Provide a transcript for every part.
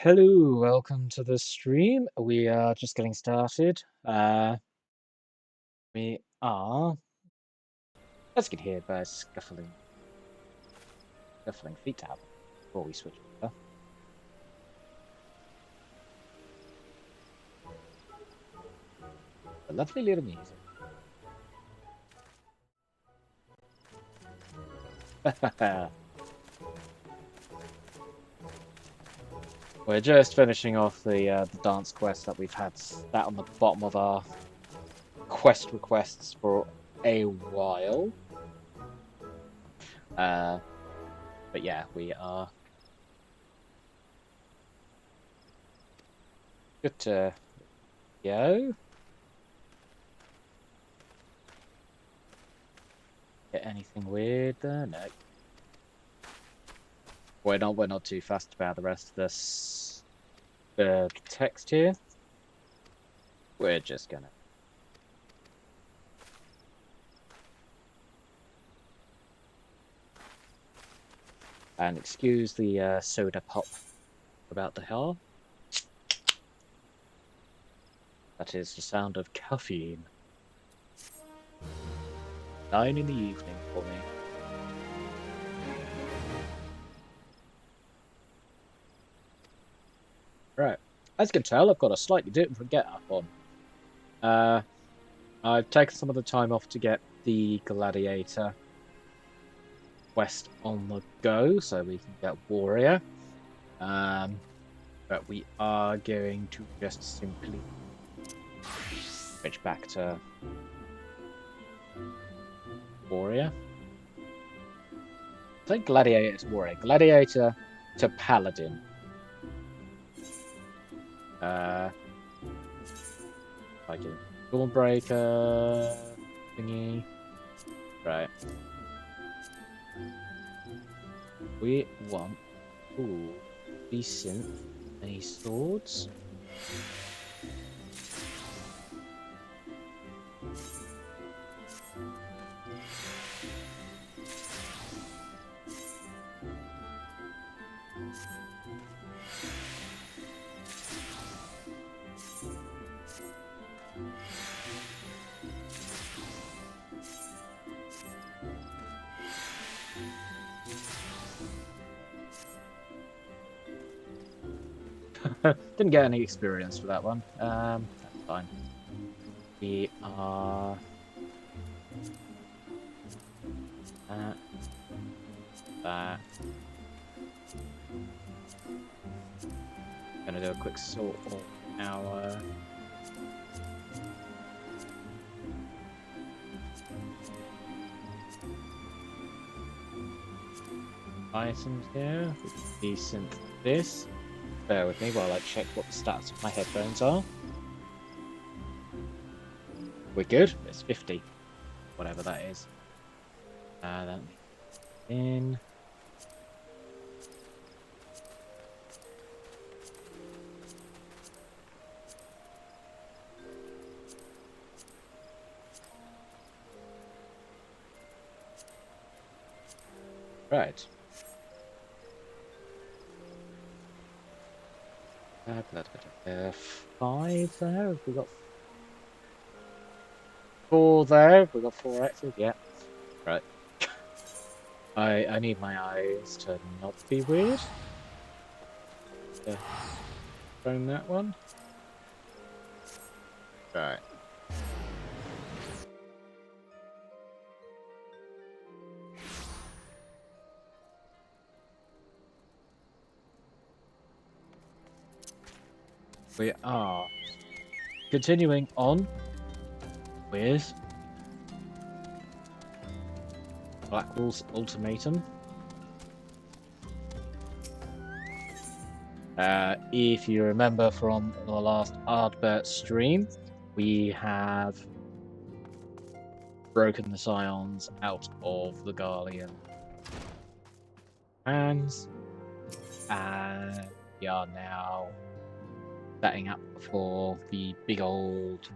Hello, welcome to the stream. We are just getting started. We are, let's get here by scuffling feet to happen before we switch over. A lovely little music. We're just finishing off the dance quest that we've had sat on the bottom of our quest requests for a while. But yeah, we are good to go. Get anything weird there? No. We're not too fussed about the rest of this text here. We're just gonna and excuse the soda pop about the hair. That is the sound of caffeine. 9 in the evening for me. Right. As you can tell, I've got a slightly different get-up on. I've taken some of the time off to get the Gladiator quest on the go, so we can get Warrior. But we are going to just simply switch back to Warrior. I think Gladiator to Warrior. Gladiator to Paladin. Like a Dawnbreaker thingy. Right. We want decent many swords. Didn't get any experience for that one. That's fine. We are that. Gonna do a quick sort of our items here. Decent this. Bear with me while I check what the stats of my headphones are. We're good. It's 50. Whatever that is. That in. Right. Five there. Have we got 4 there? Have we got 4 active? Yeah. Right. I need my eyes to not be weird. Phone that one. Right. We are continuing on with Blackwall's Ultimatum. If you remember from the last Ardbert stream, we have broken the Scions out of the Garlean hands, and we are now setting up for the big old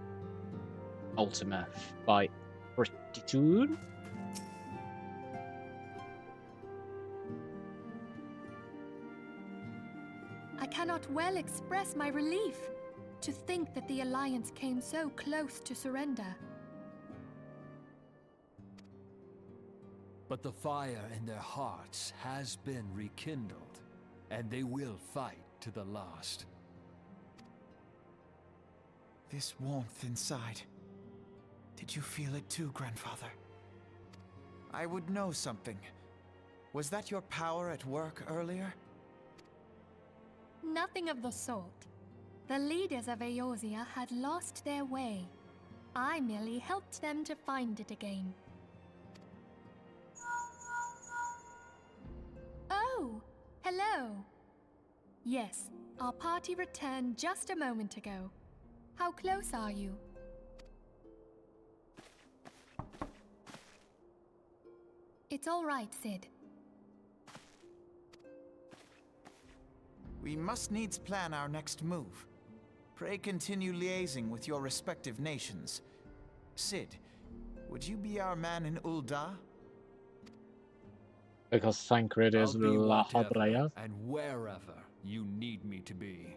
Ultima fight pretty soon. I cannot well express my relief to think that the Alliance came so close to surrender. But the fire in their hearts has been rekindled, and they will fight to the last. This warmth inside. Did you feel it too, Grandfather? I would know something. Was that your power at work earlier? Nothing of the sort. The leaders of Eorzea had lost their way. I merely helped them to find it again. Oh, hello. Yes, our party returned just a moment ago. How close are you? It's all right, Sid. We must needs plan our next move. Pray continue liaising with your respective nations. Sid, would you be our man in Ulda? Because Thancred is I'll be La whatever Habrea. and wherever you need me to be.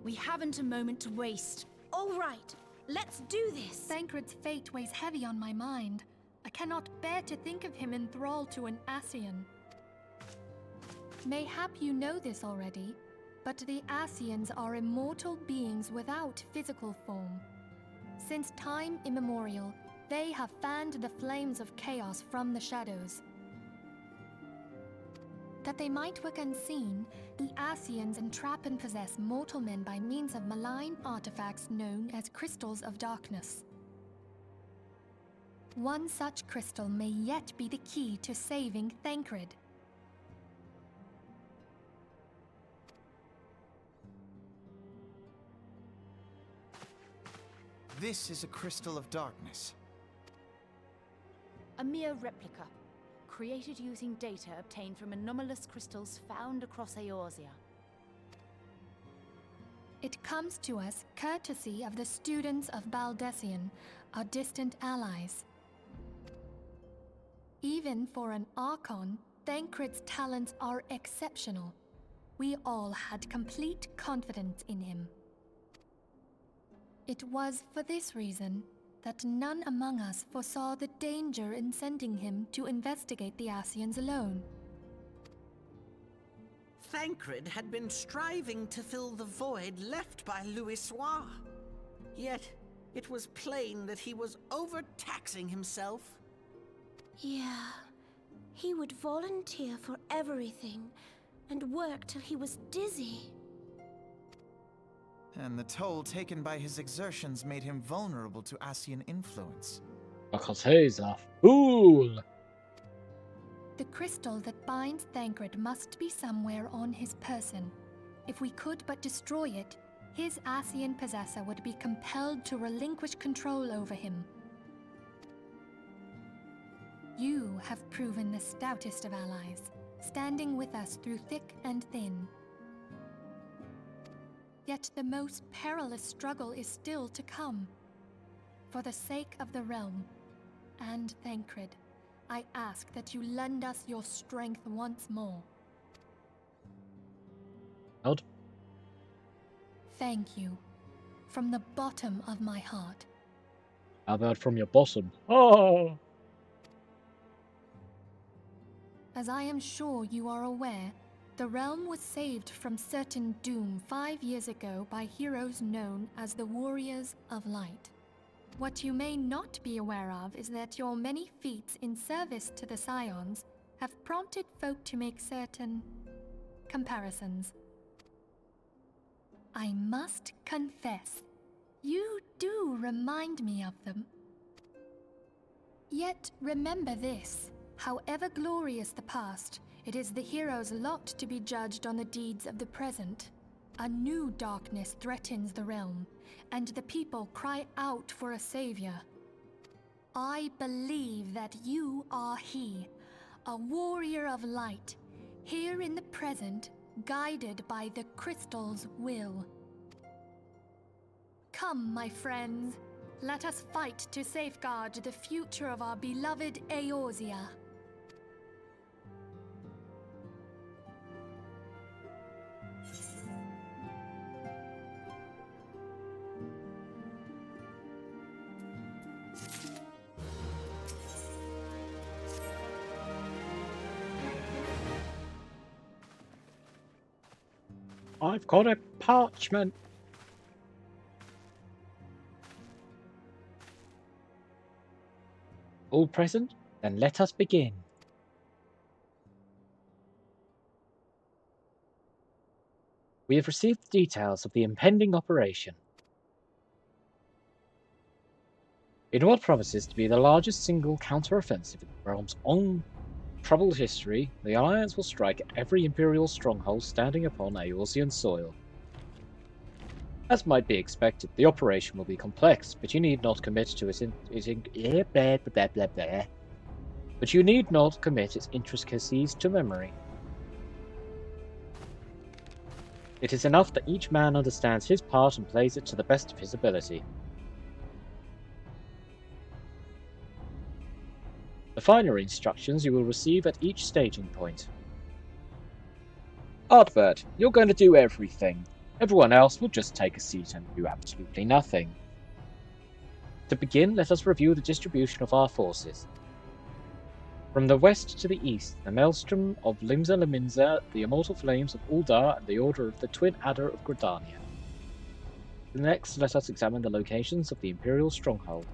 We haven't a moment to waste. All right, let's do this. Thancred's fate weighs heavy on my mind. I cannot bear to think of him in thrall to an Ascian. Mayhap you know this already, but the Ascians are immortal beings without physical form. Since time immemorial, they have fanned the flames of chaos from the shadows. That they might work unseen, the Ascians entrap and possess mortal men by means of malign artifacts known as crystals of darkness. One such crystal may yet be the key to saving Thancred. This is a crystal of darkness. A mere replica, created using data obtained from anomalous crystals found across Eorzea. It comes to us courtesy of the students of Baldessian, our distant allies. Even for an Archon, Thancred's talents are exceptional. We all had complete confidence in him. It was for this reason that none among us foresaw the danger in sending him to investigate the Ascians alone. Thancred had been striving to fill the void left by Louisoix. Yet, it was plain that he was overtaxing himself. Yeah, he would volunteer for everything and work till he was dizzy. And the toll taken by his exertions made him vulnerable to Ascian influence. Because he's a fool! The crystal that binds Thancred must be somewhere on his person. If we could but destroy it, his Ascian possessor would be compelled to relinquish control over him. You have proven the stoutest of allies, standing with us through thick and thin. Yet the most perilous struggle is still to come. For the sake of the realm, and Thancred, I ask that you lend us your strength once more. Odd. Thank you, from the bottom of my heart. How about from your bosom? Oh! As I am sure you are aware, the realm was saved from certain doom 5 years ago by heroes known as the Warriors of Light. What you may not be aware of is that your many feats in service to the Scions have prompted folk to make certain comparisons. I must confess, you do remind me of them. Yet remember this, however glorious the past, it is the hero's lot to be judged on the deeds of the present. A new darkness threatens the realm, and the people cry out for a savior. I believe that you are he, a warrior of light, here in the present, guided by the crystal's will. Come, my friends, let us fight to safeguard the future of our beloved Eorzea. I've got a parchment. All present? Then let us begin. We have received details of the impending operation. In what promises to be the largest single counter-offensive in the realm's untroubled history, the Alliance will strike at every Imperial stronghold standing upon Eorzean soil. As might be expected, the operation will be complex, but you need not commit to its intricacies to memory. It is enough that each man understands his part and plays it to the best of his ability. The finer instructions you will receive at each staging point. Ardbert, you're going to do everything. Everyone else will just take a seat and do absolutely nothing. To begin, let us review the distribution of our forces. From the west to the east, the Maelstrom of Limsa Lominsa, the Immortal Flames of Ul'dah, and the Order of the Twin Adder of Gridania. Next, let us examine the locations of the Imperial stronghold.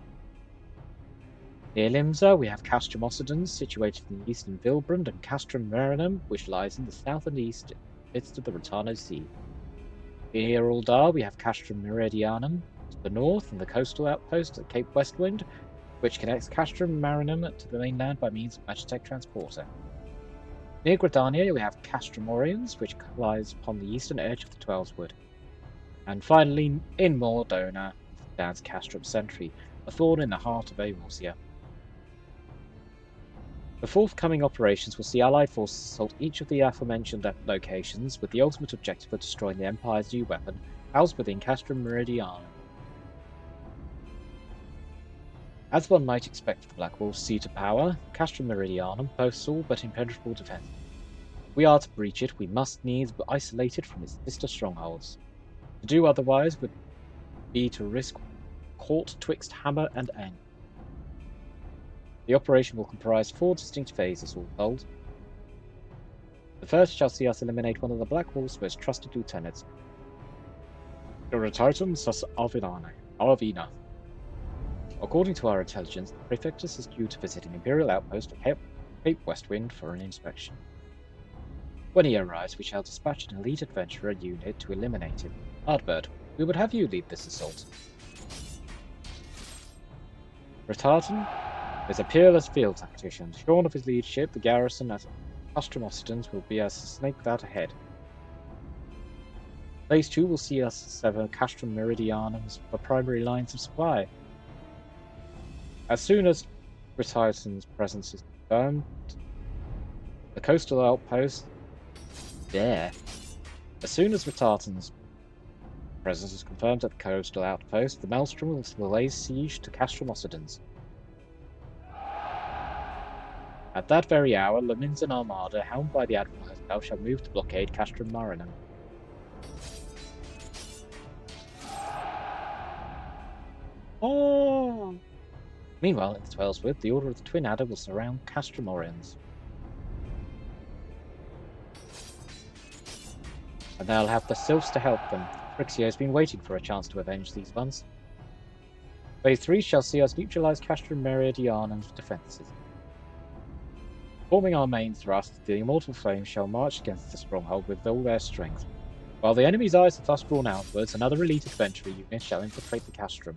Near Limsa, we have Castrum Occidens, situated in the eastern Vilbrand, and Castrum Marinum, which lies in the south and east, in the midst of the Rotano Sea. Near Ul'dah, we have Castrum Meridianum to the north, and the coastal outpost at Cape Westwind, which connects Castrum Marinum to the mainland by means of Magitech Transporter. Near Gridania, we have Castrum Oriens, which lies upon the eastern edge of the Twelveswood. And finally, in Mordona, stands Castrum Sentry, a thorn in the heart of Eorzea. The forthcoming operations will see Allied forces assault each of the aforementioned locations, with the ultimate objective of destroying the Empire's new weapon, housed within Castrum Meridianum. As one might expect for the Black Wolf's seat of power, Castrum Meridianum boasts all but impenetrable defense. If we are to breach it, we must needs be isolated from its sister strongholds. To do otherwise would be to risk caught twixt hammer and angle. The operation will comprise 4 distinct phases, all told. The first shall see us eliminate one of the Black Wolf's most trusted lieutenants, Titan Sus Arvina. According to our intelligence, the Prefectus is due to visit an Imperial outpost at Cape Westwind for an inspection. When he arrives, we shall dispatch an elite adventurer unit to eliminate him. Ardbert, we would have you lead this assault. Retartan is a peerless field tactician. Shorn of his leadership, the garrison at Castrum Occidens will be as a snake without a head. Phase 2 will see us sever Castrum Meridianum's primary lines of supply. As soon as Retartan's presence is confirmed, the coastal outpost As soon as Retartan's presence is confirmed at the coastal outpost, the Maelstrom will lay siege to Castrum Occidens. At that very hour, Lominsan Armada, helmed by the Admiral herself, shall move to blockade Castrum Marinum. Oh! Meanwhile, in the Twelveswood, the Order of the Twin Adder will surround Castrum Oriens. And they'll have the Sylphs to help them. Phrixia has been waiting for a chance to avenge these ones. Phase 3 shall see us neutralize Castrum Meridianum's defences. Forming our main thrust, the Immortal Flames shall march against the stronghold with all their strength. While the enemy's eyes are thus drawn outwards, another elite adventurer unit shall infiltrate the Castrum.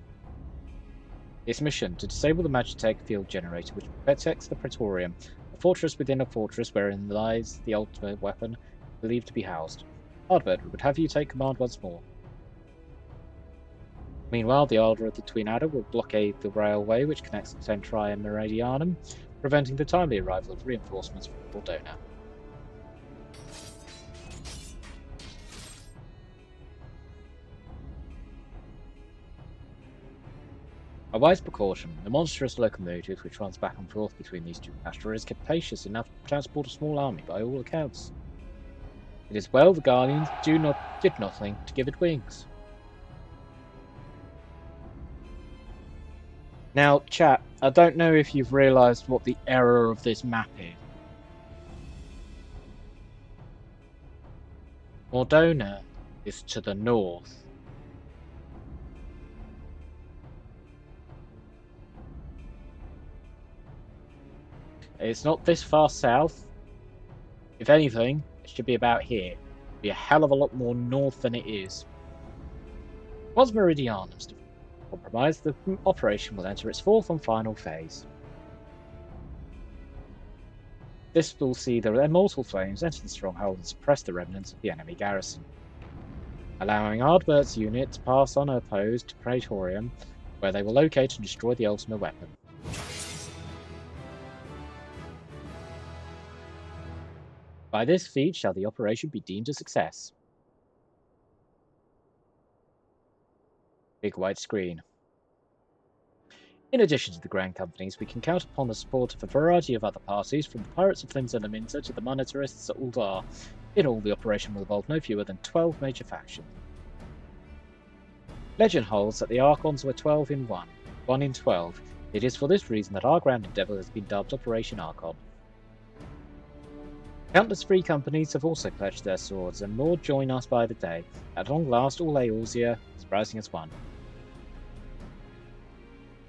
Its mission, to disable the Magitech field generator which protects the Praetorium, a fortress within a fortress wherein lies the ultimate weapon believed to be housed. Ardbert would have you take command once more. Meanwhile, the Order of the Twin Adder will blockade the railway which connects Centri and Meridianum, preventing the timely arrival of reinforcements from Mordona. A wise precaution, the monstrous locomotive which runs back and forth between these two pasture is capacious enough to transport a small army by all accounts. It is well the Garleans did nothing to give it wings. Now, chat, I don't know if you've realised what the error of this map is. Mordona is to the north. It's not this far south. If anything, it should be about here. Be a hell of a lot more north than it is. Once Meridianum's compromised, the operation will enter its fourth and final phase. This will see the immortal flames enter the stronghold and suppress the remnants of the enemy garrison, allowing Ardbert's unit to pass unopposed to Praetorium, where they will locate and destroy the Ultima weapon. By this feat shall the operation be deemed a success. Big white screen. In addition to the Grand Companies, we can count upon the support of a variety of other parties, from the Pirates of Flimsa and Minza to the Monetarists at Uldar. In all, the operation will involve no fewer than 12 major factions. Legend holds that the Archons were 12 in 1, 1 in 12. It is for this reason that our grand endeavour has been dubbed Operation Archon. Countless free companies have also pledged their swords, and more join us by the day. At long last, all Eorzea is rising as one.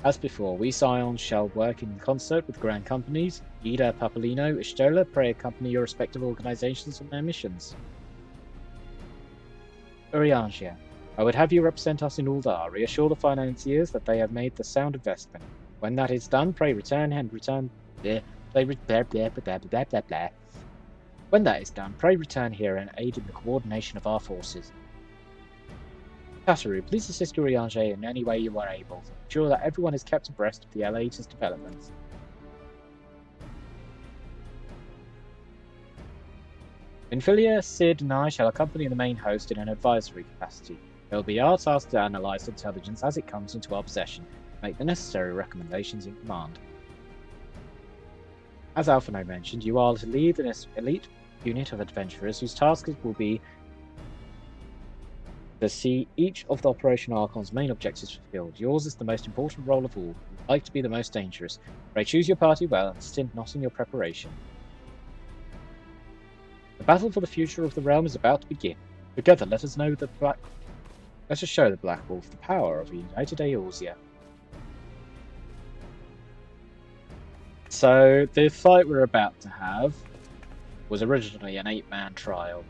As before, we Scions shall work in concert with Grand Companies. Ida, Papolino, Ishtola, pray accompany your respective organizations on their missions. Eorzea, I would have you represent us in Uldar. Reassure the financiers that they have made the sound investment. When that is done, pray return. When that is done, pray return here and aid in the coordination of our forces. Tataru, please assist Eorzea in any way you are able to ensure that everyone is kept abreast of the latest developments. Infilia, Sid, and I shall accompany the main host in an advisory capacity. It will be our task to analyse intelligence as it comes into our possession, and make the necessary recommendations in command. As Alphino mentioned, you are to lead an elite unit of adventurers whose task will be to see each of the Operation Archon's main objectives fulfilled. Yours is the most important role of all. You would like to be the most dangerous. Pray choose your party well and stint not in your preparation. The battle for the future of the realm is about to begin. Together, let us show the Black Wolf the power of a united Eorzea. So, the fight we're about to have was originally an 8-man trial.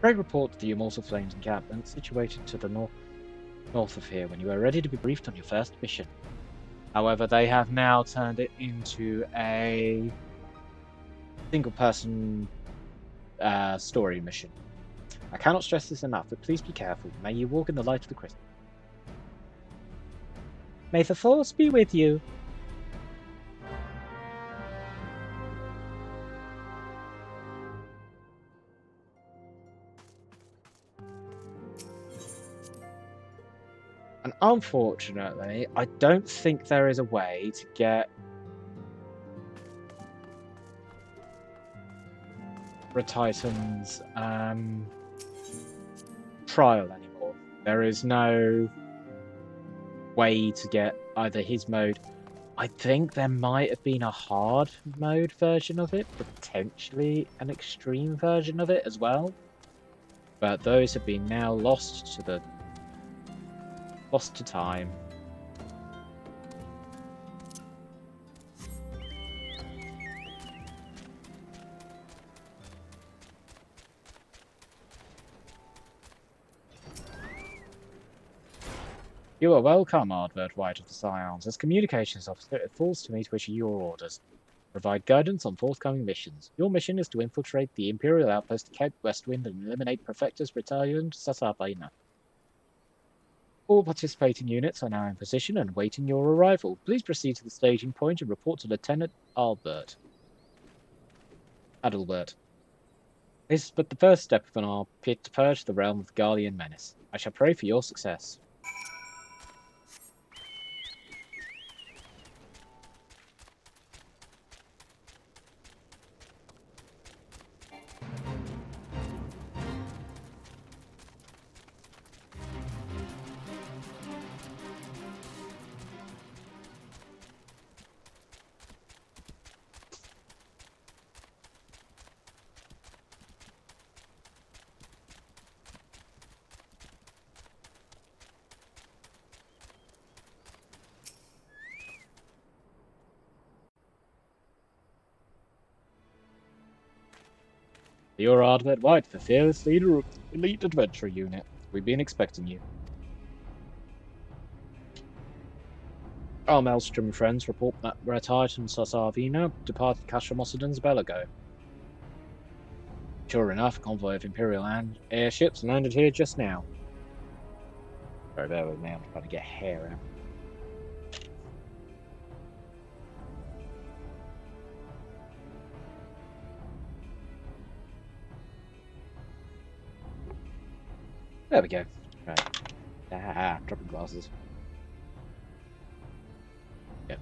Pray report to the Immortal Flames encampment situated to the north of here when you are ready to be briefed on your first mission. However, they have now turned it into a single-person story mission. I cannot stress this enough, but please be careful. May you walk in the light of the crystal. May the Force be with you. And unfortunately, I don't think there is a way to get Retitan's trial anymore. There is no way to get either his mode. I think there might have been a hard mode version of it, potentially an extreme version of it as well. But those have been now lost to time. You are welcome, Ardbert White of the Scions. As communications officer, it falls to me to issue your orders. Provide guidance on forthcoming missions. Your mission is to infiltrate the Imperial outpost at Cape Westwind and eliminate Prefectus Battalion Sasabaina. All participating units are now in position and waiting your arrival. Please proceed to the staging point and report to Lieutenant Adalbert. This is but the first step of our pit to purge the realm of the Garlean menace. I shall pray for your success. You're Ardvet White, the fearless leader of the elite adventure unit. We've been expecting you. Our Maelstrom friends report that Red Titan Sasavina departed Cashamossadin's Belago. Sure enough, a convoy of Imperial airships landed here just now. Sorry, bear with me, I'm trying to get hair out. There we go. Right. Dropping glasses. Yep.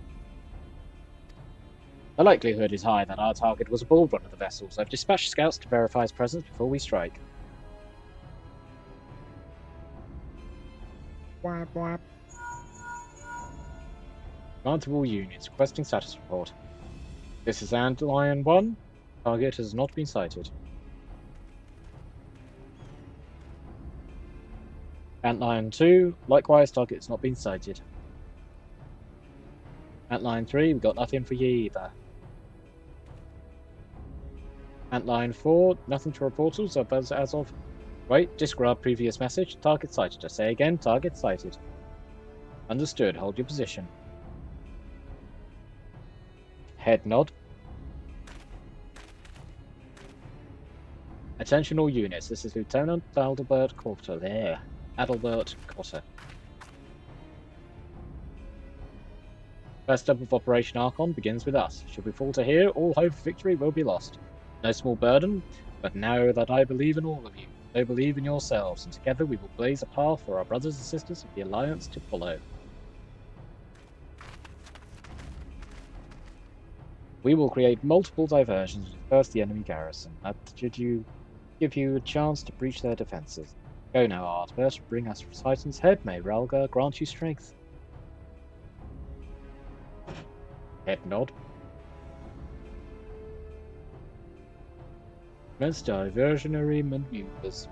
The likelihood is high that our target was aboard one of the vessels. I've dispatched scouts to verify his presence before we strike. Wap wap. Command to all units, requesting status report. This is Antlion 1. Target has not been sighted. Antlion 2, likewise, target has not been sighted. Antlion 3, we got nothing for you either. Antlion 4, nothing to report as of... Wait, disregard previous message. Target sighted. I say again, target sighted. Understood, hold your position. Head nod. Attention all units, this is Lieutenant Adalbert Cotter there. Adalbert Cotter. First step of Operation Archon begins with us. Should we falter here, all hope of victory will be lost. No small burden, but know that I believe in all of you. They believe in yourselves, and together we will blaze a path for our brothers and sisters of the Alliance to follow. We will create multiple diversions to disperse the enemy garrison. That should give you a chance to breach their defences. Go now, Ardbert, bring us Titan's head. May Ralga grant you strength. Head nod. Commence diversionary maneuvers.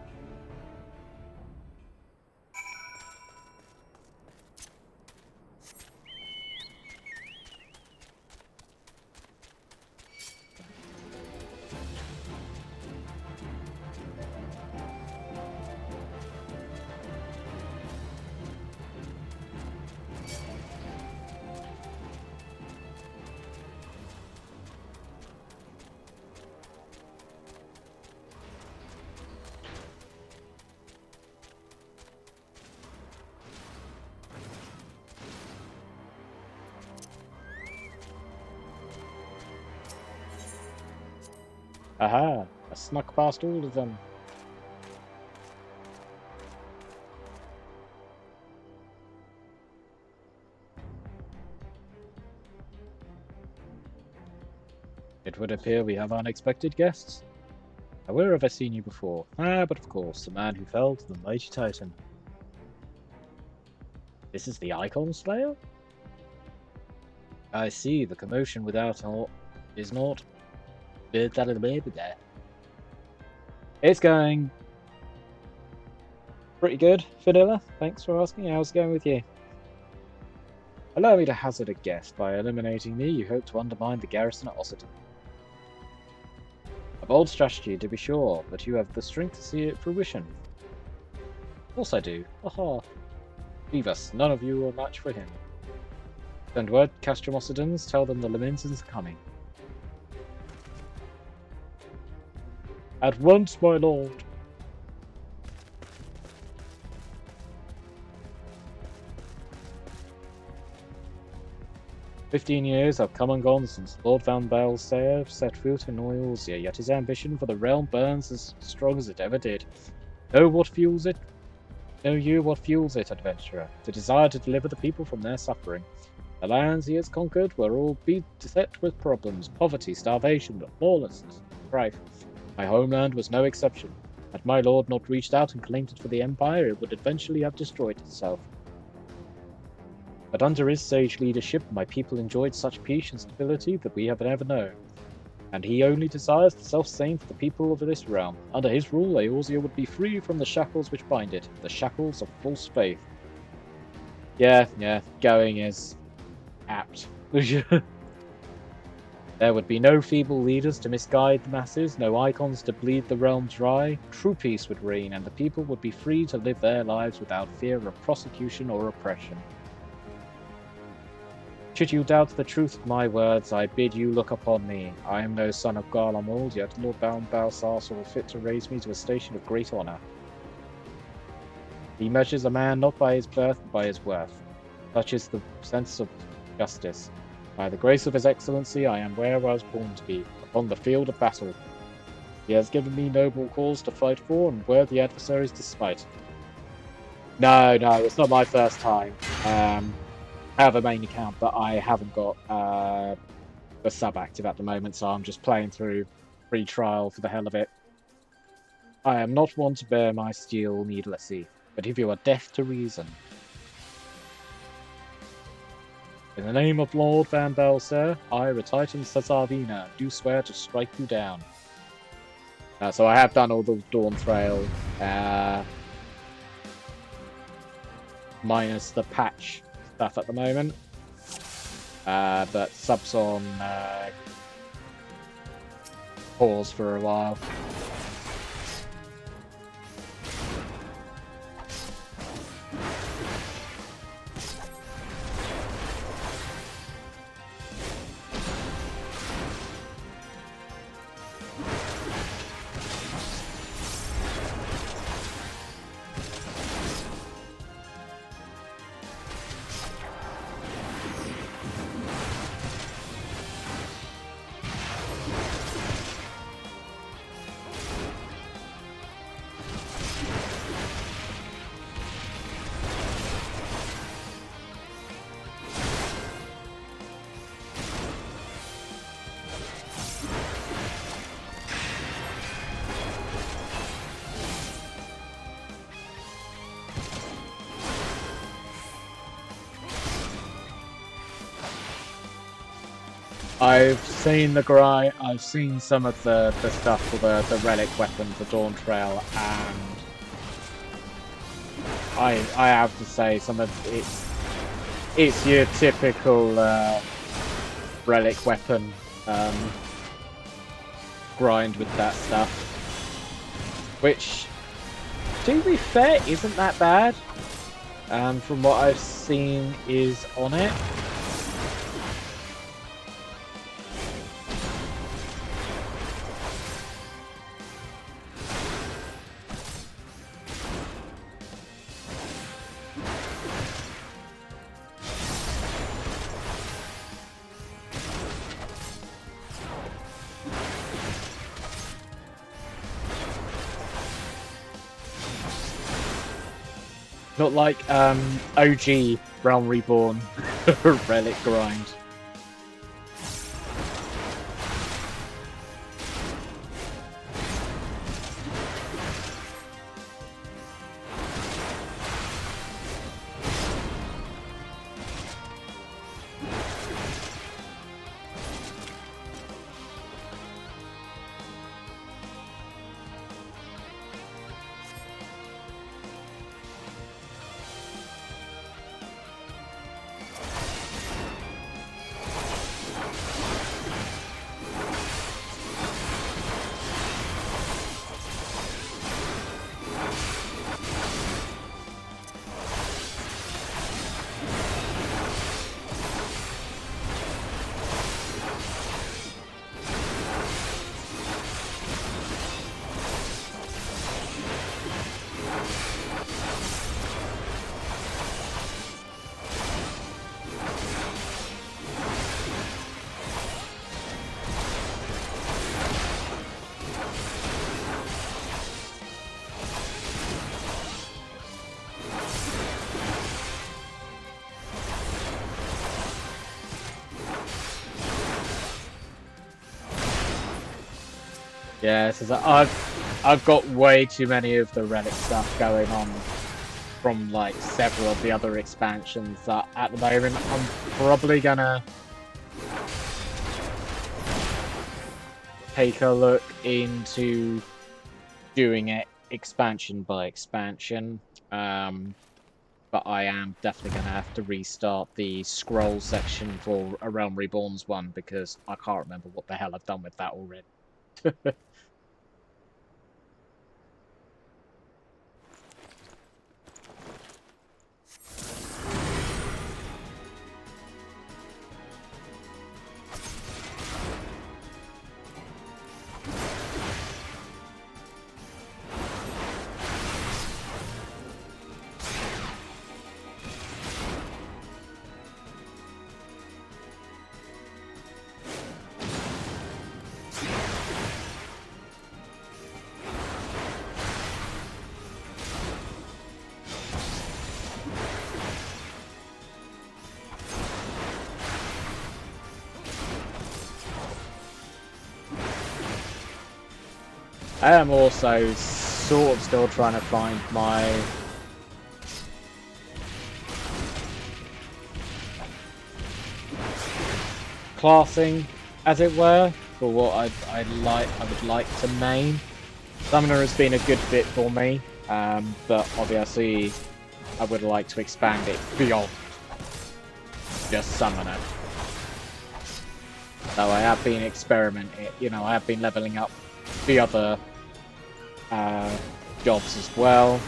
Aha! I snuck past all of them. It would appear we have unexpected guests. Where have I seen you before? But of course, the man who fell to the mighty Titan. This is the Icon Slayer? I see, the commotion without is not... It's going pretty good, Vanilla. Thanks for asking. How's it going with you? Allow me to hazard a guess. By eliminating me, you hope to undermine the garrison at Ossiton. A bold strategy, to be sure, but you have the strength to see it fruition. Of course I do. Aha. Leave us. None of you are a match for him. Send word, Castromossidans. Tell them the Laminsons are coming. At once, my lord. "15 years have come and gone since Lord Van Baelsaer set foot in Eorzea, yet his ambition for the realm burns as strong as it ever did. Know what fuels it? Know you what fuels it, adventurer? The desire to deliver the people from their suffering. The lands he has conquered were all beset with problems, poverty, starvation, lawlessness, strife. My homeland was no exception. Had my lord not reached out and claimed it for the Empire, it would eventually have destroyed itself. But under his sage leadership, my people enjoyed such peace and stability that we have never known. And he only desires the self-same for the people of this realm. Under his rule, Eorzea would be free from the shackles which bind it, the shackles of false faith." Yeah, going is apt. There would be no feeble leaders to misguide the masses, no icons to bleed the realm dry. True peace would reign, and the people would be free to live their lives without fear of prosecution or oppression. Should you doubt the truth of my words, I bid you look upon me. I am no son of Garlean, yet Lord Balthasar saw fit to raise me to a station of great honour. He measures a man not by his birth, but by his worth. Such is the sense of justice. By the grace of his excellency, I am where I was born to be, upon the field of battle. He has given me noble cause to fight for, and worthy adversaries to spite. No, it's not my first time. I have a main account, but I haven't got the sub active at the moment, so I'm just playing through free trial for the hell of it. I am not one to bear my steel needlessly, but if you are deaf to reason, in the name of Lord Van Belsir, I, Retitan Cesarvina, do swear to strike you down. So I have done all the Dawn Trail, minus the patch stuff at the moment. But subs on pause for a while. I've seen the grind. I've seen some of the stuff for the relic weapon for Dawn Trail, and I have to say some of it's your typical relic weapon grind with that stuff, which, to be fair, isn't that bad. From what I've seen is on it. Not like OG Realm Reborn relic grind. Yeah, so I've got way too many of the relic stuff going on from like several of the other expansions that at the moment I'm probably gonna take a look into doing it expansion by expansion. but I am definitely going to have to restart the scroll section for A Realm Reborn's one, because I can't remember what the hell I've done with that already. I am also sort of still trying to find my classing, as it were, for what I would like to main. Summoner has been a good fit for me, but obviously I would like to expand it beyond just Summoner. So I have been experimenting, I have been leveling up the other jobs as well.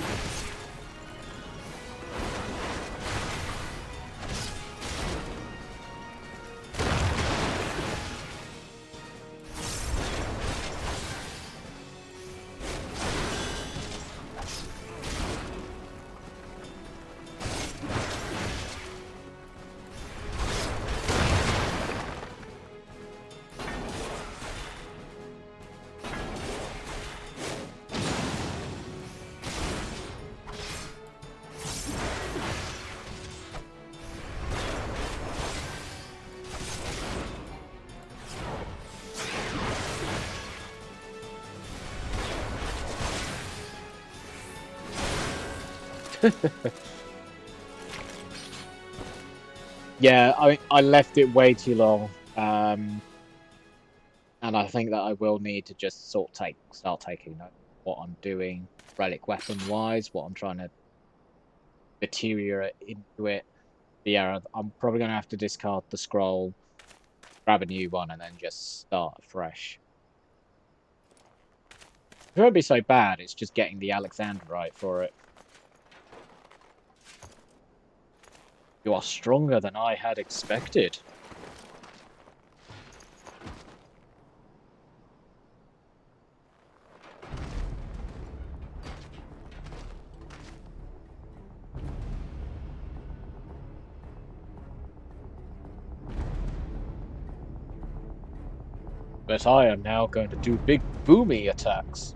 Yeah, I left it way too long, and I think that I will need to just start taking note of what I'm doing, relic weapon wise, what I'm trying to deteriorate into it. Yeah, I'm probably going to have to discard the scroll, grab a new one, and then just start afresh. It won't be so bad. It's just getting the Alexandrite for it. You are stronger than I had expected. But I am now going to do big boomy attacks.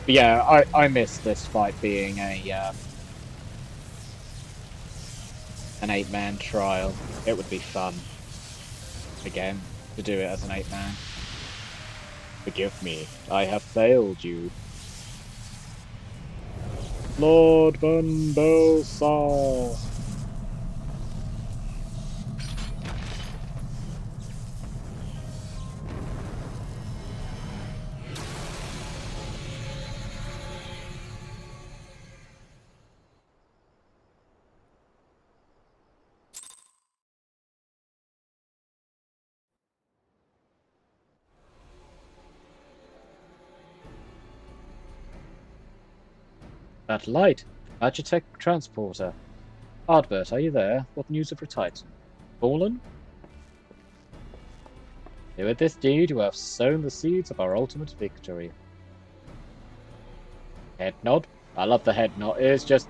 But yeah, I miss this fight being an 8-man trial. It would be fun, again, to do it as an 8-man. Forgive me, I have failed you. Lord Van Belsaw. That light Magitech Transporter. Ardbert, are you there? What news of your Titan? Fallen? With this deed, you have sown the seeds of our ultimate victory. Head nod. I love the head nod. It's just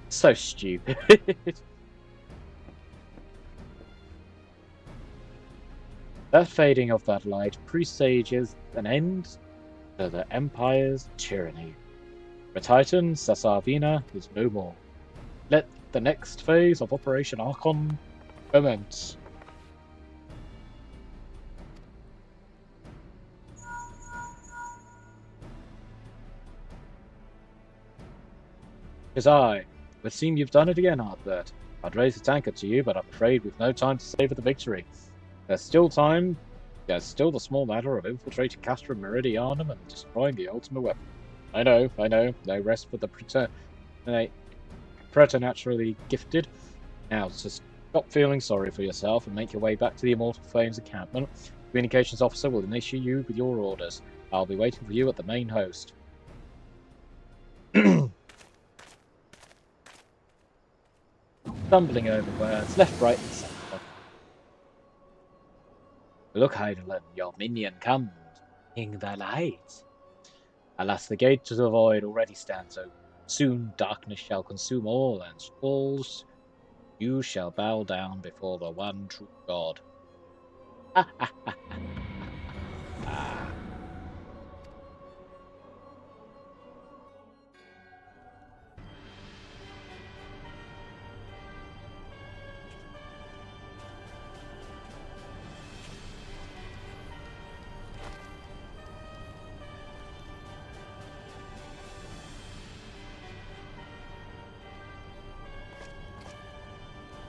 so stupid. That fading of that light presages an end to the Empire's tyranny. The Titan, Sasavina, is no more. Let the next phase of Operation Archon commence. Tis I. It would seem you've done it again, Ardbert. I'd raise a tanker to you, but I'm afraid we've no time to savour the victory. There's still time. There's still the small matter of infiltrating Castra Meridianum and destroying the Ultima weapon. I know. No rest for the preternaturally gifted. Now, so stop feeling sorry for yourself and make your way back to the Immortal Flames encampment. Communications officer will initiate you with your orders. I'll be waiting for you at the main host. Stumbling over words, left, right, and centre. Look, Heidelin, your minion comes, bringing the light. Alas, the gate to the void already stands open. Soon darkness shall consume all, and souls, you shall bow down before the one true God. Ha ha ha ha.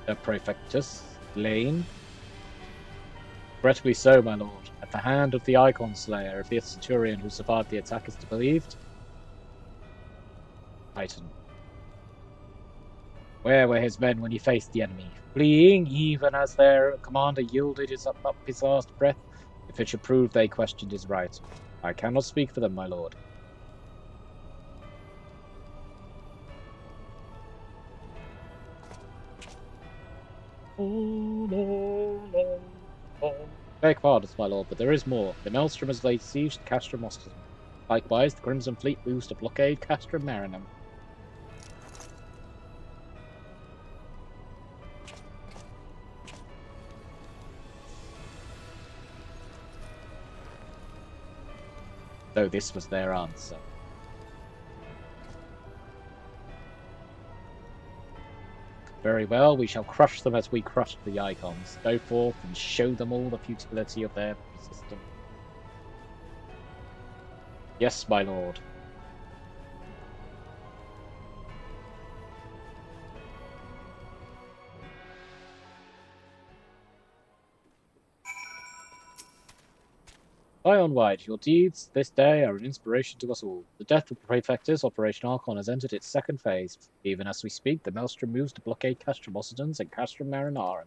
The Praefectus, Lane. Regrettably so, my lord. At the hand of the Icon Slayer, if the Centurion who survived the attack is to be believed. Titan. Where were his men when he faced the enemy? Fleeing, even as their commander yielded up his last breath? If it should prove they questioned his right. I cannot speak for them, my lord. Beg pardons, my lord, but there is more. The Maelstrom has laid siege to Castra Moscom. Likewise, the Crimson Fleet moves to blockade Castra Marinum. So this was their answer. Very well, we shall crush them as we crushed the Icons. Go forth and show them all the futility of their system. Yes, my lord. Ion White, your deeds this day are an inspiration to us all. The death of the Praefectus, Operation Archon, has entered its second phase. Even as we speak, the Maelstrom moves to blockade Castrum Occidens and Castrum Marinarum.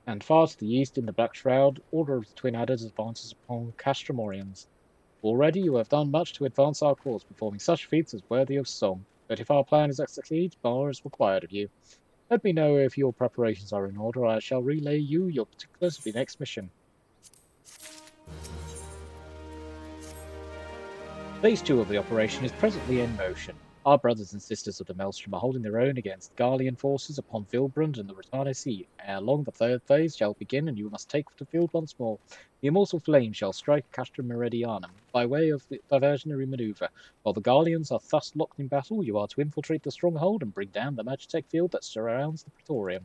And far to the east in the Black Shroud, Order of the Twin Adders advances upon Castrum Oriens. Already you have done much to advance our cause, performing such feats as worthy of song. But if our plan is to succeed, more is required of you. Let me know if your preparations are in order. I shall relay you your particulars of the next mission. Phase 2 of the operation is presently in motion. Our brothers and sisters of the Maelstrom are holding their own against Garlean forces upon Vilbrund and the Rotana Sea. Ere long, the third phase shall begin, and you must take the field once more. The immortal flame shall strike Castra Meridianum by way of the diversionary maneuver. While the Garleans are thus locked in battle, you are to infiltrate the stronghold and bring down the Magitech field that surrounds the Praetorium.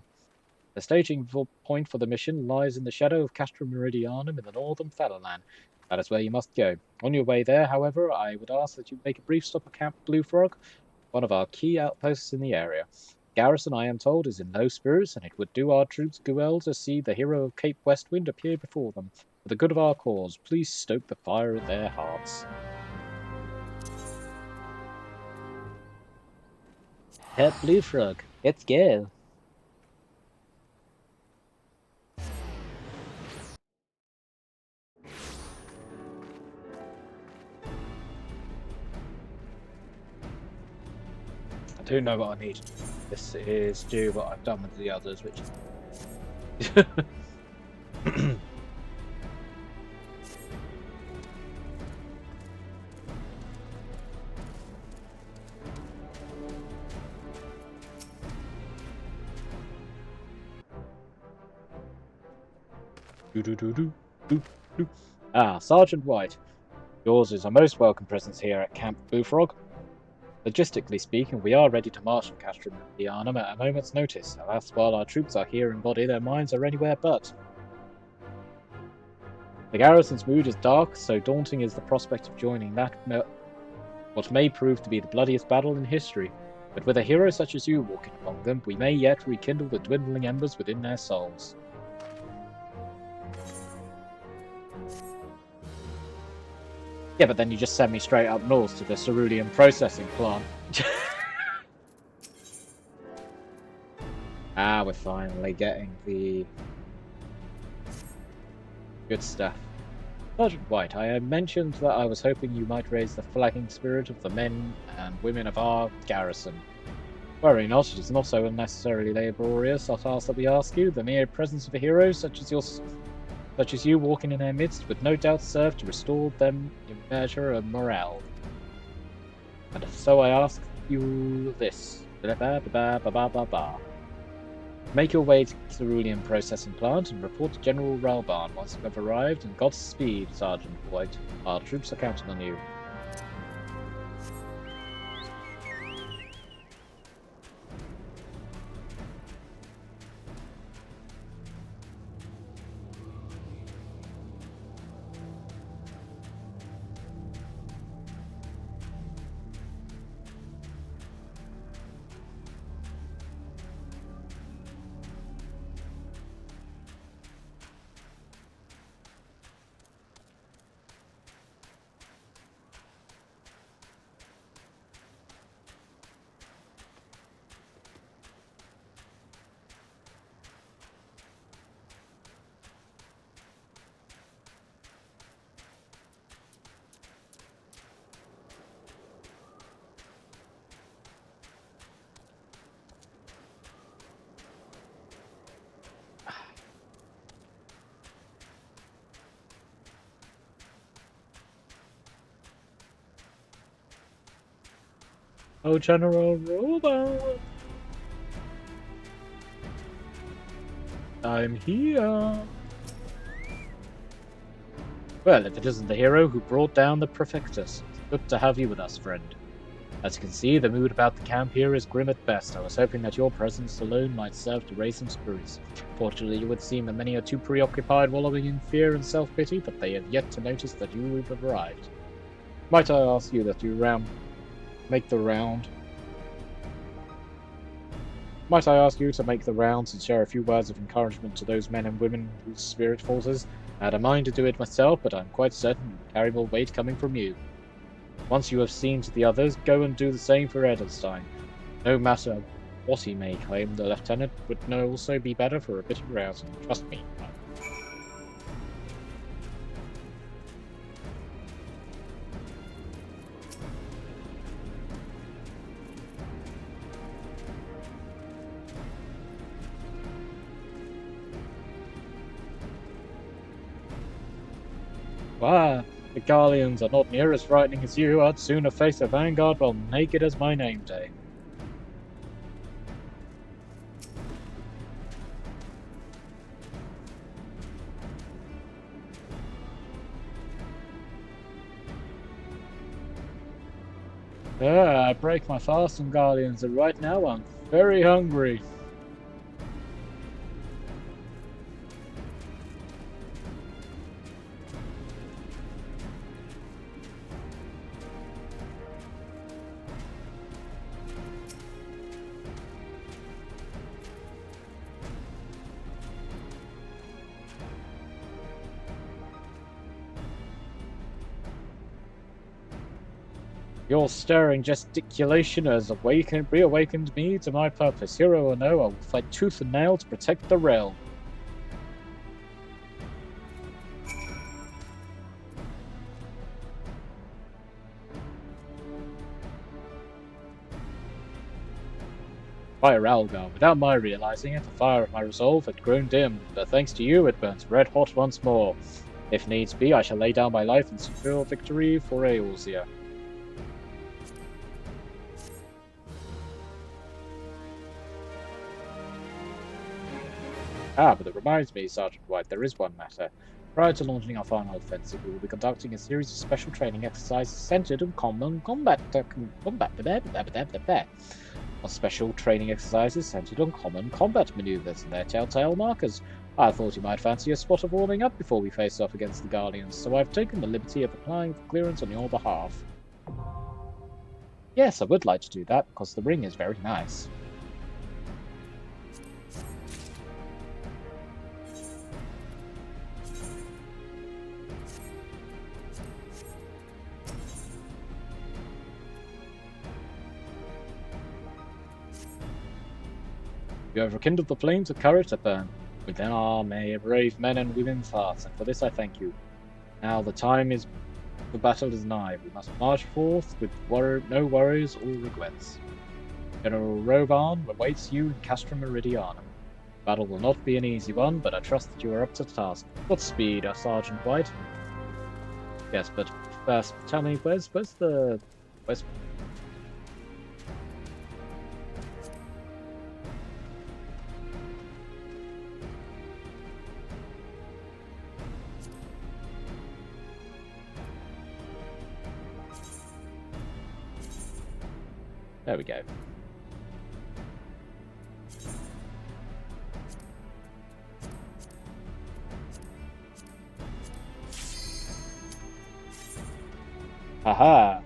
The staging point for the mission lies in the shadow of Castra Meridianum in the northern Fallowland. That is where you must go. On your way there, however, I would ask that you make a brief stop at Camp Blue Frog, one of our key outposts in the area. Garrison, I am told, is in low spirits, and it would do our troops well to see the hero of Cape Westwind appear before them. For the good of our cause, please stoke the fire in their hearts. Camp Blue Frog, let's go. do know what I need. This is do what I've done with the others, which. Ah, Sergeant White. Yours is a most welcome presence here at Camp Bullfrog. Logistically speaking, we are ready to march on Castrum Indianum at a moment's notice. Alas, while our troops are here in body, their minds are anywhere but. The garrison's mood is dark, so daunting is the prospect of joining what may prove to be the bloodiest battle in history. But with a hero such as you walking among them, we may yet rekindle the dwindling embers within their souls. Yeah, but then you just send me straight up north to the cerulean processing plant. Ah, we're finally getting the good stuff. Sergeant White, I had mentioned that I was hoping you might raise the flagging spirit of the men and women of our garrison. Worry not, it is not so unnecessarily laborious a task that we ask you. The mere presence of a hero such as you walking in their midst would no doubt serve to restore them in measure of morale. And so I ask you this. Make your way to the cerulean processing plant and report to General Ralbarn once you have arrived, and Godspeed, Sergeant White. Our troops are counting on you. Oh, General Ralbarn! I'm here! Well, if it isn't the hero who brought down the Prefectus, it's good to have you with us, friend. As you can see, the mood about the camp here is grim at best. I was hoping that your presence alone might serve to raise some spirits. Fortunately, it would seem that many are too preoccupied wallowing in fear and self-pity, but they have yet to notice that you have arrived. Might I ask you that you make the round? Might I ask you to make the rounds and share a few words of encouragement to those men and women whose spirit falters? I had a mind to do it myself, but I'm quite certain it will carry more weight coming from you. Once you have seen to the others, go and do the same for Edelstein. No matter what he may claim, the lieutenant would also be better for a bit of rousing. Trust me. Ah, the Garleans are not near as frightening as you. I'd sooner face a vanguard while naked as my name day. I break my fast on Garleans, and right now I'm very hungry. Your stirring gesticulation has reawakened me to my purpose. Hero or no, I will fight tooth and nail to protect the realm. Fire Algar. Without my realizing it, the fire of my resolve had grown dim, but thanks to you, it burns red hot once more. If needs be, I shall lay down my life and secure victory for Eorzea. Ah, but it reminds me, Sergeant White, there is one matter. Prior to launching our final offensive, we will be conducting a series of special training exercises centered on special training exercises centered on common combat maneuvers and their telltale markers. I thought you might fancy a spot of warming up before we face off against the Garleans, so I've taken the liberty of applying for clearance on your behalf. Yes, I would like to do that, because the ring is very nice. You have rekindled the flames of courage that burn within our brave men and women's hearts, and for this I thank you. Now the time for battle is nigh. We must march forth with no worries or regrets. General Roban awaits you in Castra Meridianum. Battle will not be an easy one, but I trust that you are up to the task. Godspeed, Sergeant White. Yes, but first, tell me, where's There we go. Haha!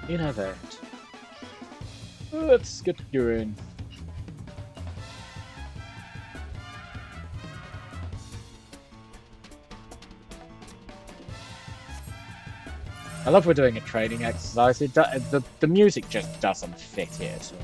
Innovate. Let's get going. I love we're doing a training exercise. The music just doesn't fit here. So.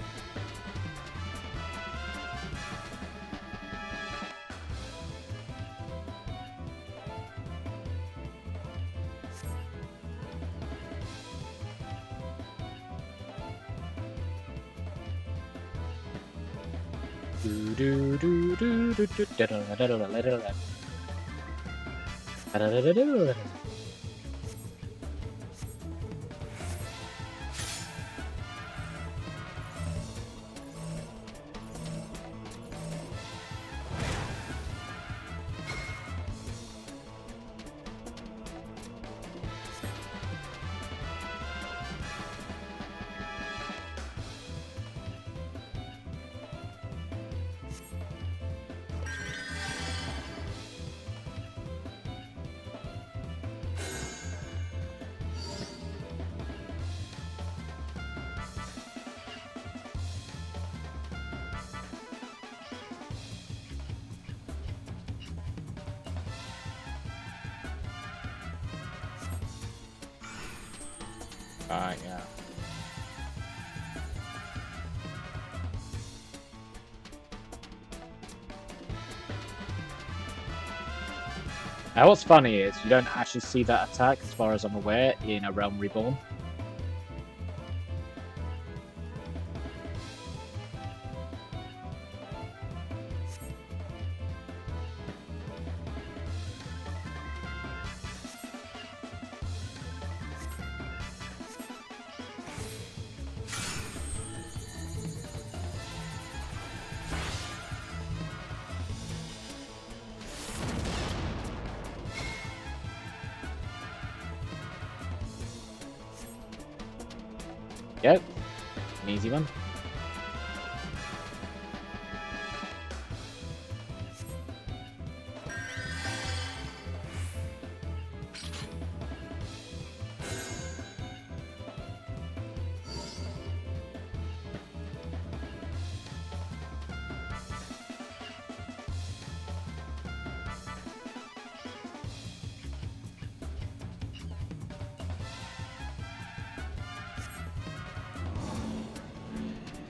Right, yeah. Now, what's funny is you don't actually see that attack, as far as I'm aware, in A Realm Reborn. Yep, an easy one.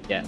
Yeah.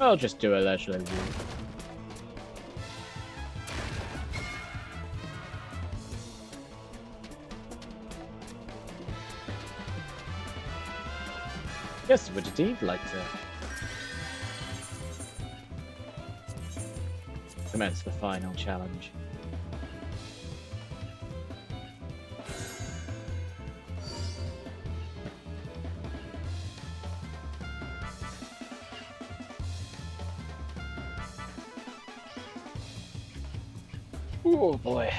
I'll just do a leisurely walk. Yes, would indeed like to commence the final challenge. Oh boy.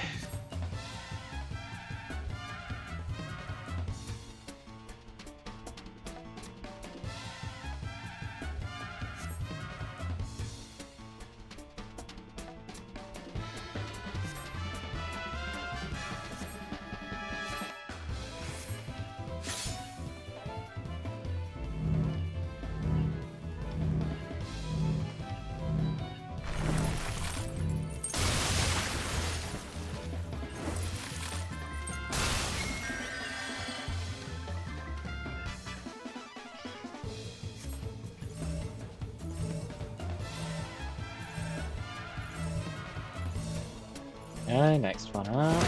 Okay, next one up.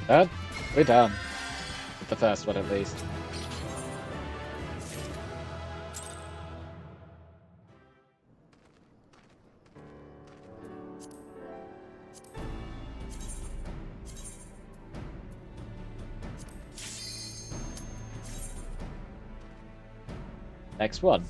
Done? We're done. With the first one at least. Next one.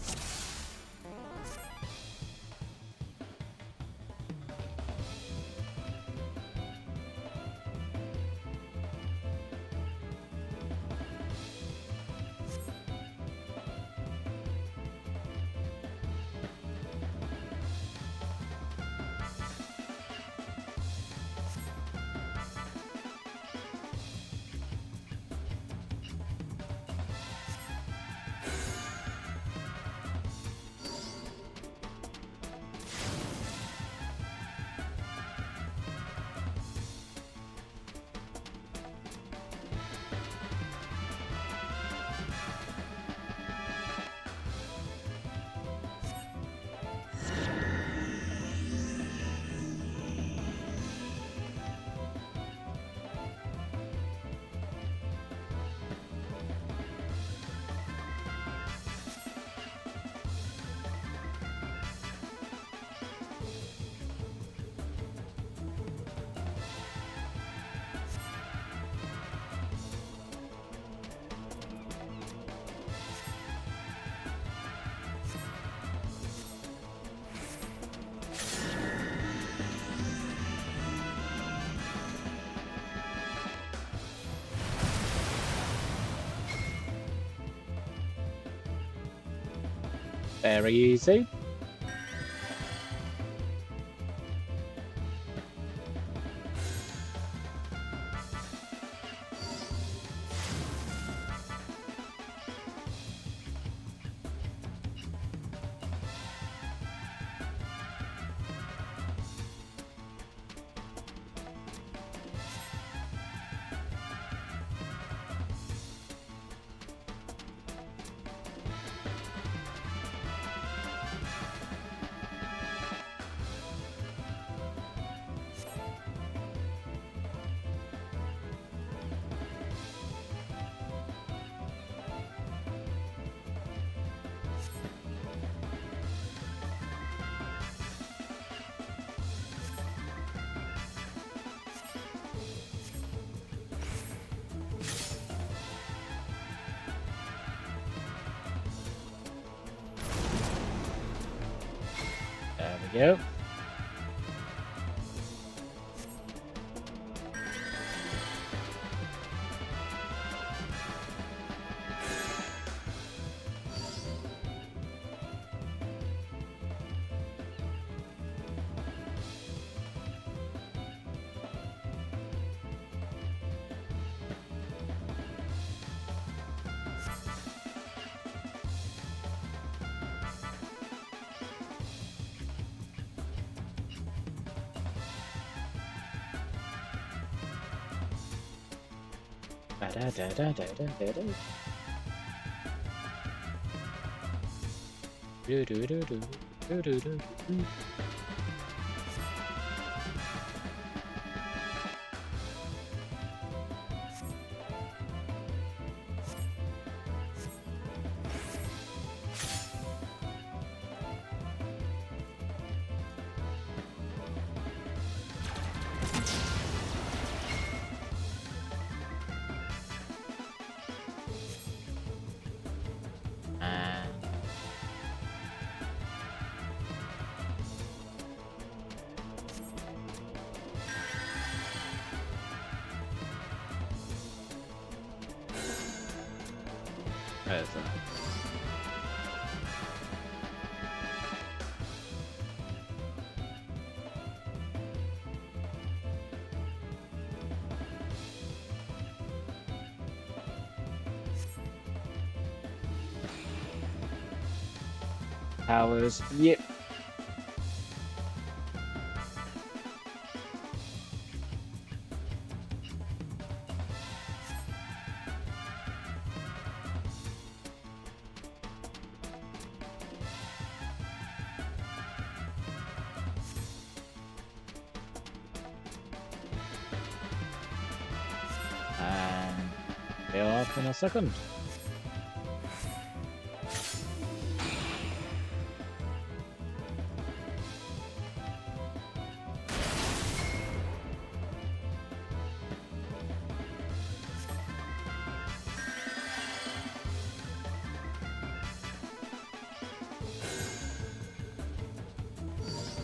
Very easy. There we go. There's that. Powers, yep. And they're off in a second.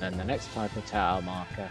And the next type of tower marker.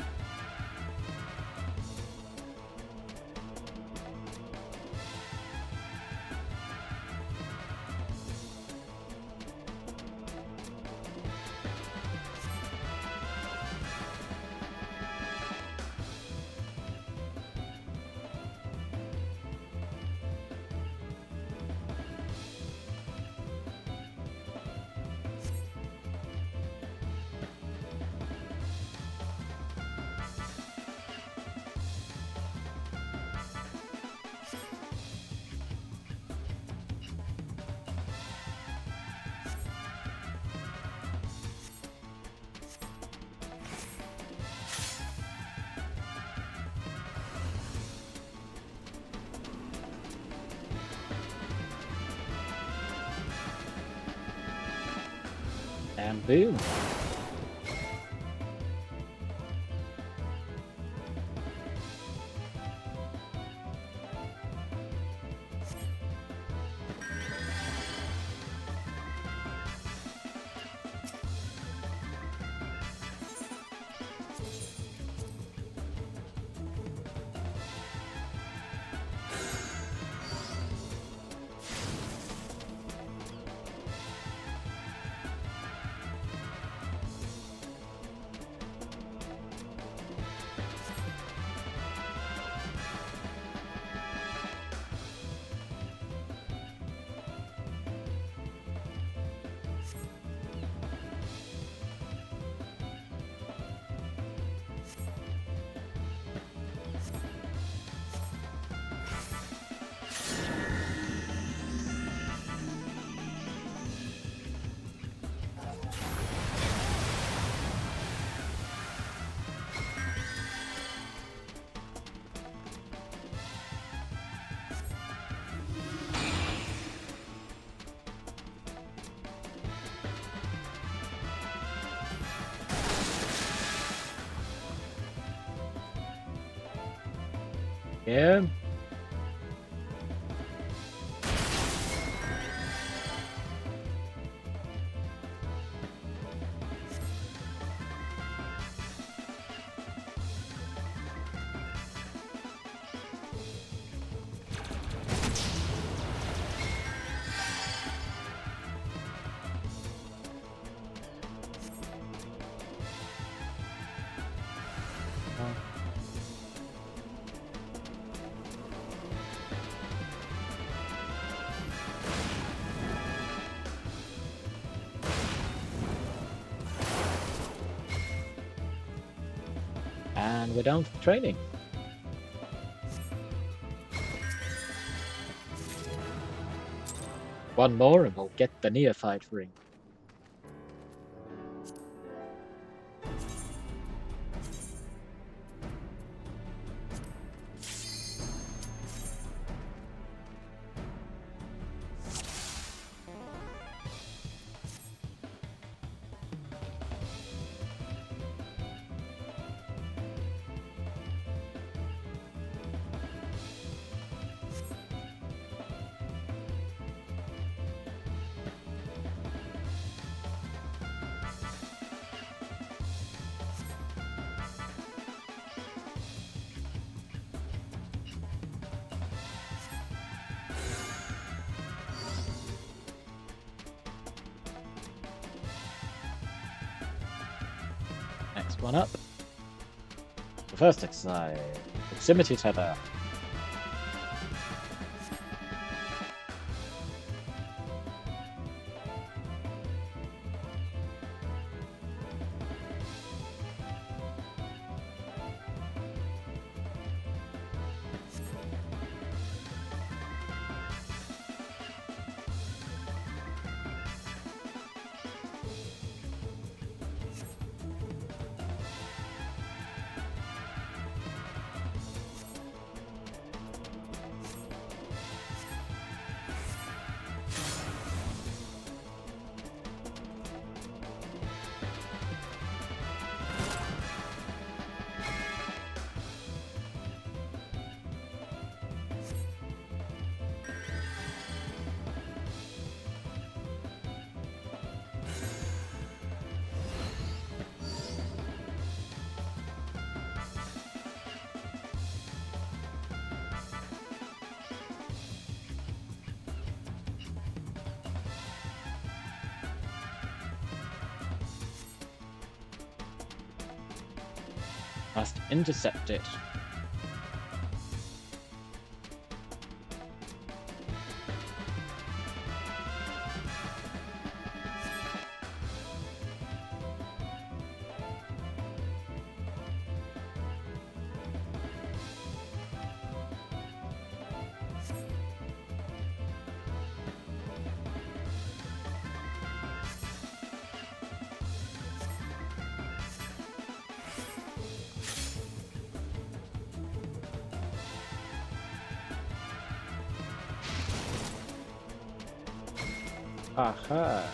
And boom. Yeah. And we're down for training. One more and we'll get the neophyte ring. Next one up. The first exercise, proximity tether. Must intercept it. Aha.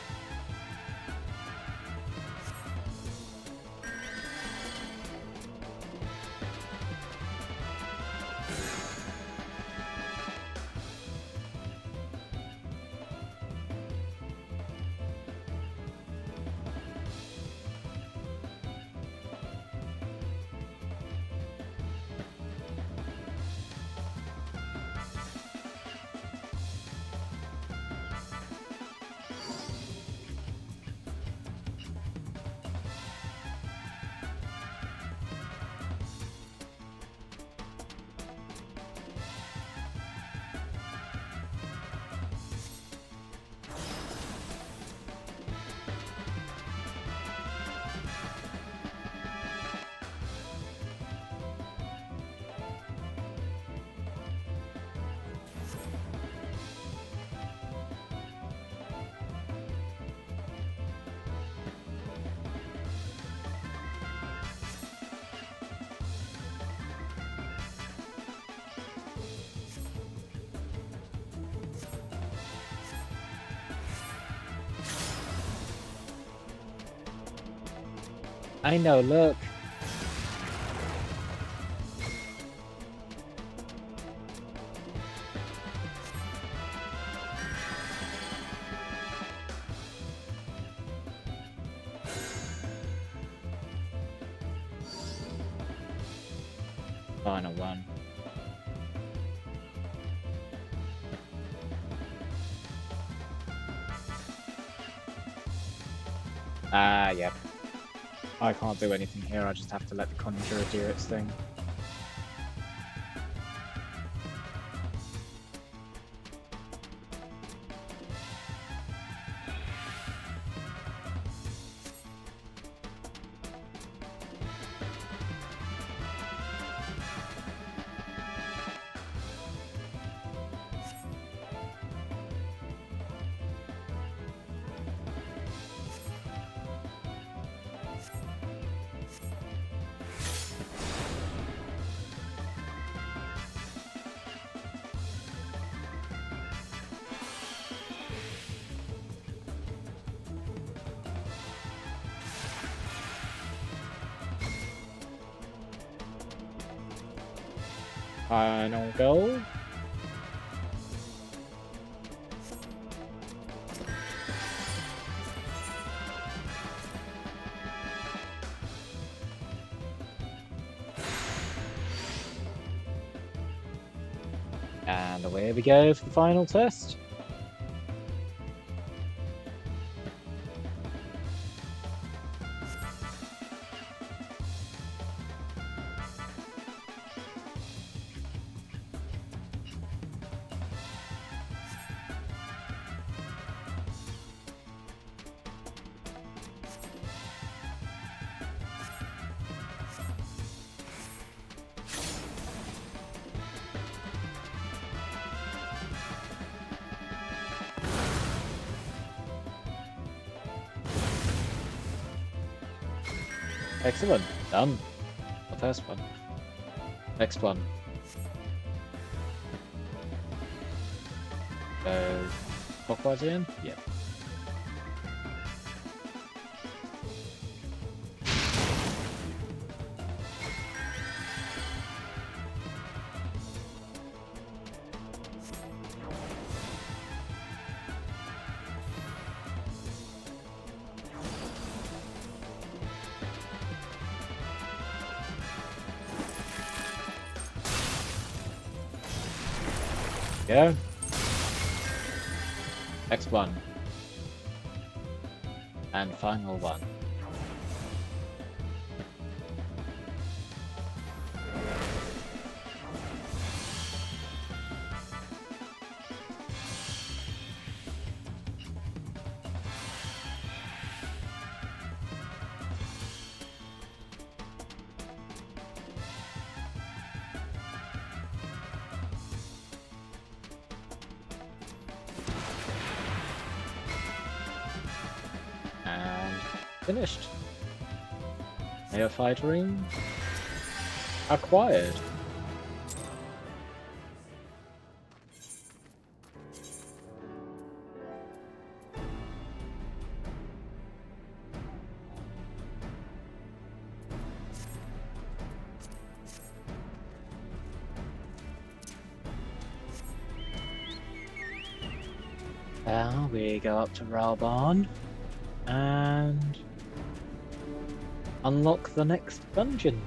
I know, look. Final one. Yep. I can't do anything here, I just have to let the Conjurer do its thing. Final goal. And away we go for the final test. Excellent. Done. The first one. Next one. Clockwise again? Yep. Go. Next one. And final one. Finished. Neophyte ring acquired. Now we go up to Ralbarn and unlock the next dungeon.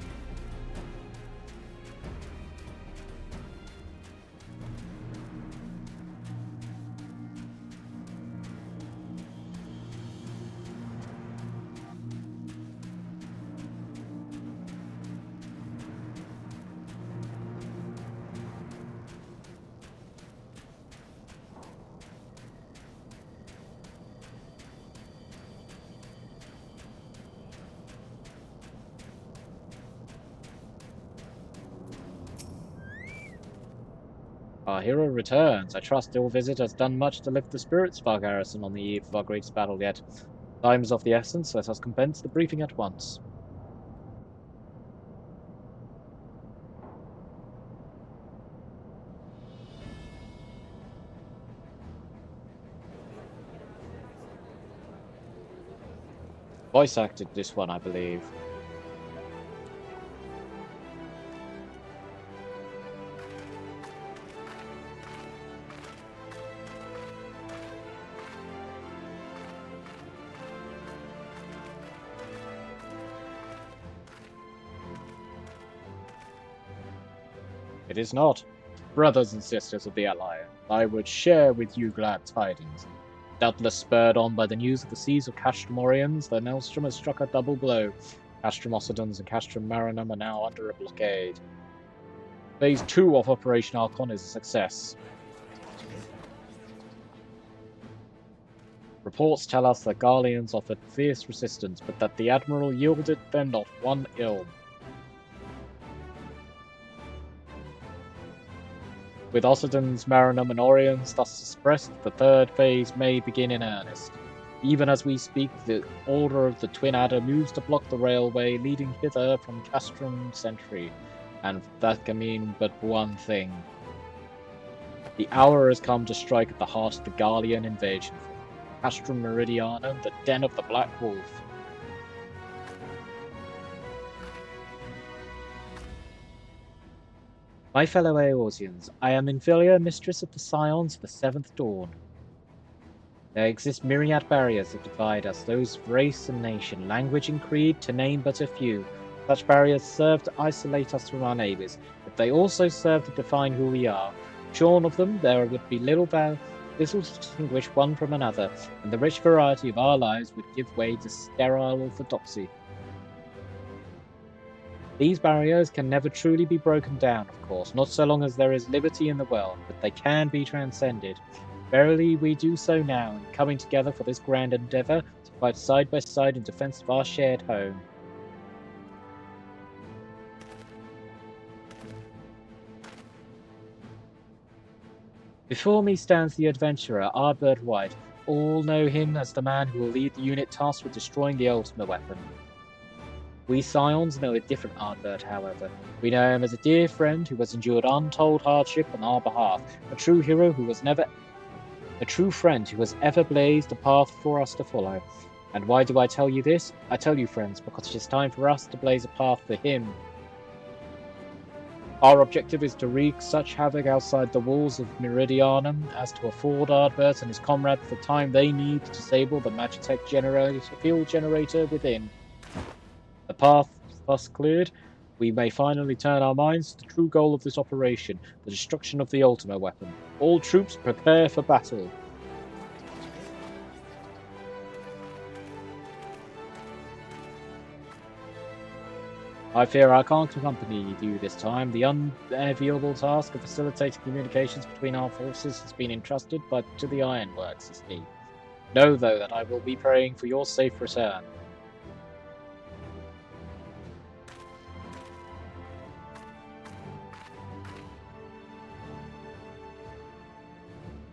Our hero returns. I trust your visit has done much to lift the spirits of our garrison on the eve of our greatest battle yet. Time is of the essence, let us commence the briefing at once. Voice acted this one, I believe. It is not. Brothers and sisters of the Alliance, I would share with you glad tidings. Doubtless spurred on by the news of the siege of Castromorians, the Maelstrom has struck a double blow. Castrum Occidens and Castrum Marinum are now under a blockade. Phase 2 of Operation Archon is a success. Reports tell us that Garleans offered fierce resistance, but that the Admiral yielded them not one ill. With Occidens, Marinum, and Orions thus suppressed, the third phase may begin in earnest. Even as we speak, the Order of the Twin Adder moves to block the railway leading hither from Castrum Sentry, and that can mean but one thing. The hour has come to strike at the heart of the Garlean invasion. Castrum Meridianum, the den of the Black Wolf. My fellow Eorzeans, I am Infilia, mistress of the Scions of the Seventh Dawn. There exist myriad barriers that divide us, those of race and nation, language and creed, to name but a few. Such barriers serve to isolate us from our neighbours, but they also serve to define who we are. Shorn of them, there would be little to distinguish one from another, and the rich variety of our lives would give way to sterile orthodoxy. These barriers can never truly be broken down, of course, not so long as there is liberty in the world, but they can be transcended. Verily, we do so now, in coming together for this grand endeavour to fight side by side in defence of our shared home. Before me stands the adventurer, Ardbert White. All know him as the man who will lead the unit tasked with destroying the Ultima weapon. We Scions know a different Ardbert, however. We know him as a dear friend who has endured untold hardship on our behalf, a true hero who was never... a true friend who has ever blazed a path for us to follow. And why do I tell you this? I tell you, friends, because it is time for us to blaze a path for him. Our objective is to wreak such havoc outside the walls of Meridianum as to afford Ardbert and his comrades the time they need to disable the Magitech field generator within. The path thus cleared, we may finally turn our minds to the true goal of this operation, the destruction of the Ultima weapon. All troops prepare for battle. I fear I can't accompany you this time. The unenviable task of facilitating communications between our forces has been entrusted to the Ironworks as me. Know, though, that I will be praying for your safe return.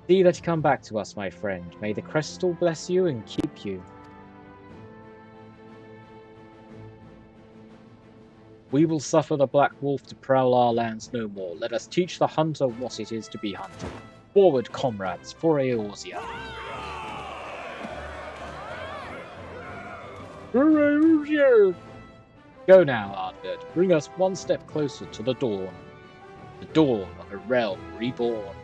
See that you come back to us, my friend. May the crystal bless you and keep you. We will suffer the Black Wolf to prowl our lands no more. Let us teach the hunter what it is to be hunted. Forward, comrades, for Eorzea. Go now, Ardbert. Bring us one step closer to the dawn. The dawn of a realm reborn.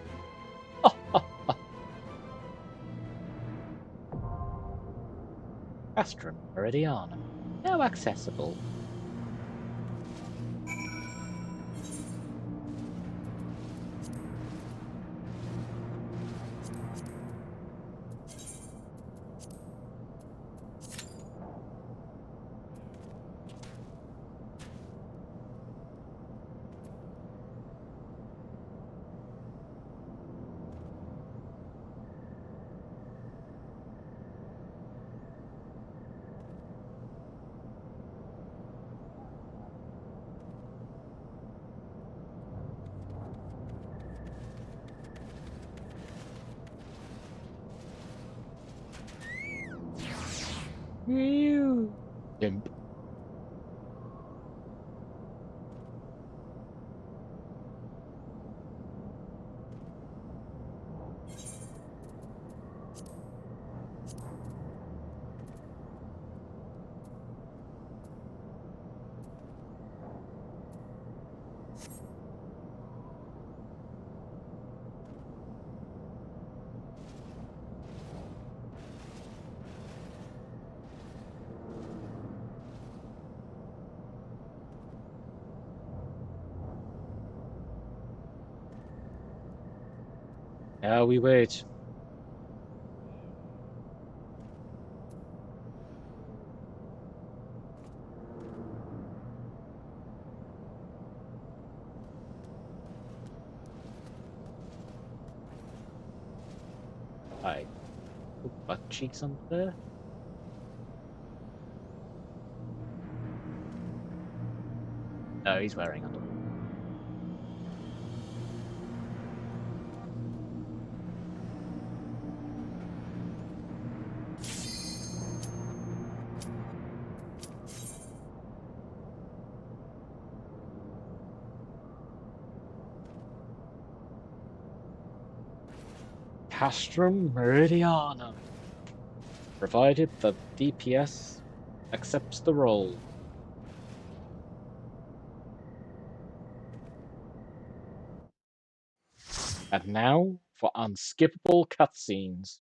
Castrum Meridianum, now accessible. Imp. Yeah, we wait. Right. Put butt cheeks under there. No, he's wearing underwear. Castrum Meridianum. Provided the DPS accepts the role. And now for unskippable cutscenes.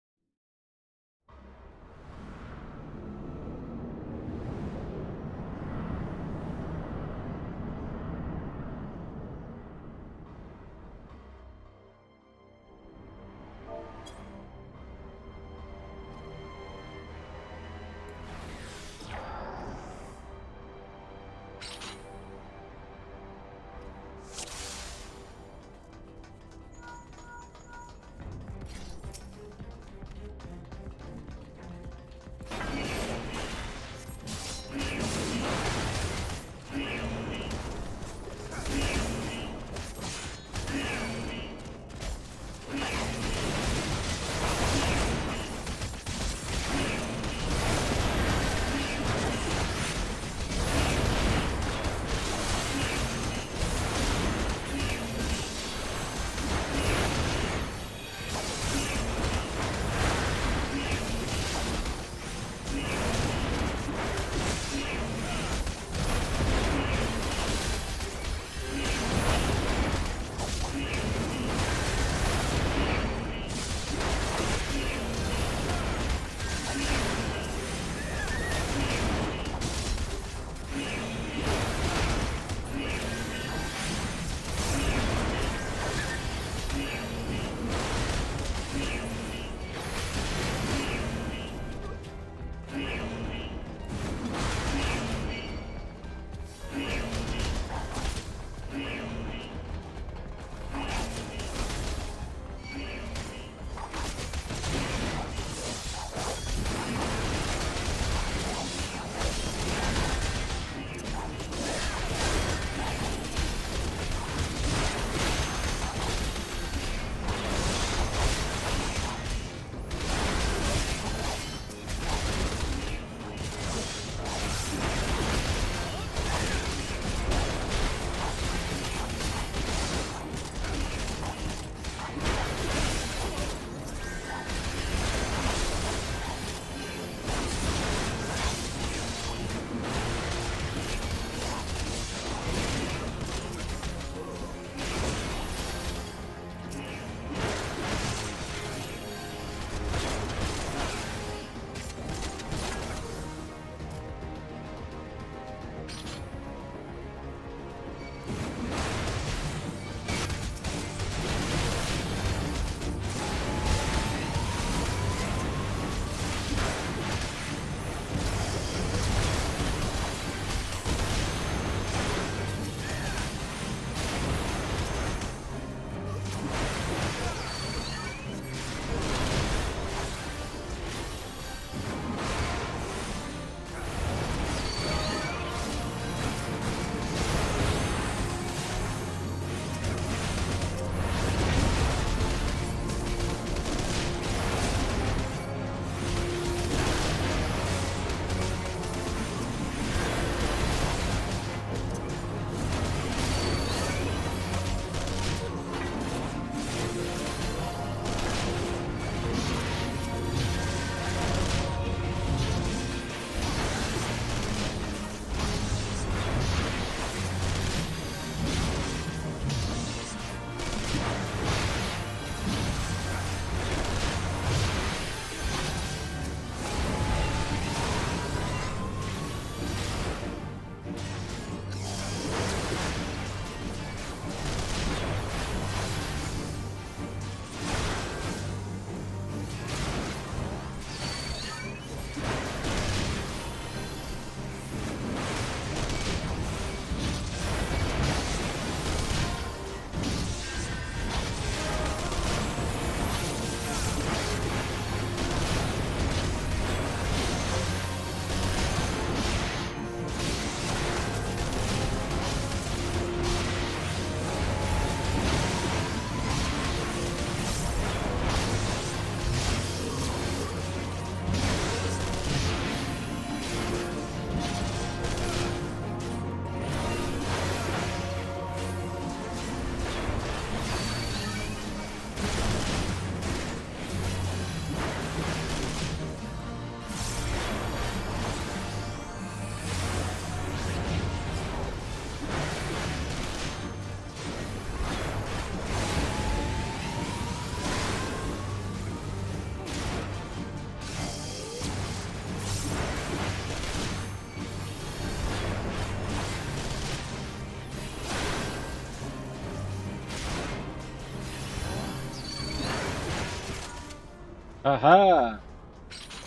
Aha!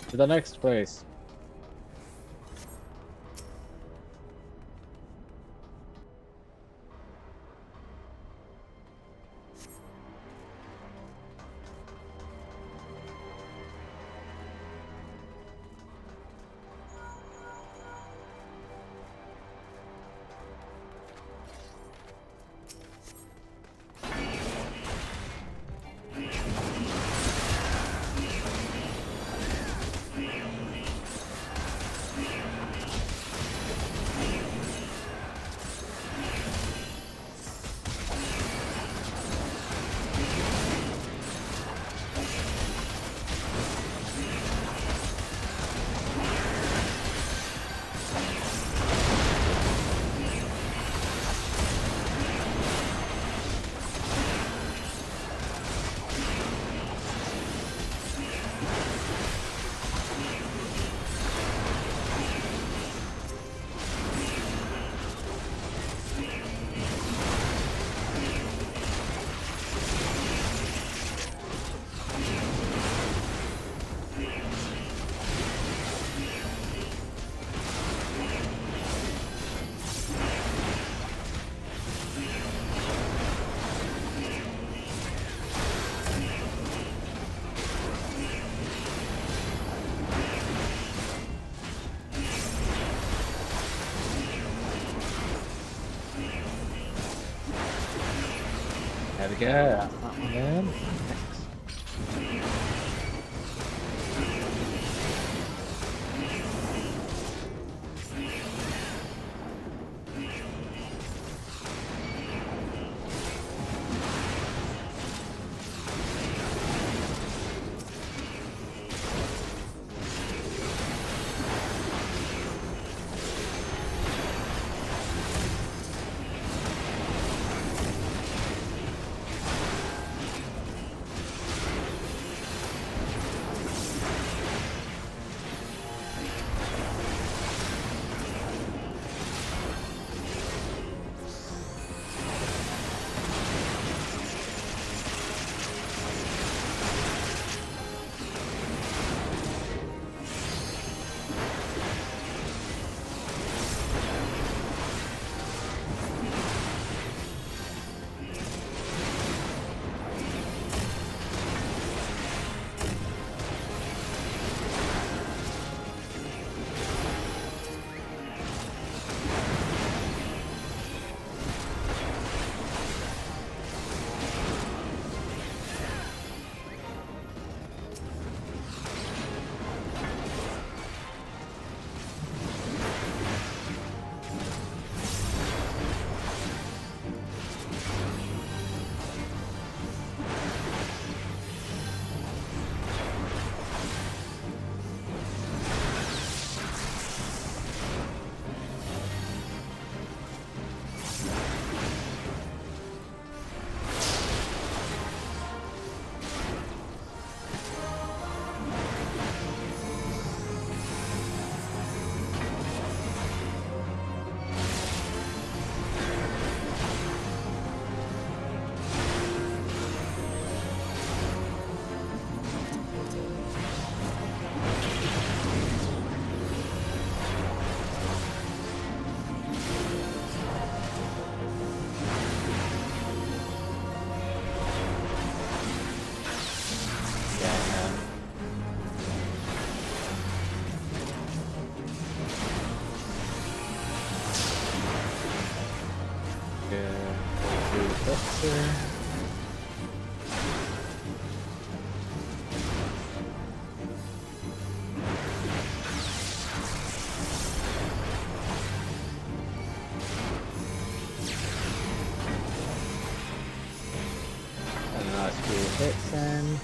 To the next place. There we go. That's that one then. Next. Hits then.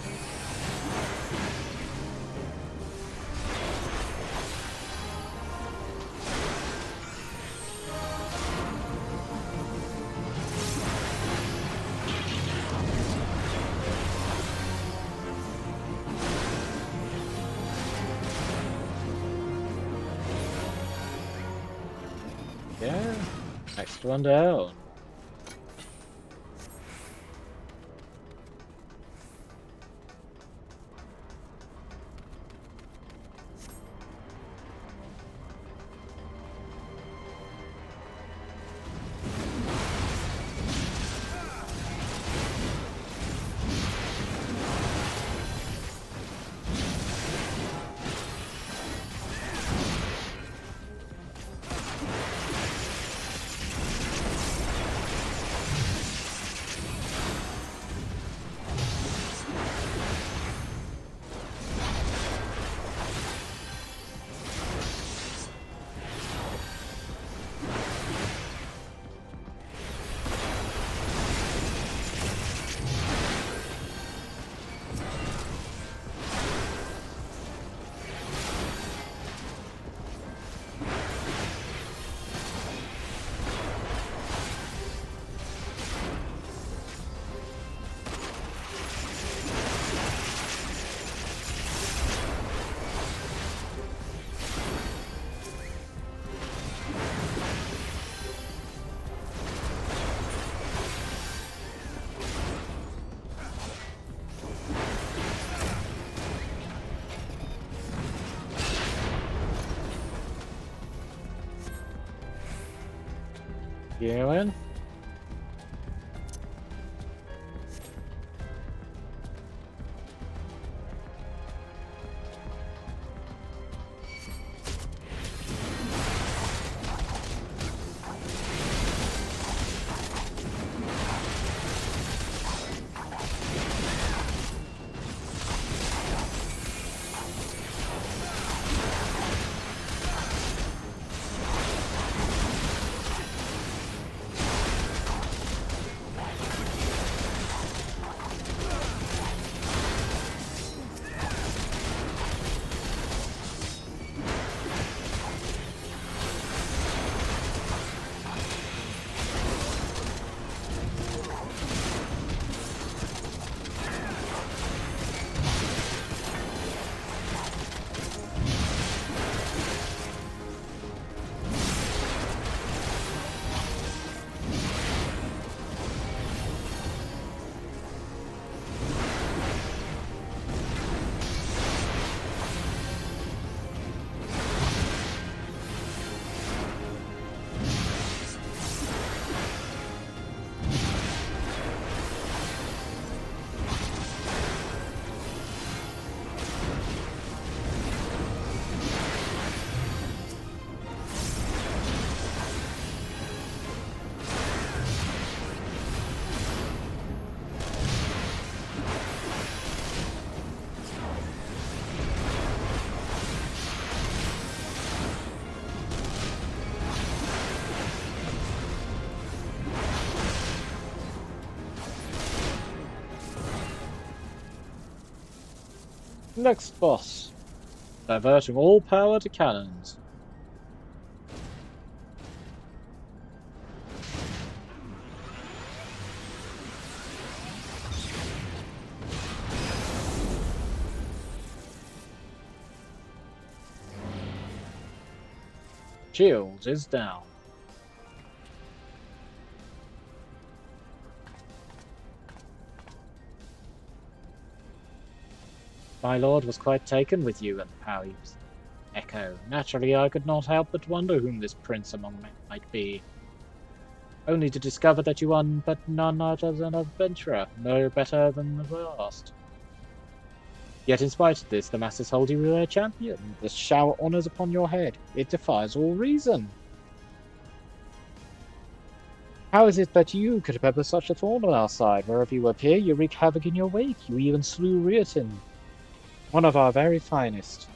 Yeah, next one down. you in. Next boss. Diverting all power to cannons. Shield is down. My lord was quite taken with you and the power you echo. Naturally, I could not help but wonder whom this prince among men might be. Only to discover that you are but none other than an adventurer, no better than the last. Yet in spite of this, the masses hold you their champion. They shower honours upon your head. It defies all reason. How is it that you could pepper such a thorn on our side? Wherever you appear, you wreak havoc in your wake. You even slew Riordan, one of our very finest.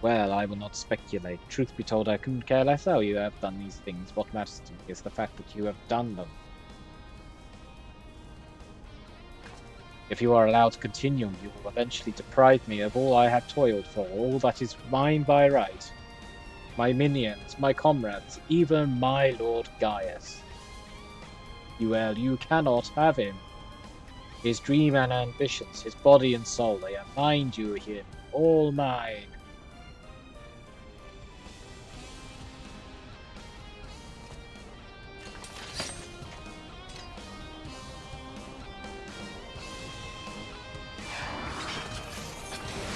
Well, I will not speculate. Truth be told, I couldn't care less how you have done these things. What matters to me is the fact that you have done them. If you are allowed to continue, you will eventually deprive me of all I have toiled for, all that is mine by right. My minions, my comrades, even my Lord Gaius. You cannot have him. His dream and ambitions, his body and soul, they are mine, you hear me, all mine.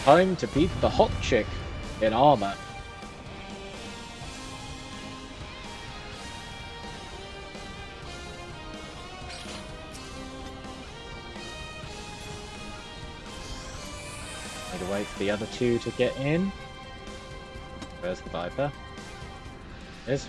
Time to beat the hot chick in armor. Need to wait for the other two to get in. Where's the Viper? Is.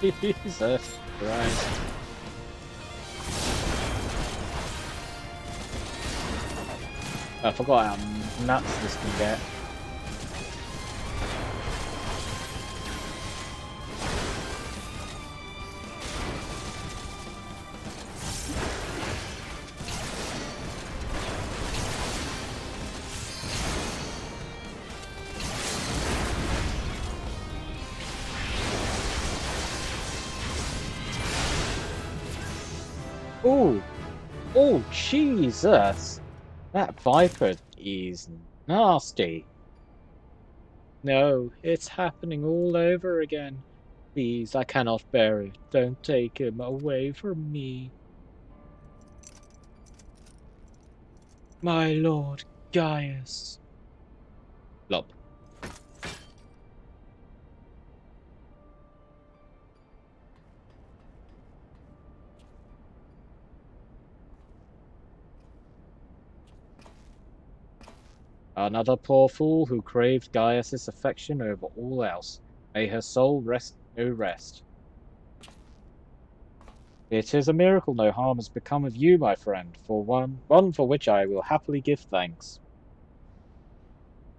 Jesus Christ. I forgot how nuts this can get. Oh, oh, Jesus! That Viper is nasty. No, it's happening all over again. Please, I cannot bear it. Don't take him away from me. My lord Gaius. Lop. Another poor fool who craved Gaius's affection over all else. May her soul rest no rest. It is a miracle no harm has become of you, my friend, for one for which I will happily give thanks.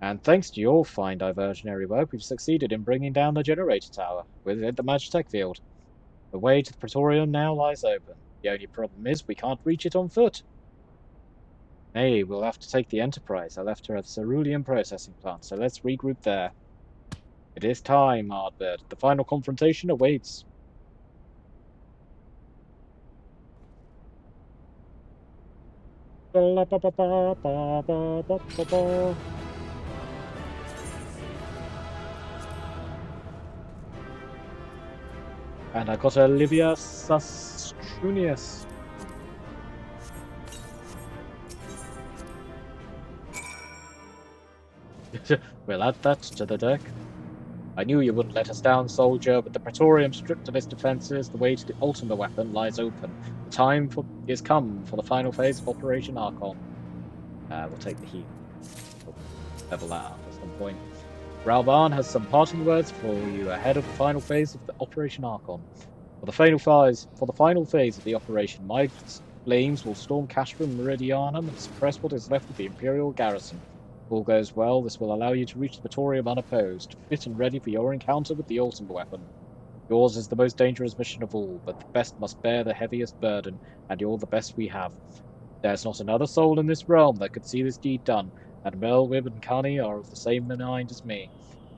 And thanks to your fine diversionary work, we've succeeded in bringing down the generator tower within the Magitech field. The way to the Praetorium now lies open. The only problem is we can't reach it on foot. Nay, we'll have to take the Enterprise. I left her at the cerulean processing plant, so let's regroup there. It is time, Ardbird. The final confrontation awaits. And I got Olivia Sastrunius. We'll add that to the deck. I knew you wouldn't let us down, soldier, but the Praetorium stripped of its defenses. The way to the Ultima weapon lies open. The time is come for the final phase of Operation Archon. We'll take the heat. We'll level that up at some point. Ralban has some parting words for you ahead of the final phase of the Operation Archon. For the final phase of the operation, my flames will storm Castrum Meridianum and suppress what is left of the Imperial garrison. If all goes well, this will allow you to reach the Praetorium unopposed, fit and ready for your encounter with the Ultima weapon. Yours is the most dangerous mission of all, but the best must bear the heaviest burden, and you're the best we have. There's not another soul in this realm that could see this deed done, and Melwib and Kani are of the same mind as me.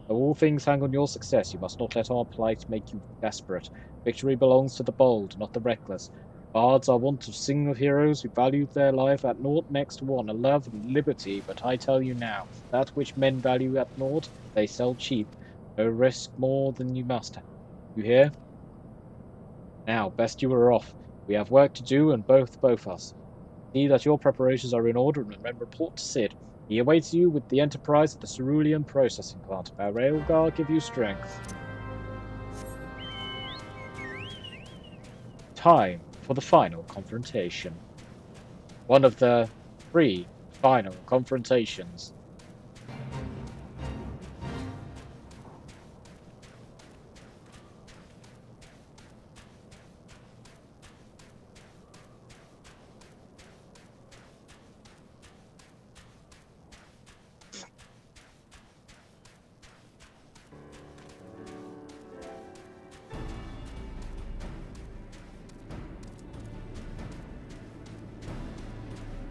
Though all things hang on your success, you must not let our plight make you desperate. Victory belongs to the bold, not the reckless. Bards are wont to sing of heroes who valued their life at naught next to one, a love and liberty, but I tell you now, that which men value at naught, they sell cheap. No risk more than you must. You hear? Now, best you are off. We have work to do, and both us. See that your preparations are in order, and then report to Sid. He awaits you with the Enterprise at the Cerulean processing plant. May Railgar give you strength. Time for the final confrontation. One of the 3 final confrontations.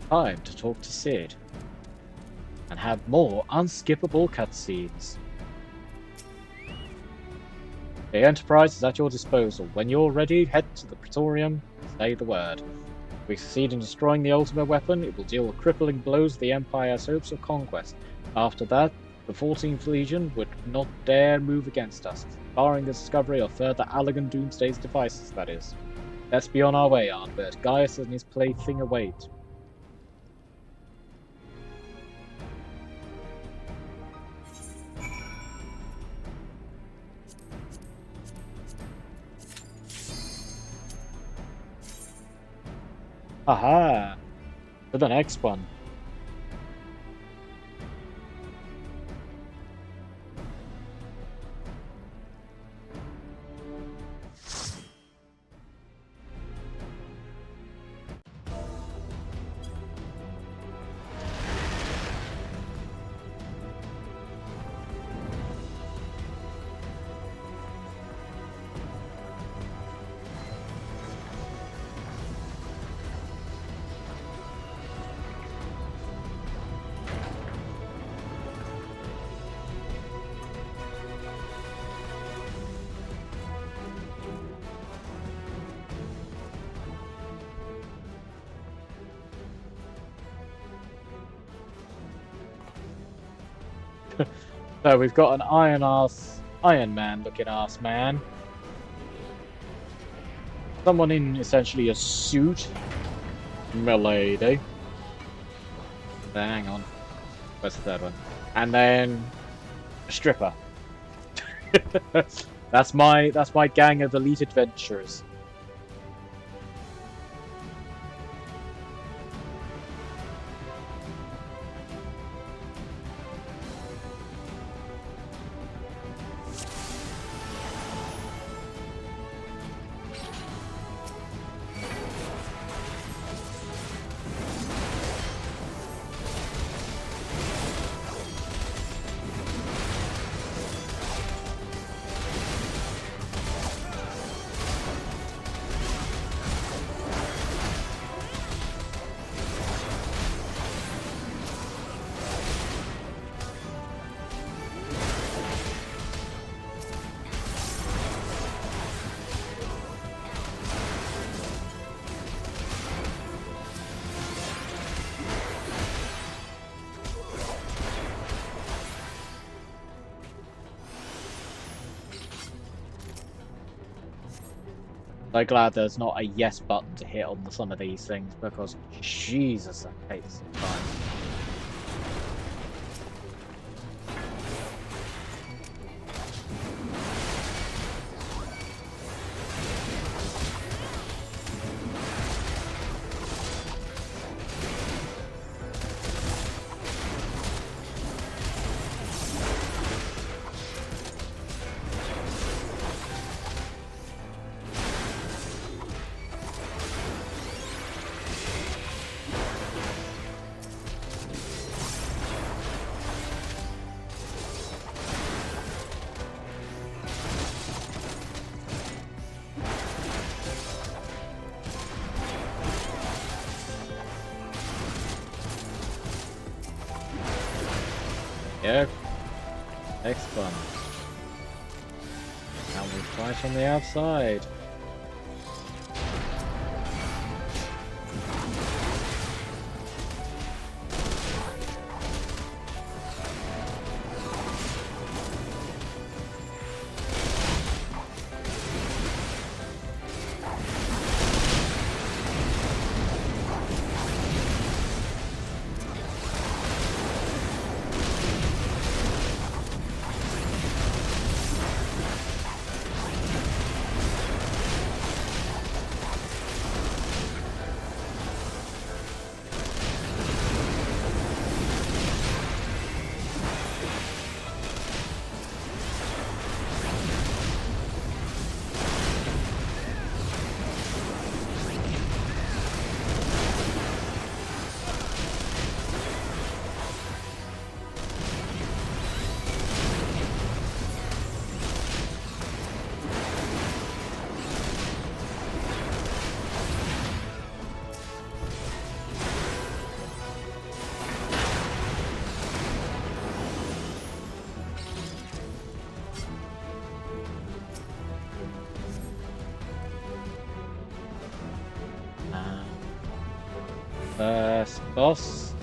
time to talk to Sid and have more unskippable cutscenes. The Enterprise is at your disposal. When you're ready, head to the Praetorium, say the word. If we succeed in destroying the Ultima weapon, it will deal crippling blows to the Empire's hopes of conquest. After that, the 14th Legion would not dare move against us, barring the discovery of further Allagan Doomsday's devices, that is. Let's be on our way, Ardbert. Gaius and his plaything await. Aha! For the next one. So we've got an Iron Man looking ass man. Someone in essentially a suit. Milady. Hang on. Where's the third one? And then a stripper. That's my gang of elite adventurers. So glad there's not a yes button to hit on some of these things, because Jesus, I hate this sometimes. Yep. Next one. Now we fight on the outside. Boss.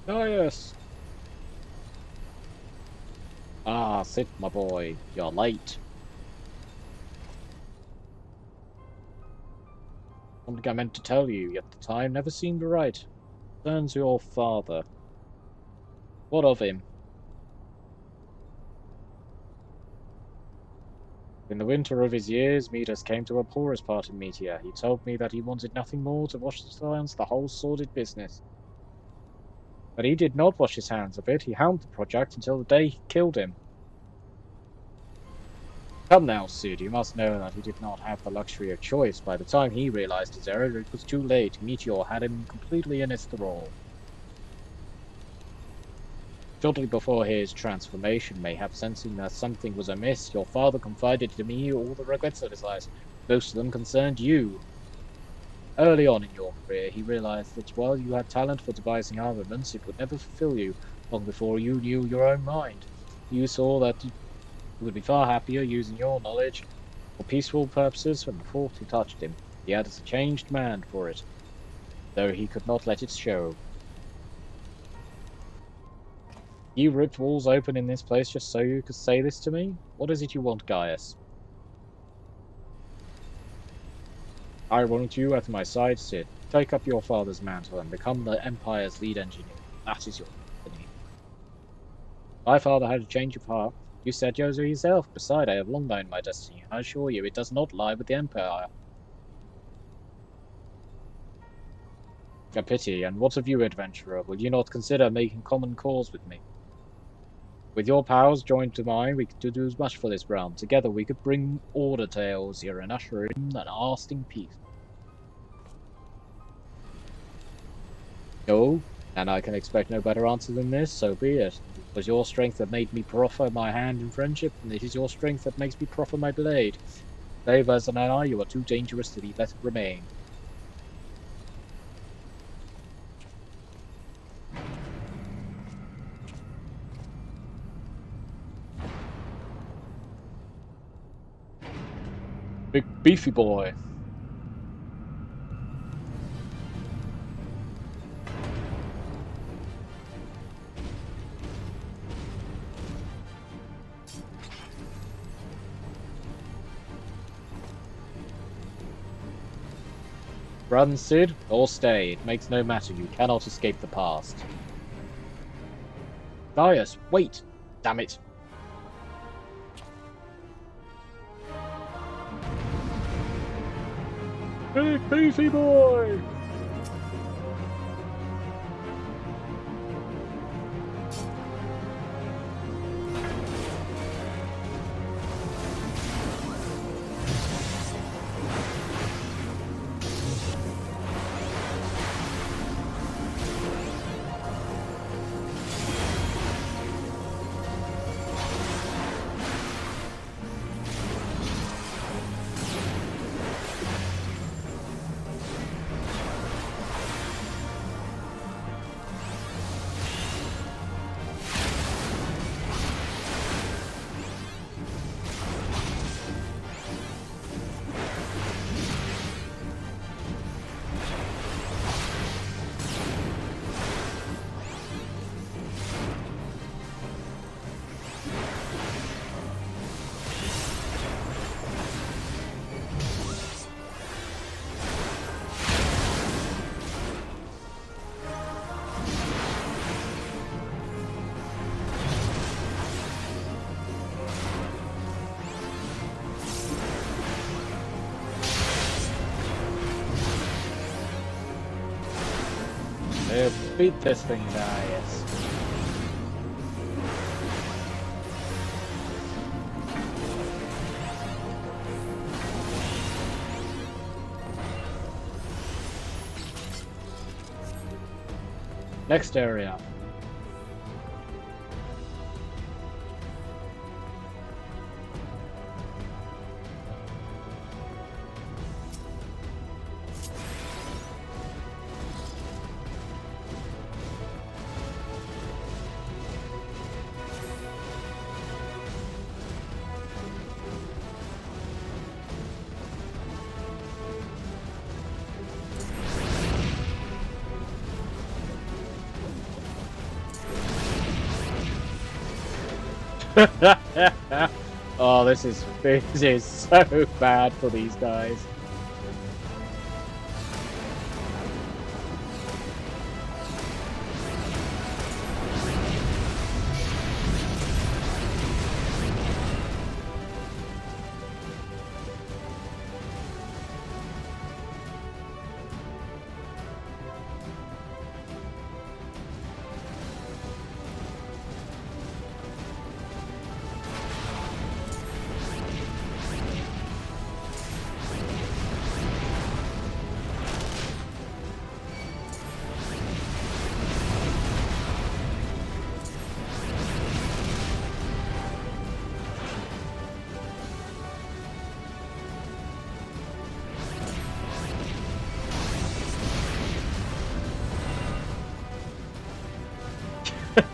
Oh, yes. Ah, Sid, my boy. You're late. Something I meant to tell you, yet the time never seemed right. Concerns your father. What of him? In the winter of his years, Midas came to a poorest part of Meteor. He told me that he wanted nothing more to wash his hands the whole sordid business. But he did not wash his hands of it. He hounded the project until the day he killed him. Come now, Sid, you must know that he did not have the luxury of choice. By the time he realized his error, it was too late. Meteor had him completely in its thrall. Shortly before his transformation, mayhap sensing that something was amiss, your father confided to me all the regrets of his life. Most of them concerned you. Early on in your career, he realized that while you had talent for devising armaments, it would never fulfill you. Long before you knew your own mind, you saw that you would be far happier using your knowledge for peaceful purposes than the thought he touched him. He had a changed man for it, though he could not let it show. You ripped walls open in this place just so you could say this to me? What is it you want, Gaius? I want you at my side, Sid. Take up your father's mantle and become the Empire's lead engineer. That is your destiny. My father had a change of heart. You said so yourself. Besides, I have long known my destiny. I assure you, it does not lie with the Empire. A pity. And what of you, adventurer? Will you not consider making common cause with me? With your powers joined to mine, we could do as much for this realm. Together, we could bring order to Eorzea and usher in an lasting peace. No, and I can expect no better answer than this, so be it. It was your strength that made me proffer my hand in friendship, and it is your strength that makes me proffer my blade. Save as an ally, you are too dangerous to be let remain. Big beefy boy. Run, Sid, or stay. It makes no matter. You cannot escape the past. Gaius, wait! Damn it! Big beefy boy! Beat this thing, Gaius. Next area. Oh, this is so bad for these guys.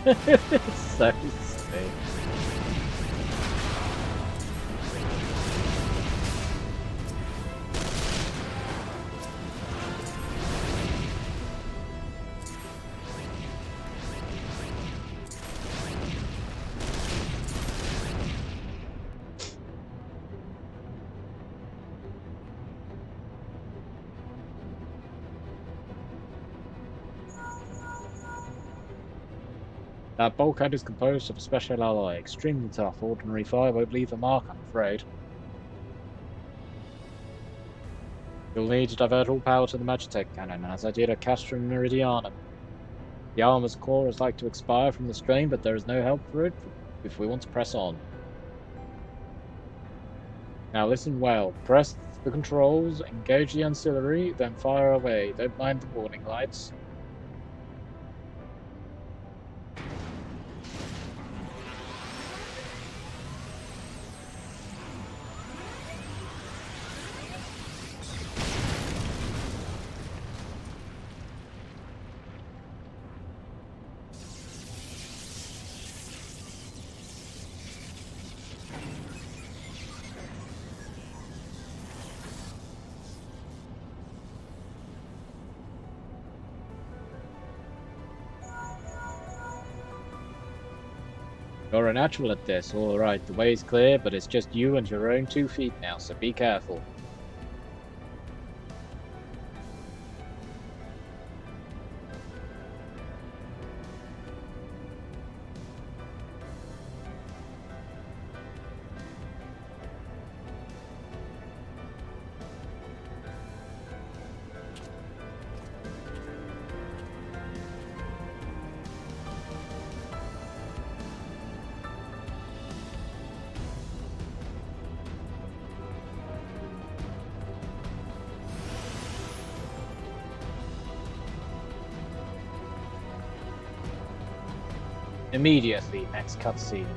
It's so sick. That bulkhead is composed of a special alloy, extremely tough. Ordinary fire won't leave a mark, I'm afraid. You'll need to divert all power to the Magitech cannon, as I did at Castrum Meridianum. The armor's core is like to expire from the strain, but there is no help for it if we want to press on. Now listen well. Press the controls, engage the ancillary, then fire away. Don't mind the warning lights. You're a natural at this, alright, the way's clear, but it's just you and your own 2 feet now, so be careful. Immediately, next cutscene.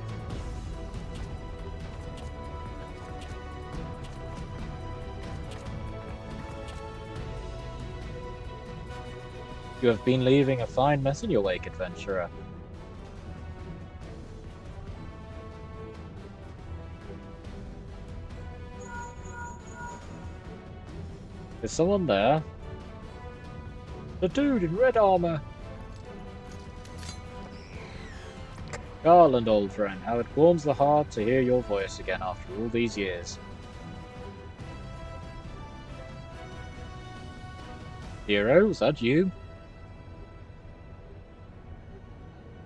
You have been leaving a fine mess in your wake, adventurer. Is someone there? The dude in red armor! Garland, old friend, how it warms the heart to hear your voice again after all these years. Hero, is that you?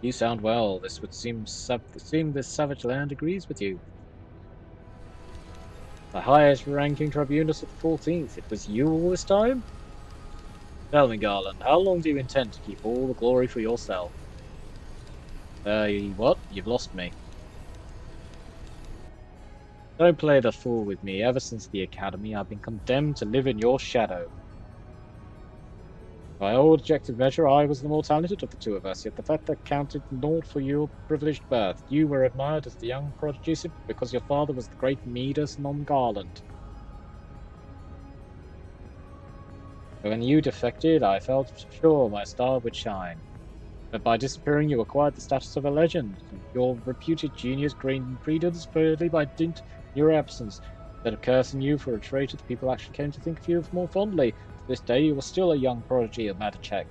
You sound well. This would seem this savage land agrees with you. The highest ranking tribunus of the 14th. It was you all this time? Tell me, Garland, how long do you intend to keep all the glory for yourself? What? You've lost me. Don't play the fool with me. Ever since the academy, I've been condemned to live in your shadow. By all objective measure, I was the more talented of the two of us, yet the fact that counted naught for your privileged birth. You were admired as the young prodigy simply because your father was the great Midas non Garland. When you defected, I felt sure my star would shine. But by disappearing, you acquired the status of a legend. Your reputed genius gained credence purely by dint of your absence. Instead of cursing you for a traitor, the people actually came to think of you more fondly. To this day, you are still a young prodigy of Magitech.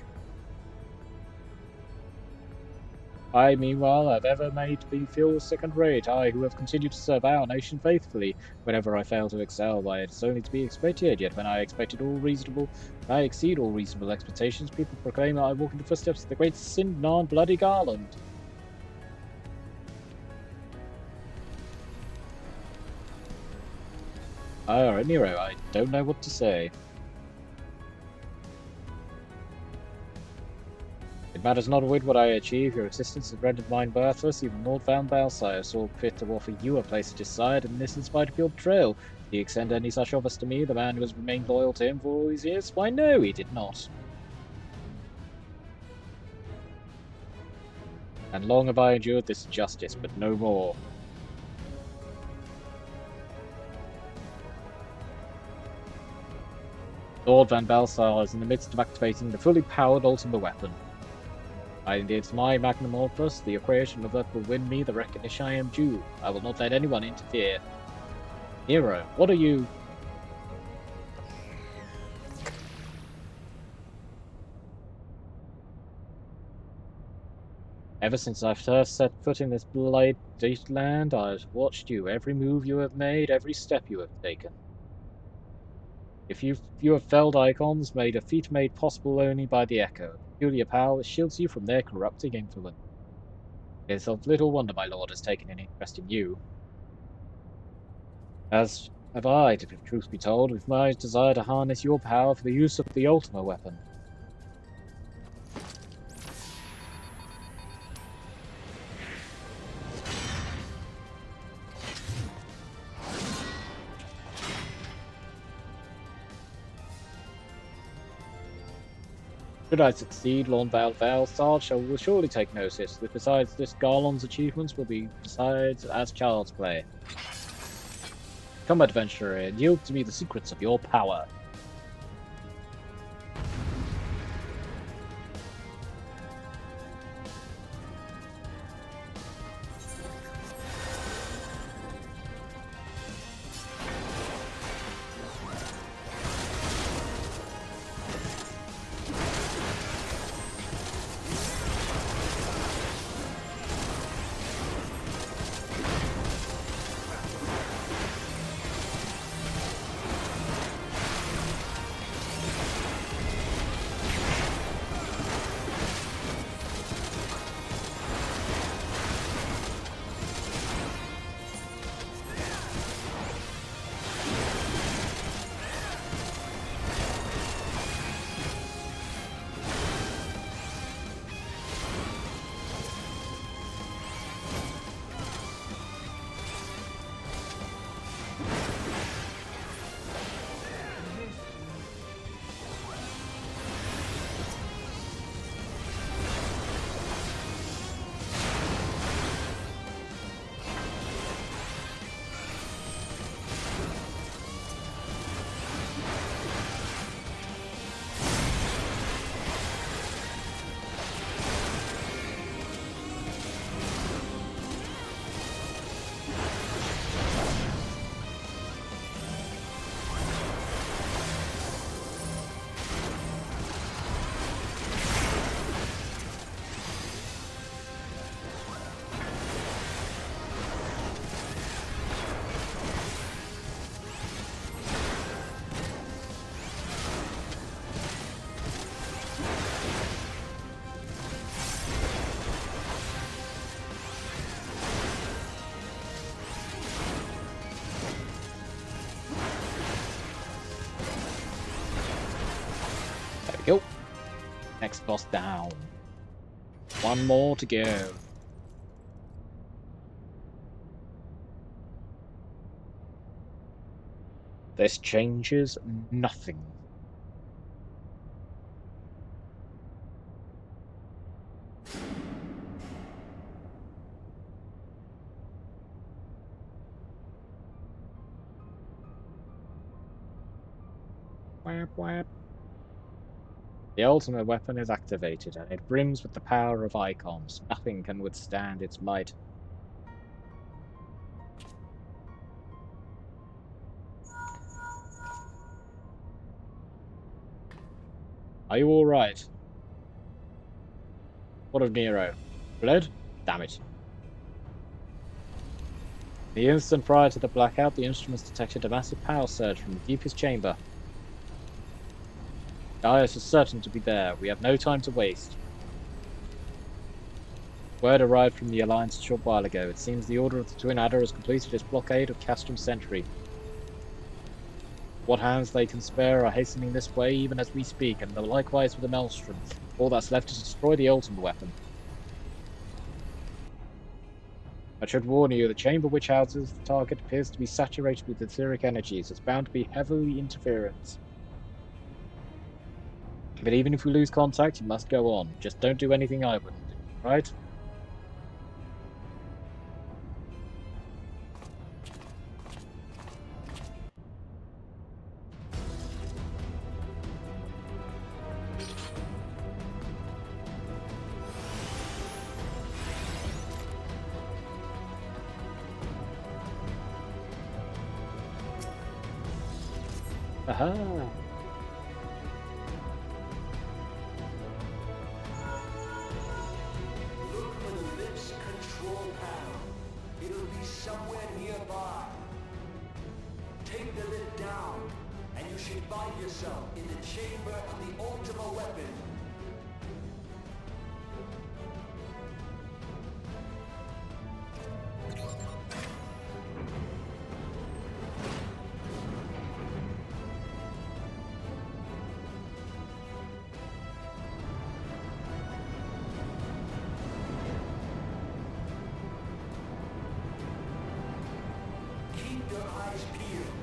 I, meanwhile, have ever made me feel second-rate, I who have continued to serve our nation faithfully. Whenever I fail to excel, why, it is only to be expected, yet when I exceed all reasonable expectations, people proclaim that I walk in the footsteps of the great Sindnon Bloody Garland. Alright, Nero, I don't know what to say. It matters not a whit what I achieve, your existence has rendered mine worthless. Even Lord Van Balsire saw fit to offer you a place at his side, and this in spite of your betrayal. Did he extend any such offers to me, the man who has remained loyal to him for all these years? Why, no, he did not. And long have I endured this injustice, but no more. Lord Van Balsire is in the midst of activating the fully powered Ultima weapon. It's my magnum opus, the creation of that will win me the recognition I am due. I will not let anyone interfere. Hero, what are you? Ever since I first set foot in this blighted land, I have watched you, every move you have made, every step you have taken. If you have felled icons, made a feat made possible only by the Echo, peculiar power that shields you from their corrupting influence. It is of little wonder my lord has taken an interest in you. As have I, if truth be told, with my desire to harness your power for the use of the Ultima weapon. Should I succeed, Lord Valsard will surely take notice, that besides this Garland's achievements will be besides as child's play. Come, adventurer, and yield to me the secrets of your power. There we go. Next boss down. One more to go. This changes nothing. Whap, whap. The ultimate weapon is activated, and it brims with the power of icons. Nothing can withstand its might. Are you alright? What of Nero? Bled? Damn it. The instant prior to the blackout, the instruments detected a massive power surge from the deepest chamber. Gaius is certain to be there. We have no time to waste. Word arrived from the Alliance a short while ago. It seems the Order of the Twin Adder has completed its blockade of Castrum Sentry. What hands they can spare are hastening this way even as we speak, and likewise with the Maelstroms. All that's left is to destroy the Ultima weapon. I should warn you, the chamber which houses the target appears to be saturated with etheric energies. It's bound to be heavily interference. But even if we lose contact, you must go on. Just don't do anything I wouldn't do, right? Aha! Look for the lift's control panel. It'll be somewhere nearby. Take the lift down, and you should find yourself in the chamber of the Ultima weapon. Keep your eyes peeled.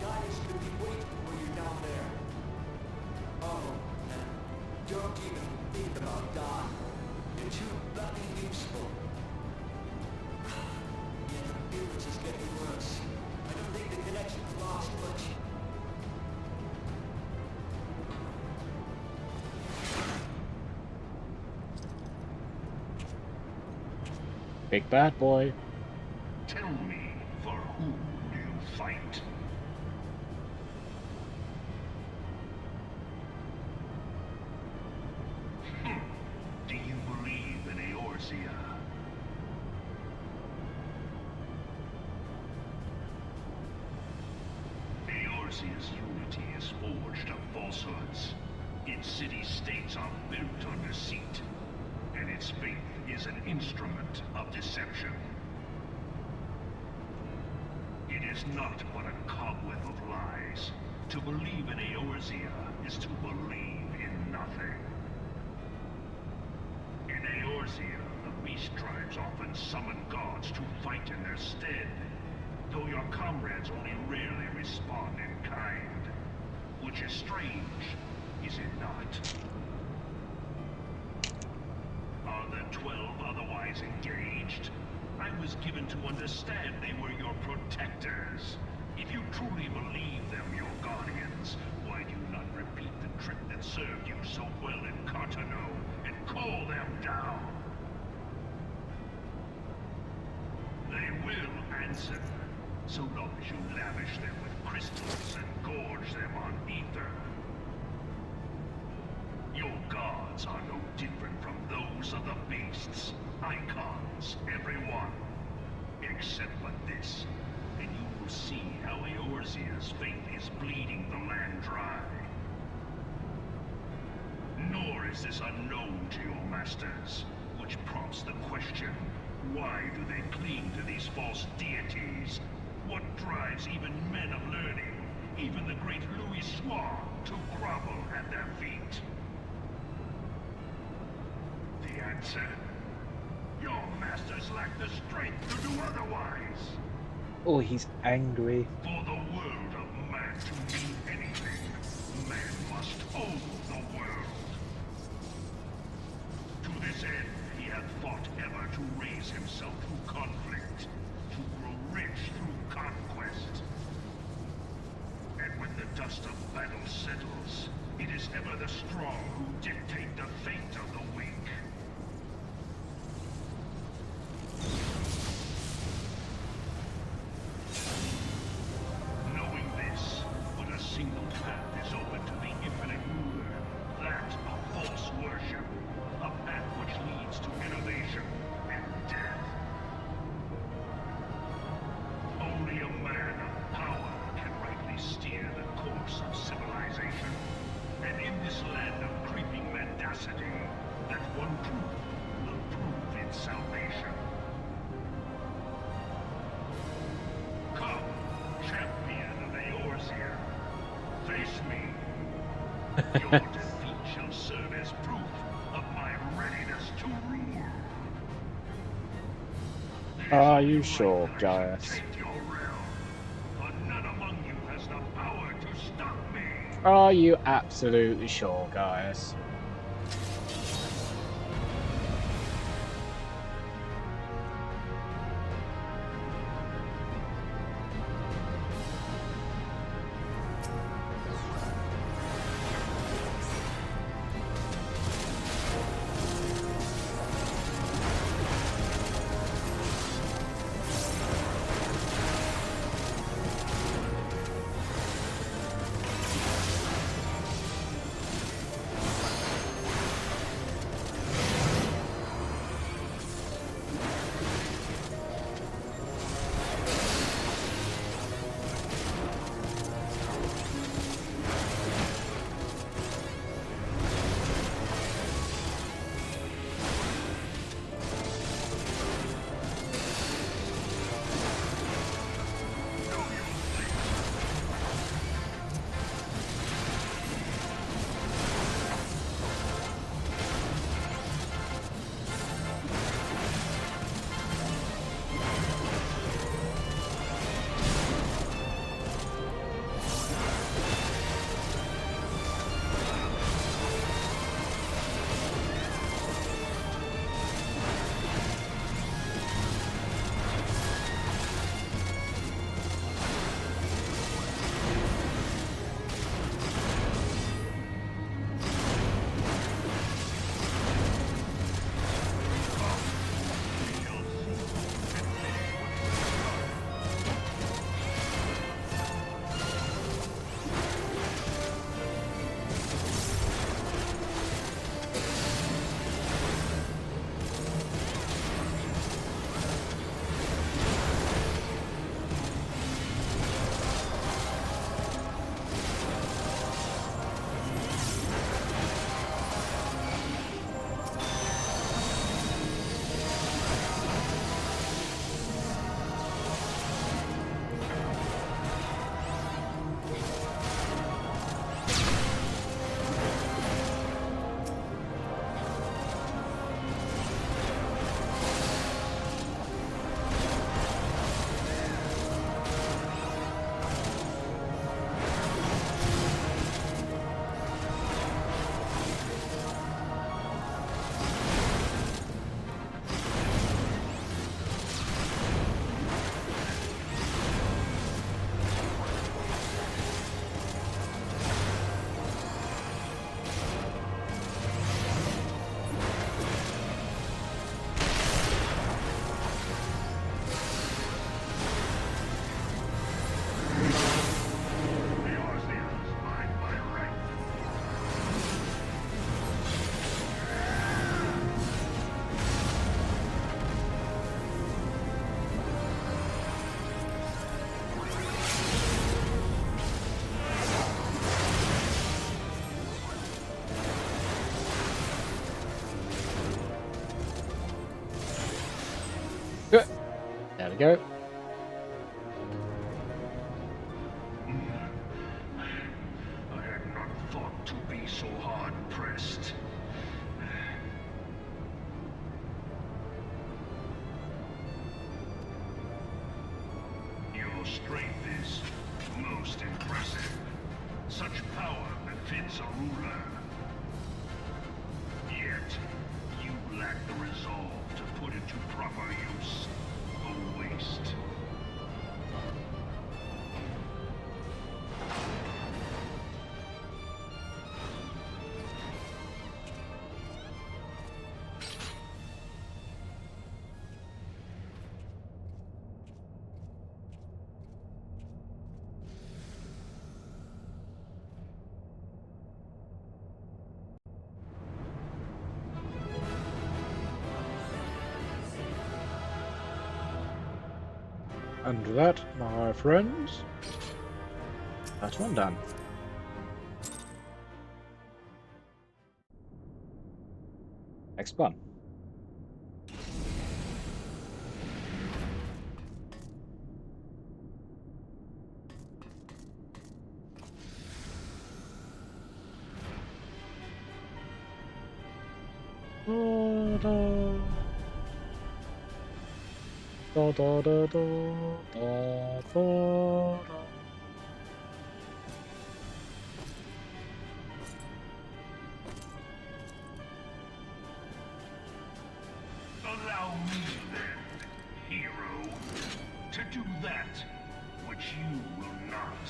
Guys could be waiting for you down there. Oh, and don't even think about dying. You're too bloody useful. The interference is getting worse. I don't think the connection will last much. Big bad boy. Tell me, for whom do you fight? Do you believe in Eorzea? Eorzea's unity is forged of falsehoods. Its city-states are built on deceit, and its faith is an instrument of deception. It is not but a cobweb of lies. To believe in Eorzea is to believe in nothing. In Eorzea, the beast tribes often summon gods to fight in their stead, though your comrades only rarely respond in kind. Which is strange, is it not? Are the 12 otherwise engaged? I was given to understand they were your protectors. If you truly believe them your guardians, why do you not repeat the trick that served you so well in Cartano and call them down? They will answer, so long as you lavish them with crystals and gorge them on ether. Your gods are no different from those of the beasts. Icons, every one. Except for this, and you will see how Eorzea's faith is bleeding the land dry. Nor is this unknown to your masters, which prompts the question, why do they cling to these false deities? What drives even men of learning, even the great Louis Soir, to grovel at their feet? The answer? Your masters lack the strength to do otherwise. Oh, he's angry. For the world of man to mean anything, man must own the world. To this end, he hath fought ever to raise himself through conflict, to grow rich through conquest. And when the dust of battle settles, it is ever the strong who dictate the fate of the weak. Knowing this, but a single path is open to the infinite ruler, that of false worship, a path which leads to innovation and The proof in salvation. Come, champion of Eorzea. Face me. Your defeat shall serve as proof of my readiness to rule. Are you sure, Gaius? Take your realm, but none among you has the power to stop me. Are you absolutely sure, Gaius? There we go. I had not thought to be so hard pressed. Your strength is most impressive. Such power befits a ruler. Yet, you lack the resolve to put it to proper use. A waste. And with that, my friends, that's one done. Next one. Da, da, da, da, da, da, da. Allow me then, hero, to do that which you will not.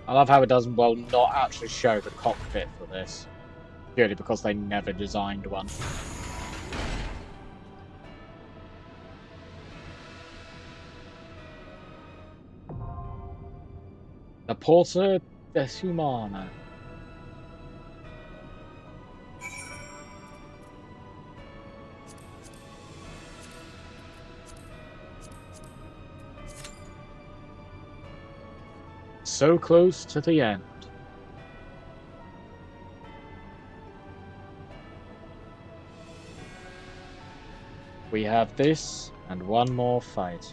I love how it doesn't, well, not actually show the cockpit for this. Purely because they never designed one. The Porta Deshumana. So close to the end. We have this and one more fight.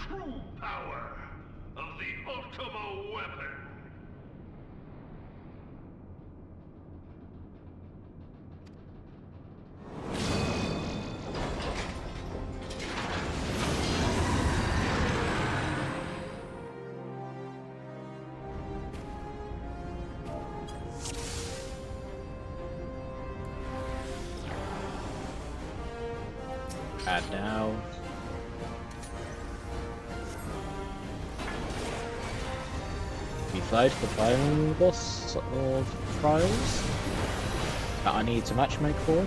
True power of the Ultima weapon. And now we fight the final boss of Trials that I need to matchmake for.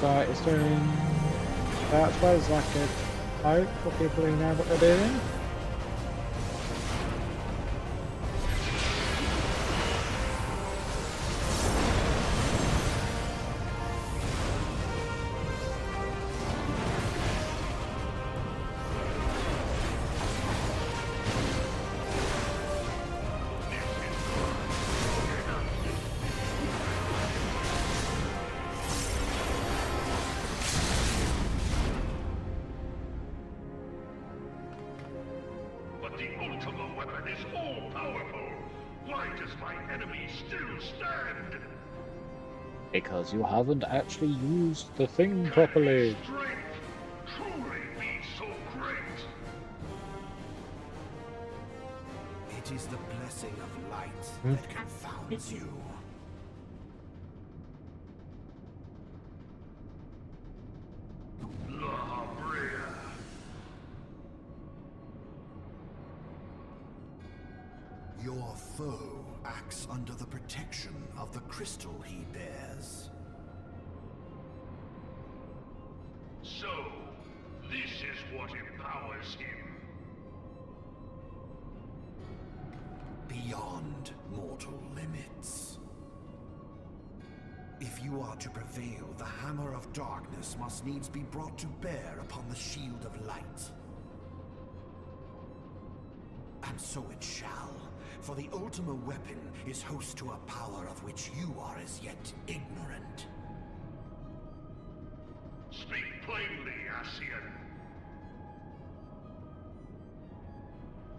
But it's doing that as well as like a hope for people who know what they're doing. But the Ultima weapon is all-powerful. Why does my enemy still stand? Because you haven't actually used the thing Can properly. its strength truly be so great? It is the blessing of light that confounds you. Your foe acts under the protection of the crystal he bears. So, this is what empowers him. Beyond mortal limits. If you are to prevail, the hammer of darkness must needs be brought to bear upon the shield of light. And so it shall, for the Ultima weapon is host to a power of which you are as yet ignorant. Speak plainly, Ascian.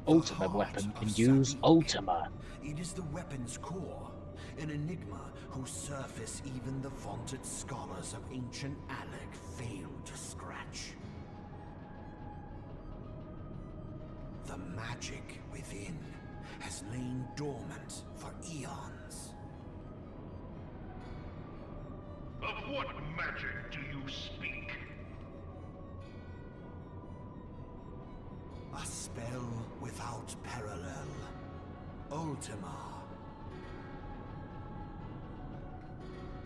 Ultima weapon can use Ultima. It is the weapon's core, an enigma whose surface even the vaunted scholars of ancient Alec failed to scratch. The magic within has lain dormant for eons. Of what magic do you speak? A spell without parallel. Ultima.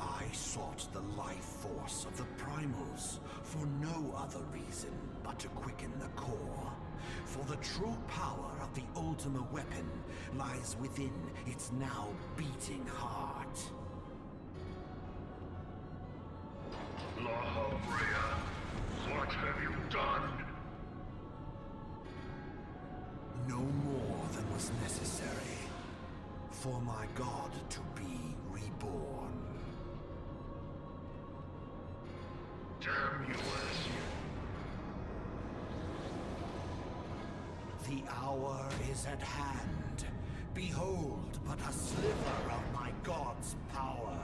I sought the life force of the primals for no other reason but to quicken the core. For the true power of the Ultima weapon lies within its now beating heart. Eorzea, what have you done? No more than was necessary for my god to be reborn. Damn you, Ascian. The hour is at hand. Behold but a sliver of my god's power.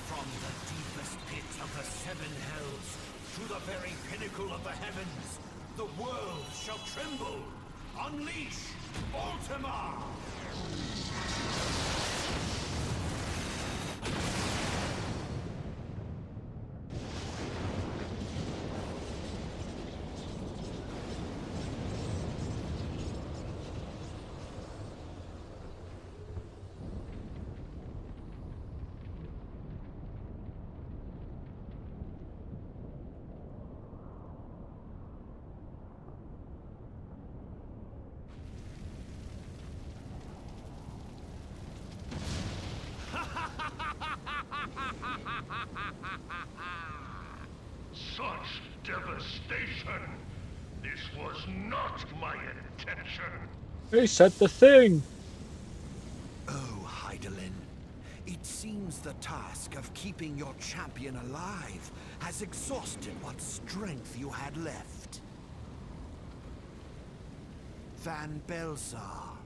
From the deepest pit of the seven hells to the very pinnacle of the heavens, the world shall tremble. Unleash Ultima! Such devastation! This was not my intention! Who said the thing? Oh, Hydaelyn, it seems the task of keeping your champion alive has exhausted what strength you had left. Van Belsar,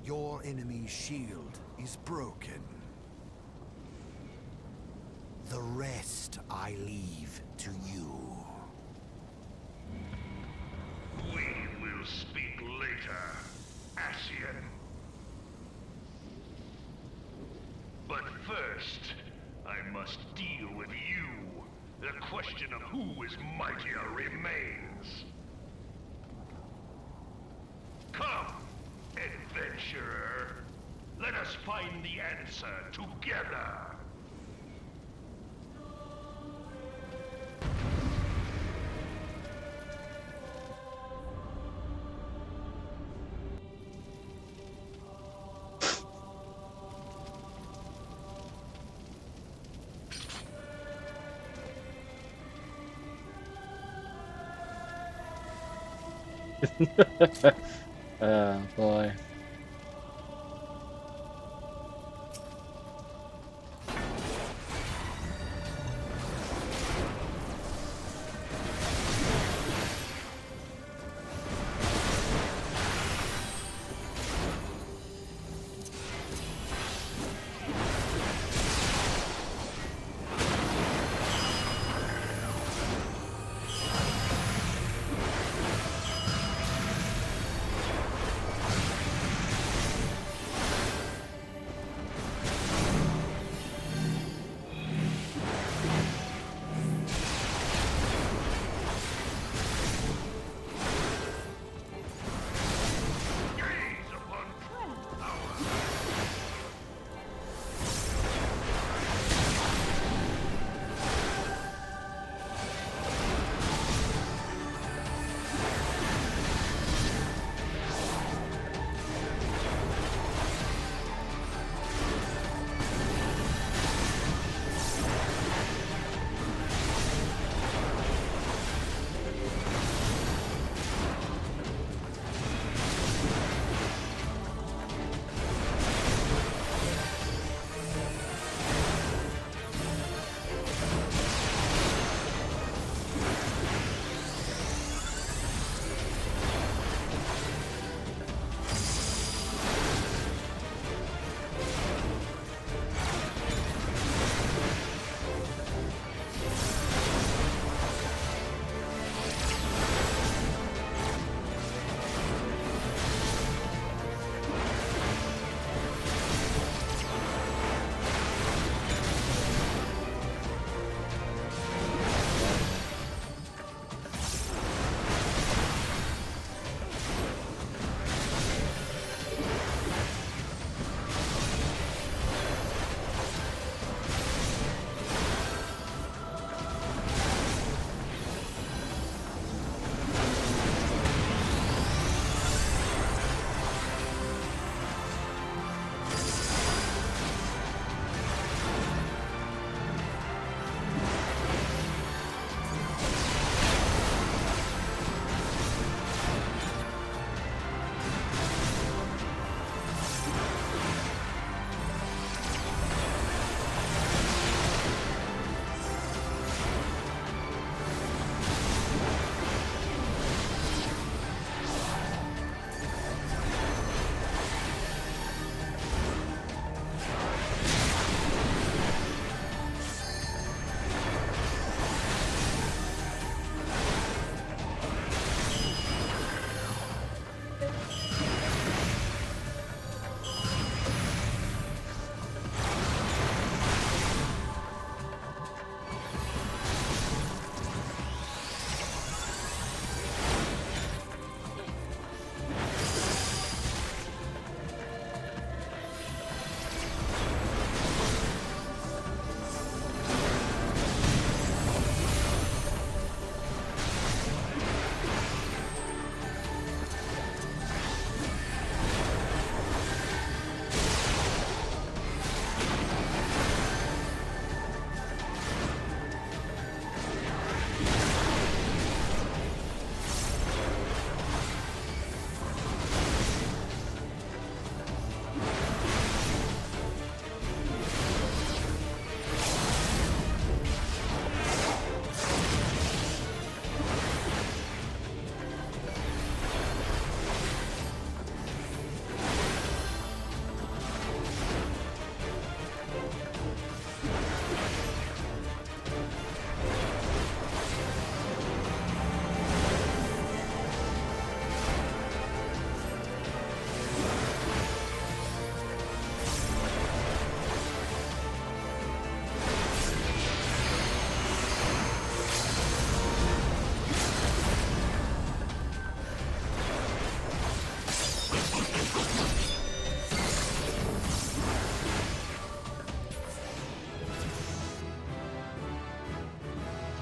your enemy's shield is broken. The rest I leave to you. We will speak later, Ascian. But first, I must deal with you. The question of who is mightier remains. Come, adventurer. Let us find the answer together. Oh boy.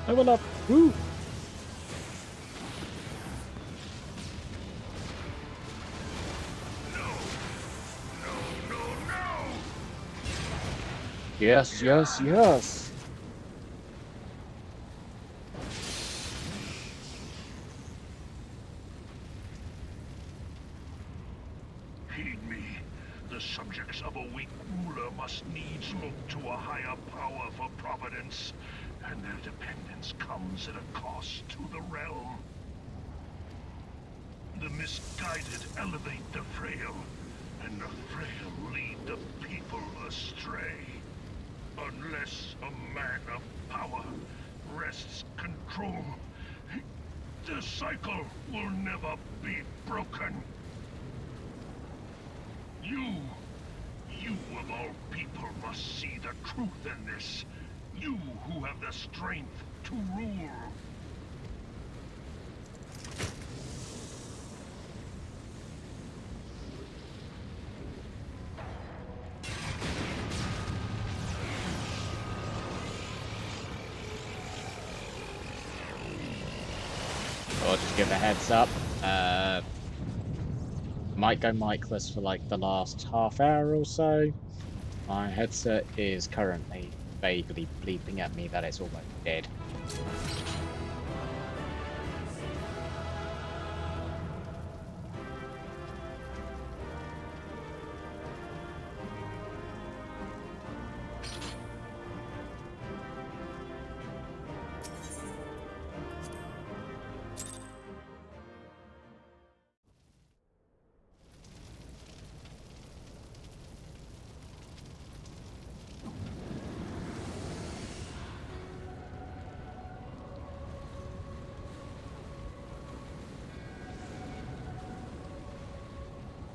Level up! Woo! Yes, yes, yes! Heed me. The subjects of a weak ruler must needs look to a higher power for providence, and their dependence comes at a cost to the realm. The misguided elevate the frail, and the frail lead the people astray. Unless a man of power wrests control, the cycle will never be broken. You of all people must see the truth in this. You who have the strength to rule. I'll just give a heads up. Might go mic-less for like the last half hour or so. My headset is currently vaguely bleeping at me that it's almost dead.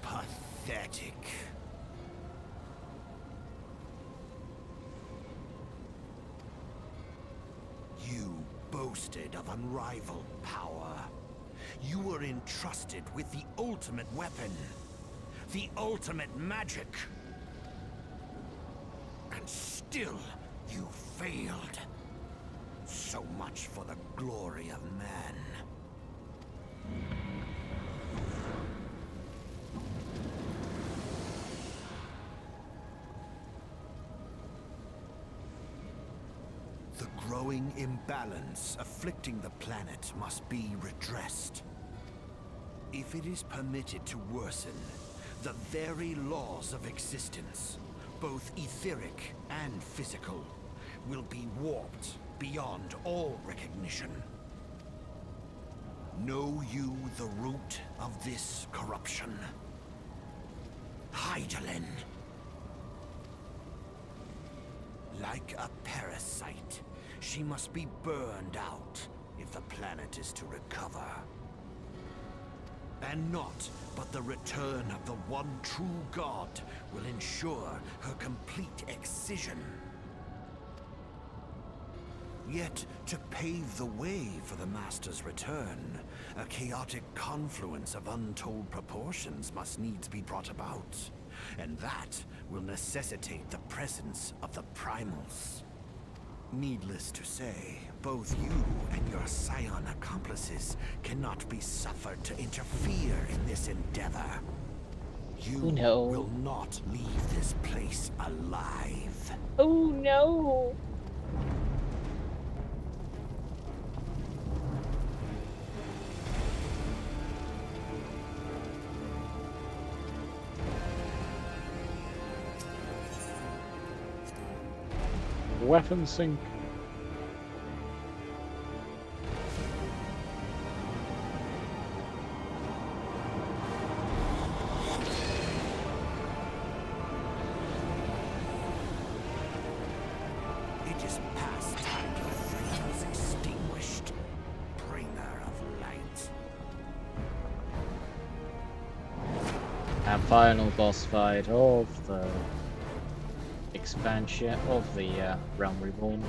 Pathetic. You boasted of unrivaled power. You were entrusted with the ultimate weapon, the ultimate magic. And still, you failed. So much for the glory of man. The growing imbalance afflicting the planet must be redressed. If it is permitted to worsen, the very laws of existence, both etheric and physical, will be warped beyond all recognition. Know you the root of this corruption? Hydaelyn. Like a parasite, she must be burned out if the planet is to recover. And naught but the return of the one true god will ensure her complete excision. Yet, to pave the way for the Master's return, a chaotic confluence of untold proportions must needs be brought about. And that will necessitate the presence of the primals. Needless to say, both you and your scion accomplices cannot be suffered to interfere in this endeavor. You Oh no. will not leave this place alive. Oh no! Weapon sync. It is past time your flame was extinguished, bringer of light. And final boss fight of the expansion of the Realm Reborn.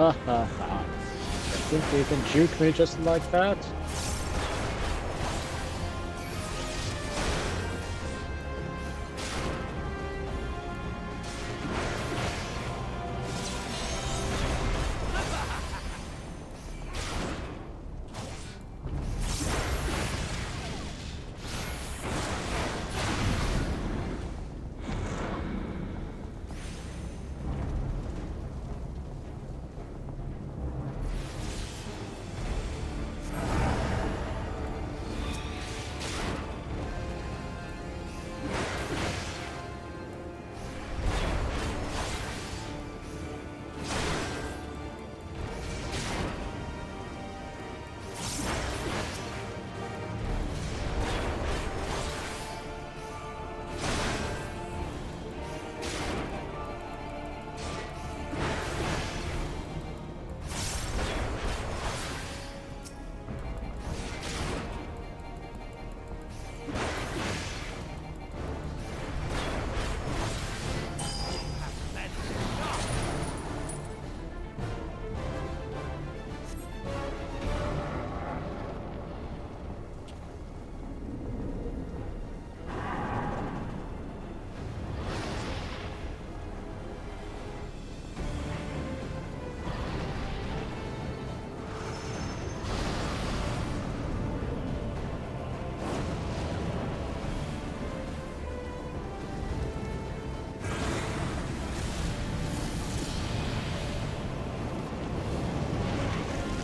ha ha ha. I think you can juke me just like that?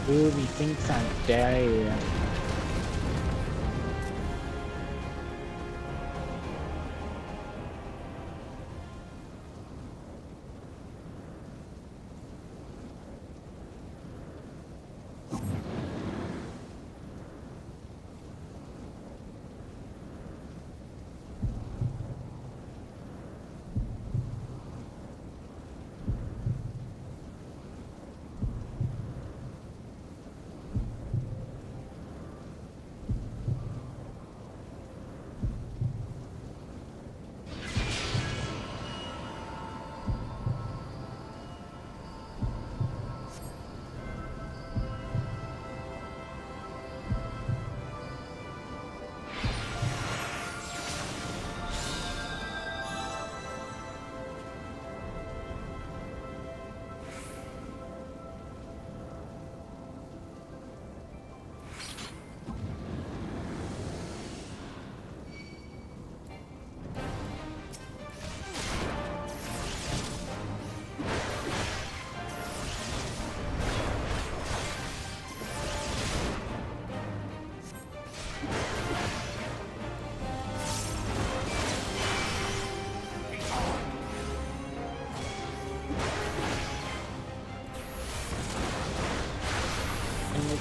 Ooh, he thinks I'm dead.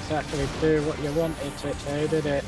Exactly do what you wanted to do, did it?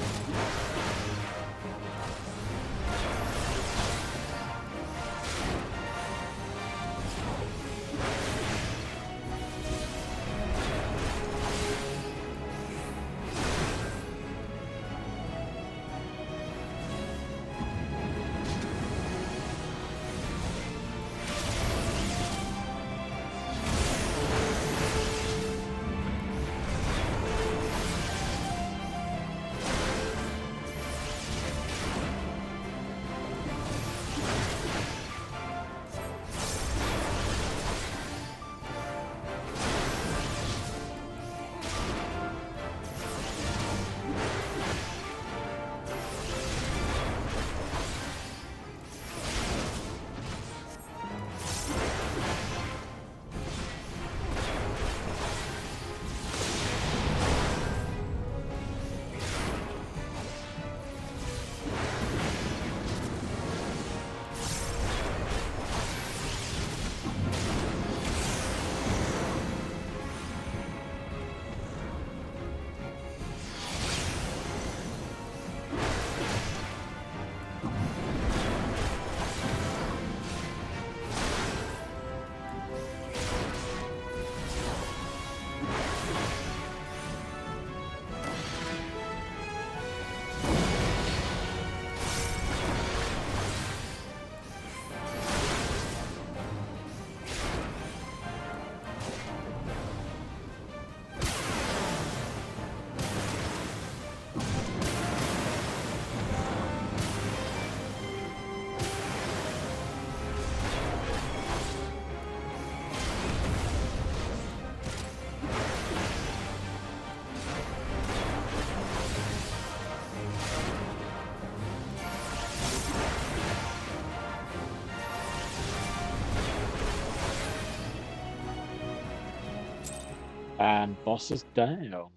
And boss is down.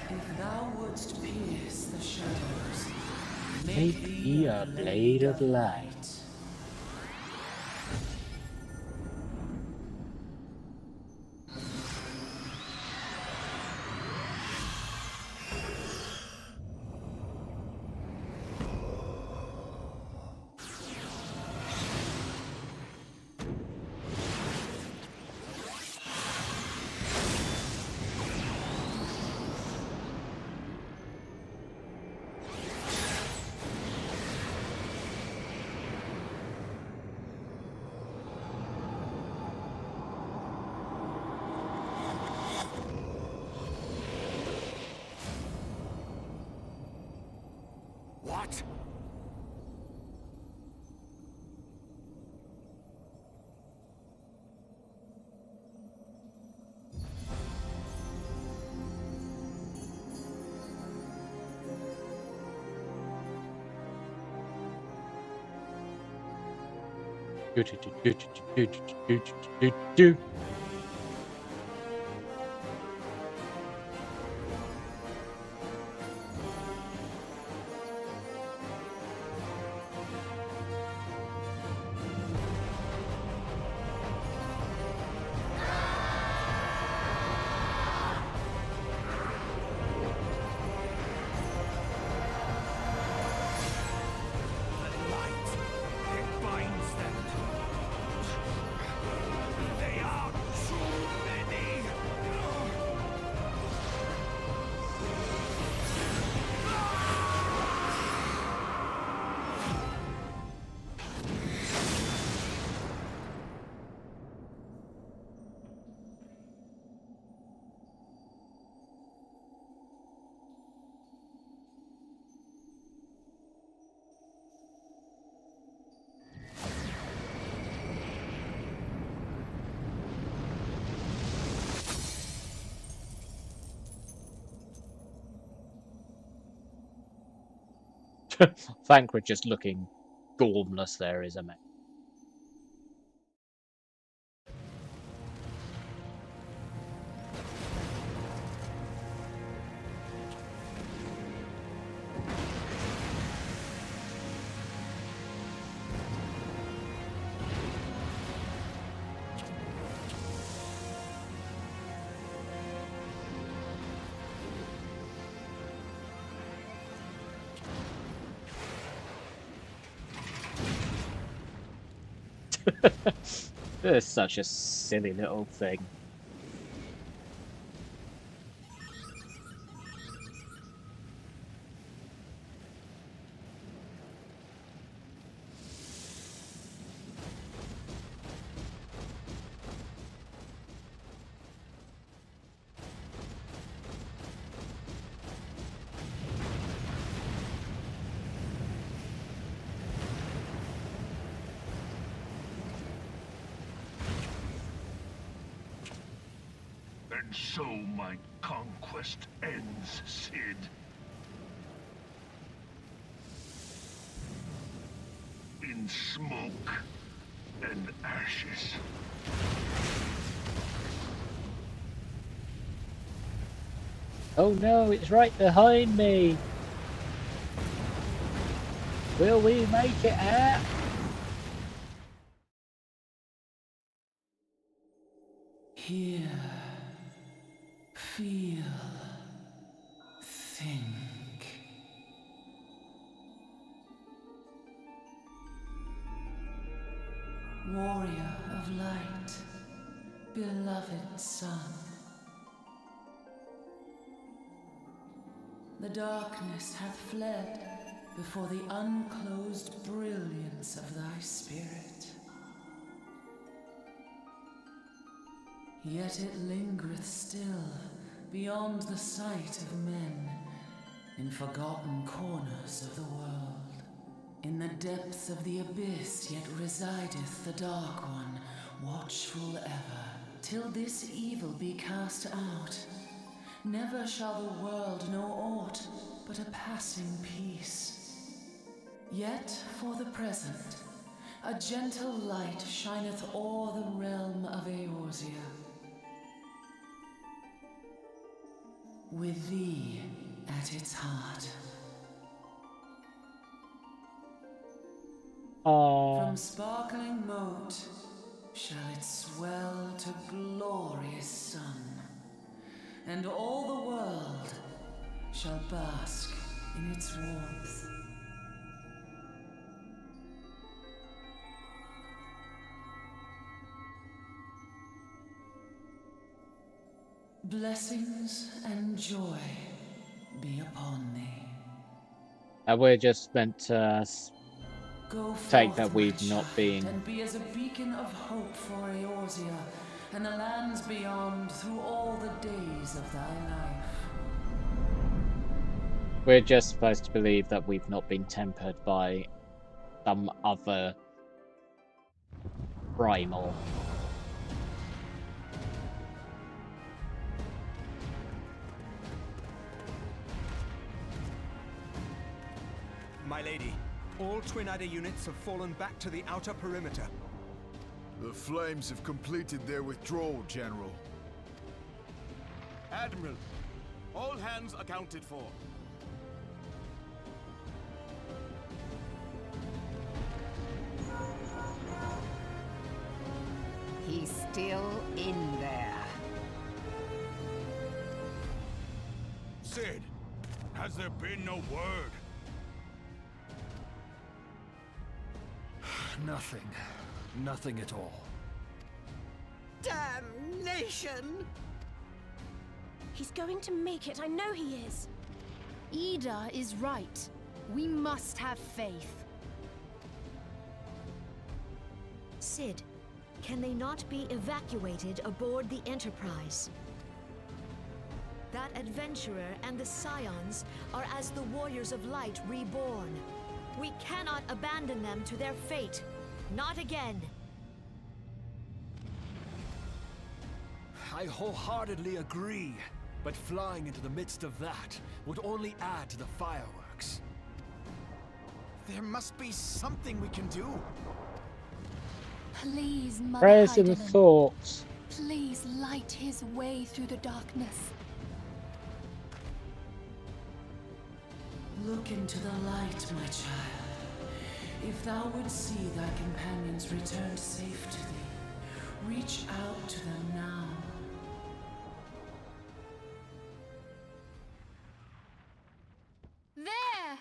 If thou wouldst pierce the shadows, Make thee a blade of light. What? Do. It binds them. They are too many. Thank we're just looking gormless there, isn't it? It's such a silly little thing. And so my conquest ends, Cid. In smoke and ashes. Oh no, it's right behind me. Will we make it out? hear, feel, think. Warrior of light, beloved son. The darkness hath fled before the unclosed brilliance of thy spirit. Yet it lingereth still, beyond the sight of men, in forgotten corners of the world. In the depths of the abyss yet resideth the Dark One, watchful ever, till this evil be cast out. Never shall the world know aught but a passing peace. Yet for the present, a gentle light shineth o'er the realm of Eorzea. With thee at its heart. From sparkling moat shall it swell to glorious sun, and all the world shall bask in its warmth. Blessings and joy be upon thee. We're just meant to Go take forth, that my we've not child, been. and be as a beacon of hope for Eorzea and the lands beyond through all the days of thy life. We're just supposed to believe that we've not been tempered by some other primal. My lady, all Twin Adder units have fallen back to the outer perimeter. The Flames have completed their withdrawal, General. Admiral, all hands accounted for. He's still in there. Sid, has there been no word? Nothing. Nothing at all. Damnation! He's going to make it, I know he is. Ida is right. We must have faith. Sid, can they not be evacuated aboard the Enterprise? That adventurer and the Scions are as the Warriors of Light reborn. We cannot abandon them to their fate. Not again. I wholeheartedly agree, but flying into the midst of that would only add to the fireworks. There must be something we can do. Please, Mother Prayers and Heidelin, thoughts. please light his way through the darkness. Look into the light, my child. If thou would see thy companions return safe to thee, reach out to them now. There!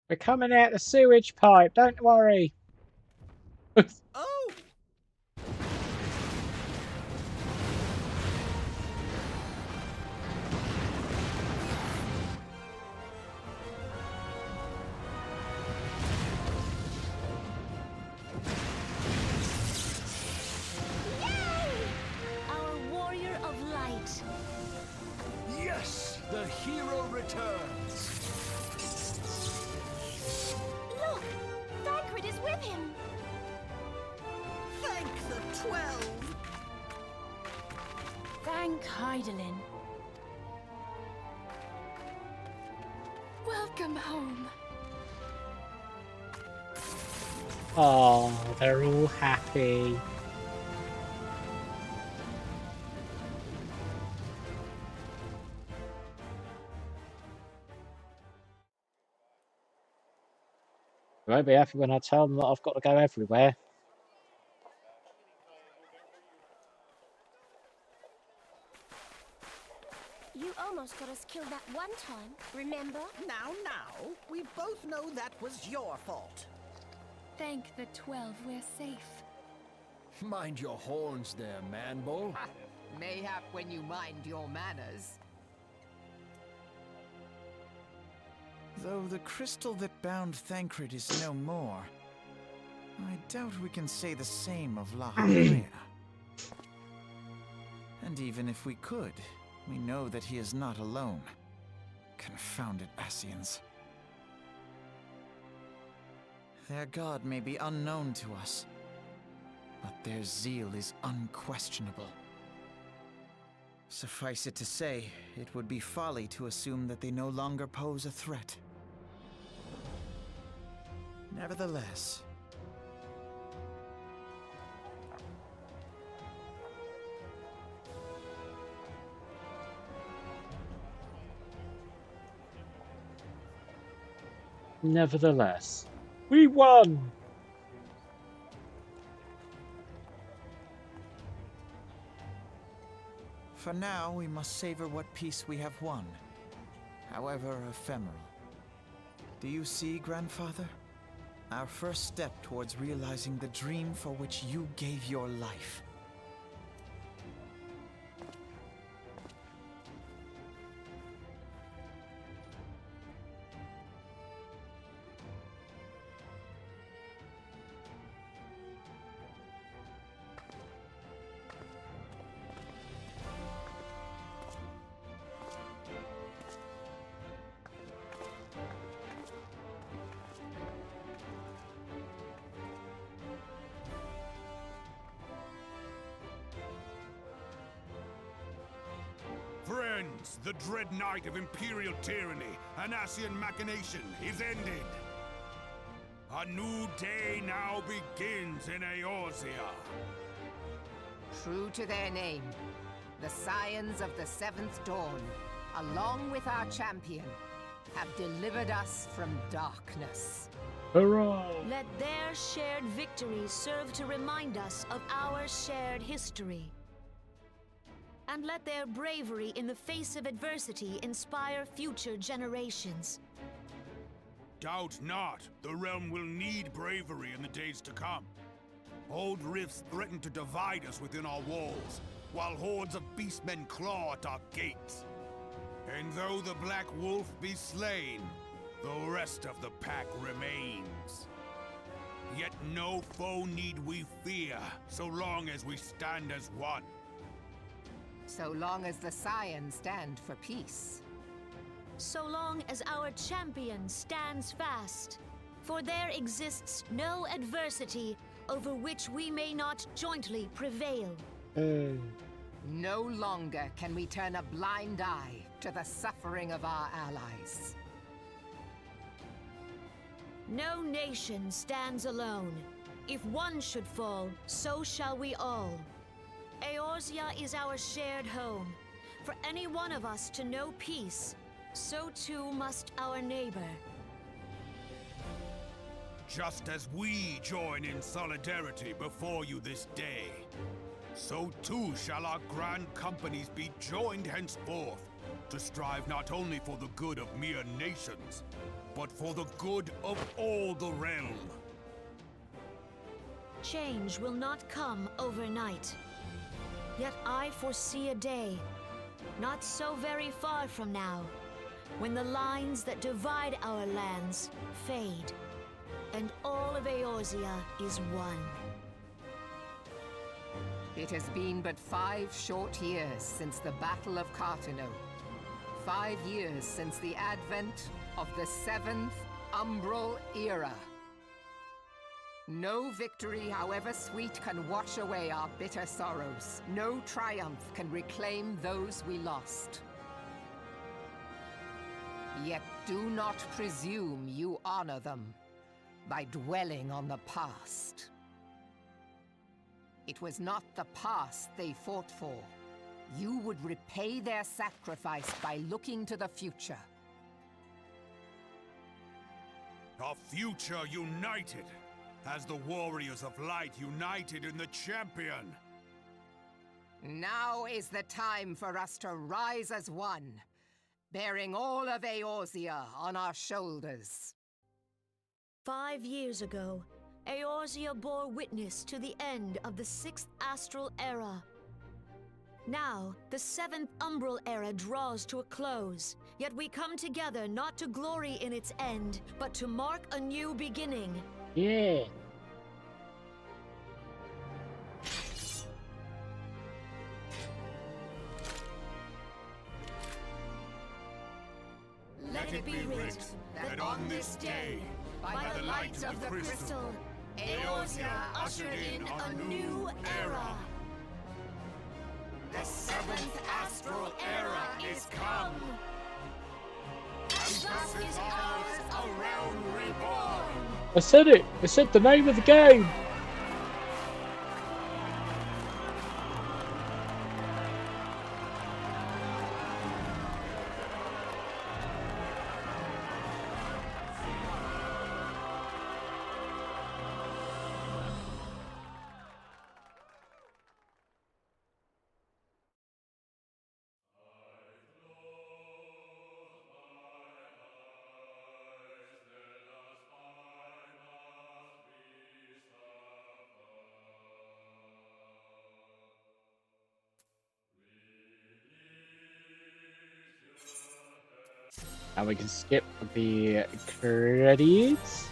We're coming out the sewage pipe, don't worry. Oh! Our Warrior of Light. Yes! The hero returns! Look! Thancred is with him! Thank the 12! Thank Heidelin. Welcome home. Oh, they're all happy. They won't be happy when I tell them that I've got to go everywhere. You almost got us killed that one time, remember? Now, we both know that was your fault. Thank the 12 we're safe. Mind your horns there, man-bull. Mayhap when you mind your manners. Though the crystal that bound Thancred is no more, I doubt we can say the same of La Habrea. And even if we could, we know that he is not alone. Confounded Ascians. Their god may be unknown to us, but their zeal is unquestionable. Suffice it to say, it would be folly to assume that they no longer pose a threat. Nevertheless, we won! for now we must savor what peace we have won, however ephemeral. Do you see, Grandfather? Our first step towards realizing the dream for which you gave your life. Friends, the dread night of Imperial tyranny and Ascian machination is ended. A new day now begins in Eorzea. True to their name, the Scions of the Seventh Dawn, along with our champion, have delivered us from darkness. Hurrah! Let their shared victory serve to remind us of our shared history. And let their bravery in the face of adversity inspire future generations. Doubt not, the realm will need bravery in the days to come. Old rifts threaten to divide us within our walls, while hordes of beastmen claw at our gates. And though the Black Wolf be slain, the rest of the pack remains. Yet no foe need we fear, so long as we stand as one. So long as the Scions stand for peace. So long as our champion stands fast. For there exists no adversity over which we may not jointly prevail. No longer can we turn a blind eye to the suffering of our allies. No nation stands alone. If one should fall, so shall we all. Eorzea is our shared home. For any one of us to know peace, so too must our neighbor. Just as we join in solidarity before you this day, so too shall our grand companies be joined henceforth to strive not only for the good of mere nations, but for the good of all the realm. Change will not come overnight. Yet I foresee a day, not so very far from now, when the lines that divide our lands fade, and all of Eorzea is one. It has been but 5 short years since the Battle of Cartino. 5 years since the advent of the 7th Umbral Era. No victory, however sweet, can wash away our bitter sorrows. No triumph can reclaim those we lost. Yet do not presume you honor them by dwelling on the past. It was not the past they fought for. You would repay their sacrifice by looking to the future. A future united, as the warriors of light united in the champion. Now is the time for us to rise as one, bearing all of Eorzea on our shoulders. 5 years ago, Eorzea bore witness to the end of the 6th Astral Era. Now, the 7th Umbral Era draws to a close, yet we come together not to glory in its end, but to mark a new beginning. Yeah. Let it be writ that on this day, by the light of the crystal, Eorzea ushered in a new era. The seventh astral era is come. And thus is ours a realm reborn. I said it! I said the name of the game! And we can skip the credits.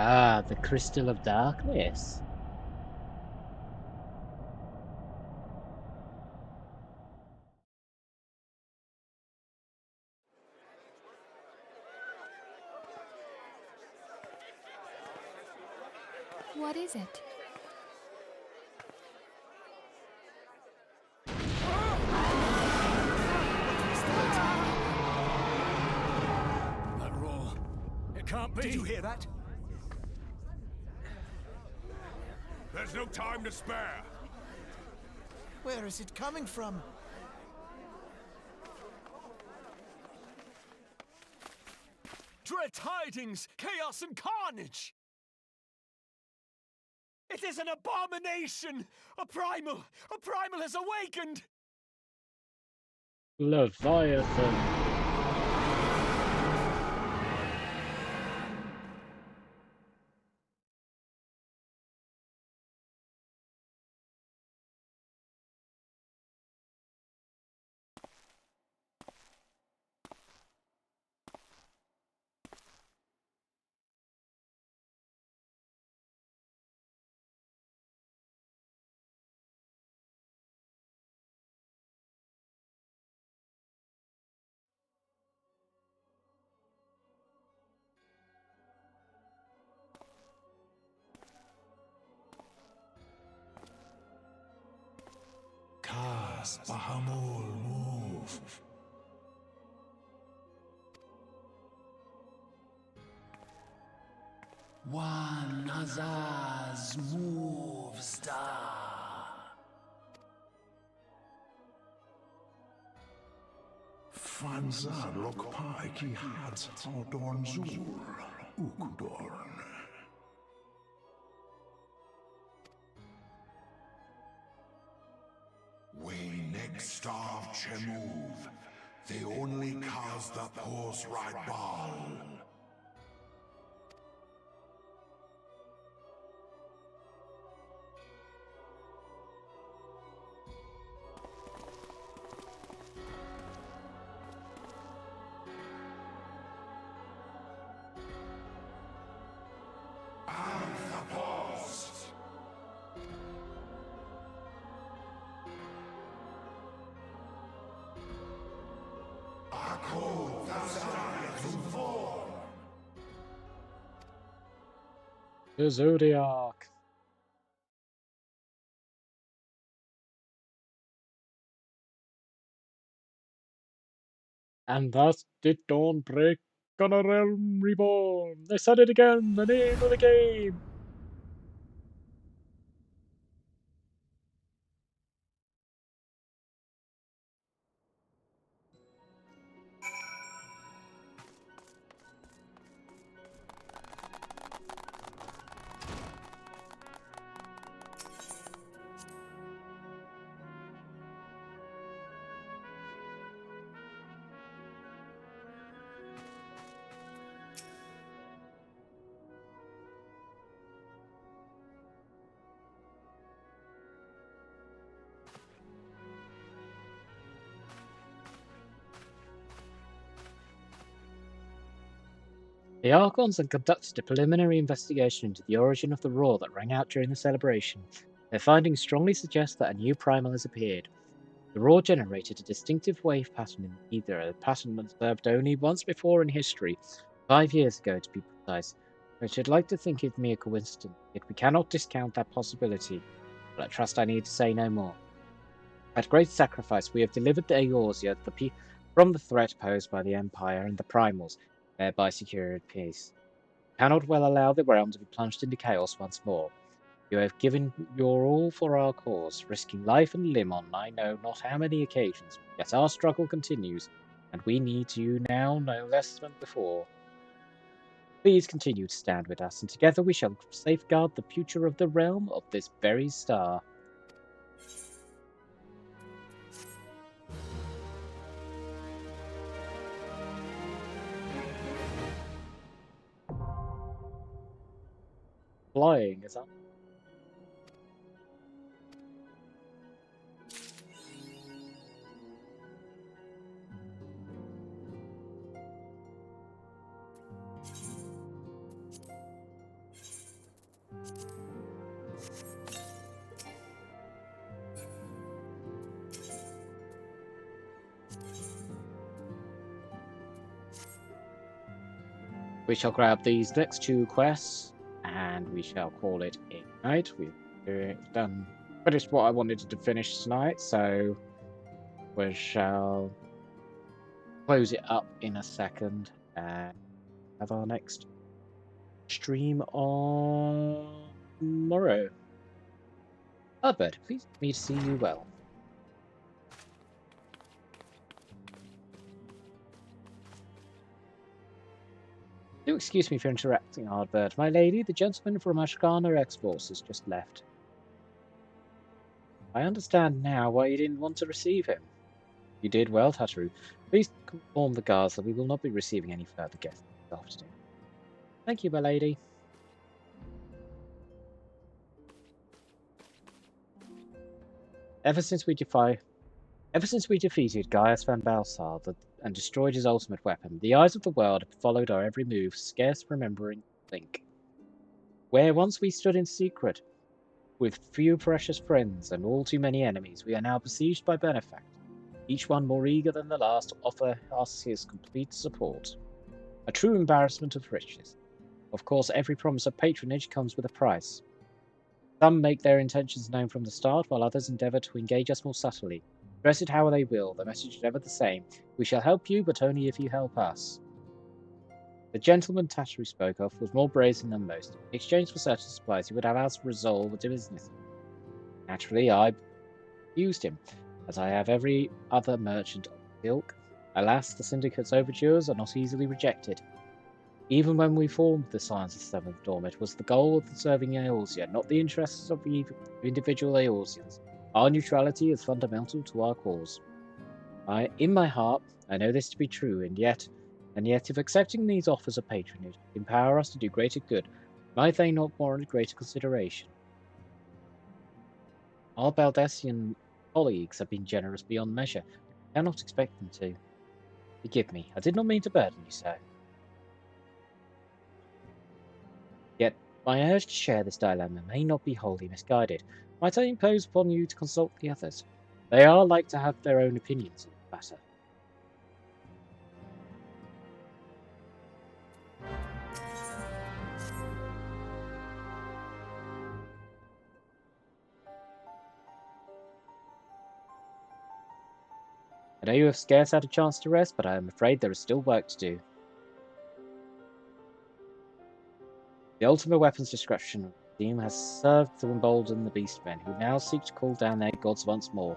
Ah, the Crystal of Darkness. What is it? That roar. It can't be. Did you hear that? There's no time to spare. Where is it coming from? Dread tidings, chaos and carnage! It is an abomination! A primal has awakened! Leviathan. Cast Bahamul move. One Azaz move star. Fanzar Lokpai ki Hats Aldorn Zul Ukudorn. Way next star of Chemuv, they only cause the pulse right ball. The Zodiac. And thus did dawn break on a realm reborn. They said it again, the name of the game. The Archons had conducted a preliminary investigation into the origin of the roar that rang out during the celebration. Their findings strongly suggest that a new primal has appeared. The roar generated a distinctive wave pattern in the ether, a pattern observed only once before in history, 5 years ago to be precise, which I'd like to think is mere coincidence, yet we cannot discount that possibility, but I trust I need to say no more. At great sacrifice we have delivered the Eorzea from the threat posed by the Empire and the Primals, thereby secured peace. We cannot well allow the realm to be plunged into chaos once more. You have given your all for our cause, risking life and limb on I know not how many occasions, yet our struggle continues, and we need you now no less than before. Please continue to stand with us, and together we shall safeguard the future of the realm of this very star. Flying is up. We shall grab these next 2 quests, and we shall call it a night. We've finished what I wanted to finish tonight, so we shall close it up in a second and have our next stream on tomorrow. Albert, please let me see you well. Do excuse me for interrupting, Ardbert. My lady, the gentleman from Ashkana X-Force has just left. I understand now why you didn't want to receive him. You did well, Tataru. Please inform the guards that we will not be receiving any further guests this afternoon. Thank you, my lady. Ever since we defeated Gaius van Balsar and destroyed his ultimate weapon, the eyes of the world have followed our every move, scarce remembering to think. Where once we stood in secret, with few precious friends and all too many enemies, we are now besieged by benefactors, each one more eager than the last to offer us his complete support. A true embarrassment of riches. Of course, every promise of patronage comes with a price. Some make their intentions known from the start, while others endeavour to engage us more subtly. Dress it how they will, the message is ever the same. We shall help you, but only if you help us. The gentleman Tataru spoke of was more brazen than most. In exchange for certain supplies, he would have us resolve the business. Naturally, I used him, as I have every other merchant of the ilk. Alas, the Syndicate's overtures are not easily rejected. Even when we formed the Science of Seventh Dawn, it was the goal of serving Eorzea, not the interests of the individual Eorzeans. Our neutrality is fundamental to our cause. In my heart, I know this to be true, and yet, if accepting these offers of patronage empower us to do greater good, might they not warrant greater consideration? Our Baldessian colleagues have been generous beyond measure. I cannot expect them to. Forgive me, I did not mean to burden you so. Yet, my urge to share this dilemma may not be wholly misguided. Might I impose upon you to consult the others? They are like to have their own opinions on the matter. I know you have scarce had a chance to rest, but I am afraid there is still work to do. The Ultima weapons destruction team has served to embolden the Beastmen, who now seek to call down their gods once more.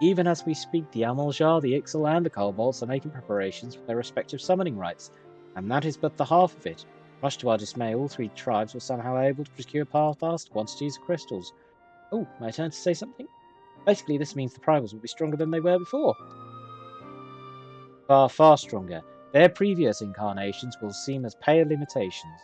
Even as we speak, the Amaljar, the Ixal, and the Kobolds are making preparations for their respective summoning rites, and that is but the half of it. Much to our dismay, all three tribes were somehow able to procure vast quantities of crystals. Oh, my turn to say something? Basically, this means the primals will be stronger than they were before. Far, far stronger. Their previous incarnations will seem as pale imitations.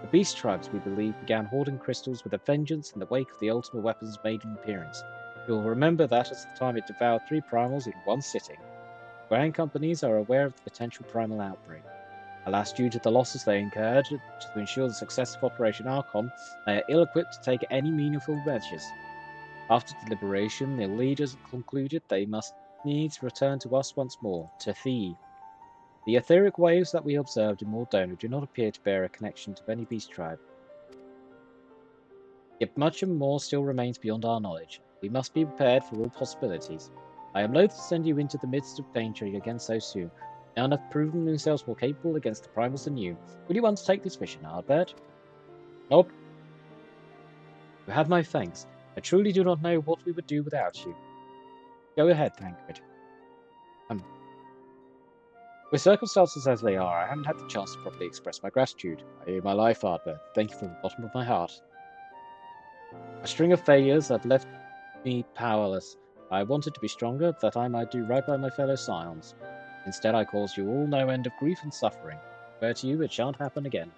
The beast tribes, we believe, began hoarding crystals with a vengeance in the wake of the Ultima weapon's maiden appearance. You'll remember that at the time it devoured 3 primals in one sitting. Grand companies are aware of the potential primal outbreak. Alas, due to the losses they incurred to ensure the success of Operation Archon, they are ill-equipped to take any meaningful measures. After deliberation, the leaders concluded they must needs return to us once more, to Thee. The etheric waves that we observed in Mordona do not appear to bear a connection to any beast tribe. Yet much more still remains beyond our knowledge. We must be prepared for all possibilities. I am loath to send you into the midst of danger again so soon. None have proven themselves more capable against the primals than you. Will you undertake this mission, Ardbert? Nope. You have my thanks. I truly do not know what we would do without you. Go ahead, Thancred. With circumstances as they are, I haven't had the chance to properly express my gratitude. I owe you my life, Ardbert. Thank you from the bottom of my heart. A string of failures have left me powerless. I wanted to be stronger, that I might do right by my fellow scions. Instead, I caused you all no end of grief and suffering. I swear to you, it shan't happen again.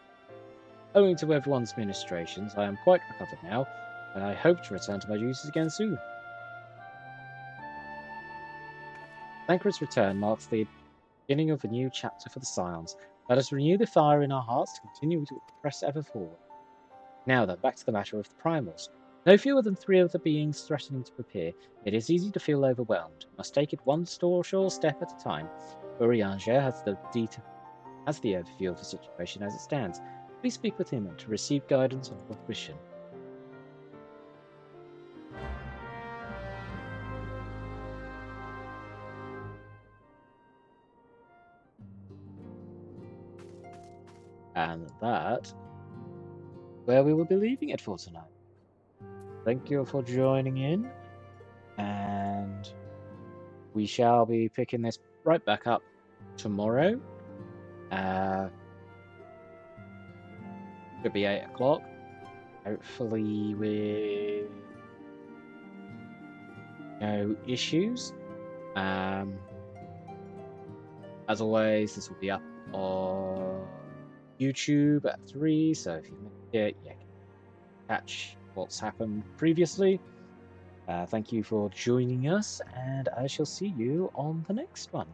Owing to everyone's ministrations, I am quite recovered now, and I hope to return to my duties again soon. Thancred's return marks the beginning of a new chapter for the Scions. Let us renew the fire in our hearts to continue to press ever forward. Now then, back to the matter of the primals. No fewer than 3 of the beings threatening to appear. It is easy to feel overwhelmed. Must take it one sure step at a time. Eorzea has the overview of the situation as it stands. Please speak with him and to receive guidance on what mission. And that where we will be leaving it for tonight. Thank you for joining in, and we shall be picking this right back up tomorrow. Could be 8 o'clock. Hopefully with no issues. As always, this will be up on YouTube at 3, so if you missed it, you can catch what's happened previously. Thank you for joining us, and I shall see you on the next one.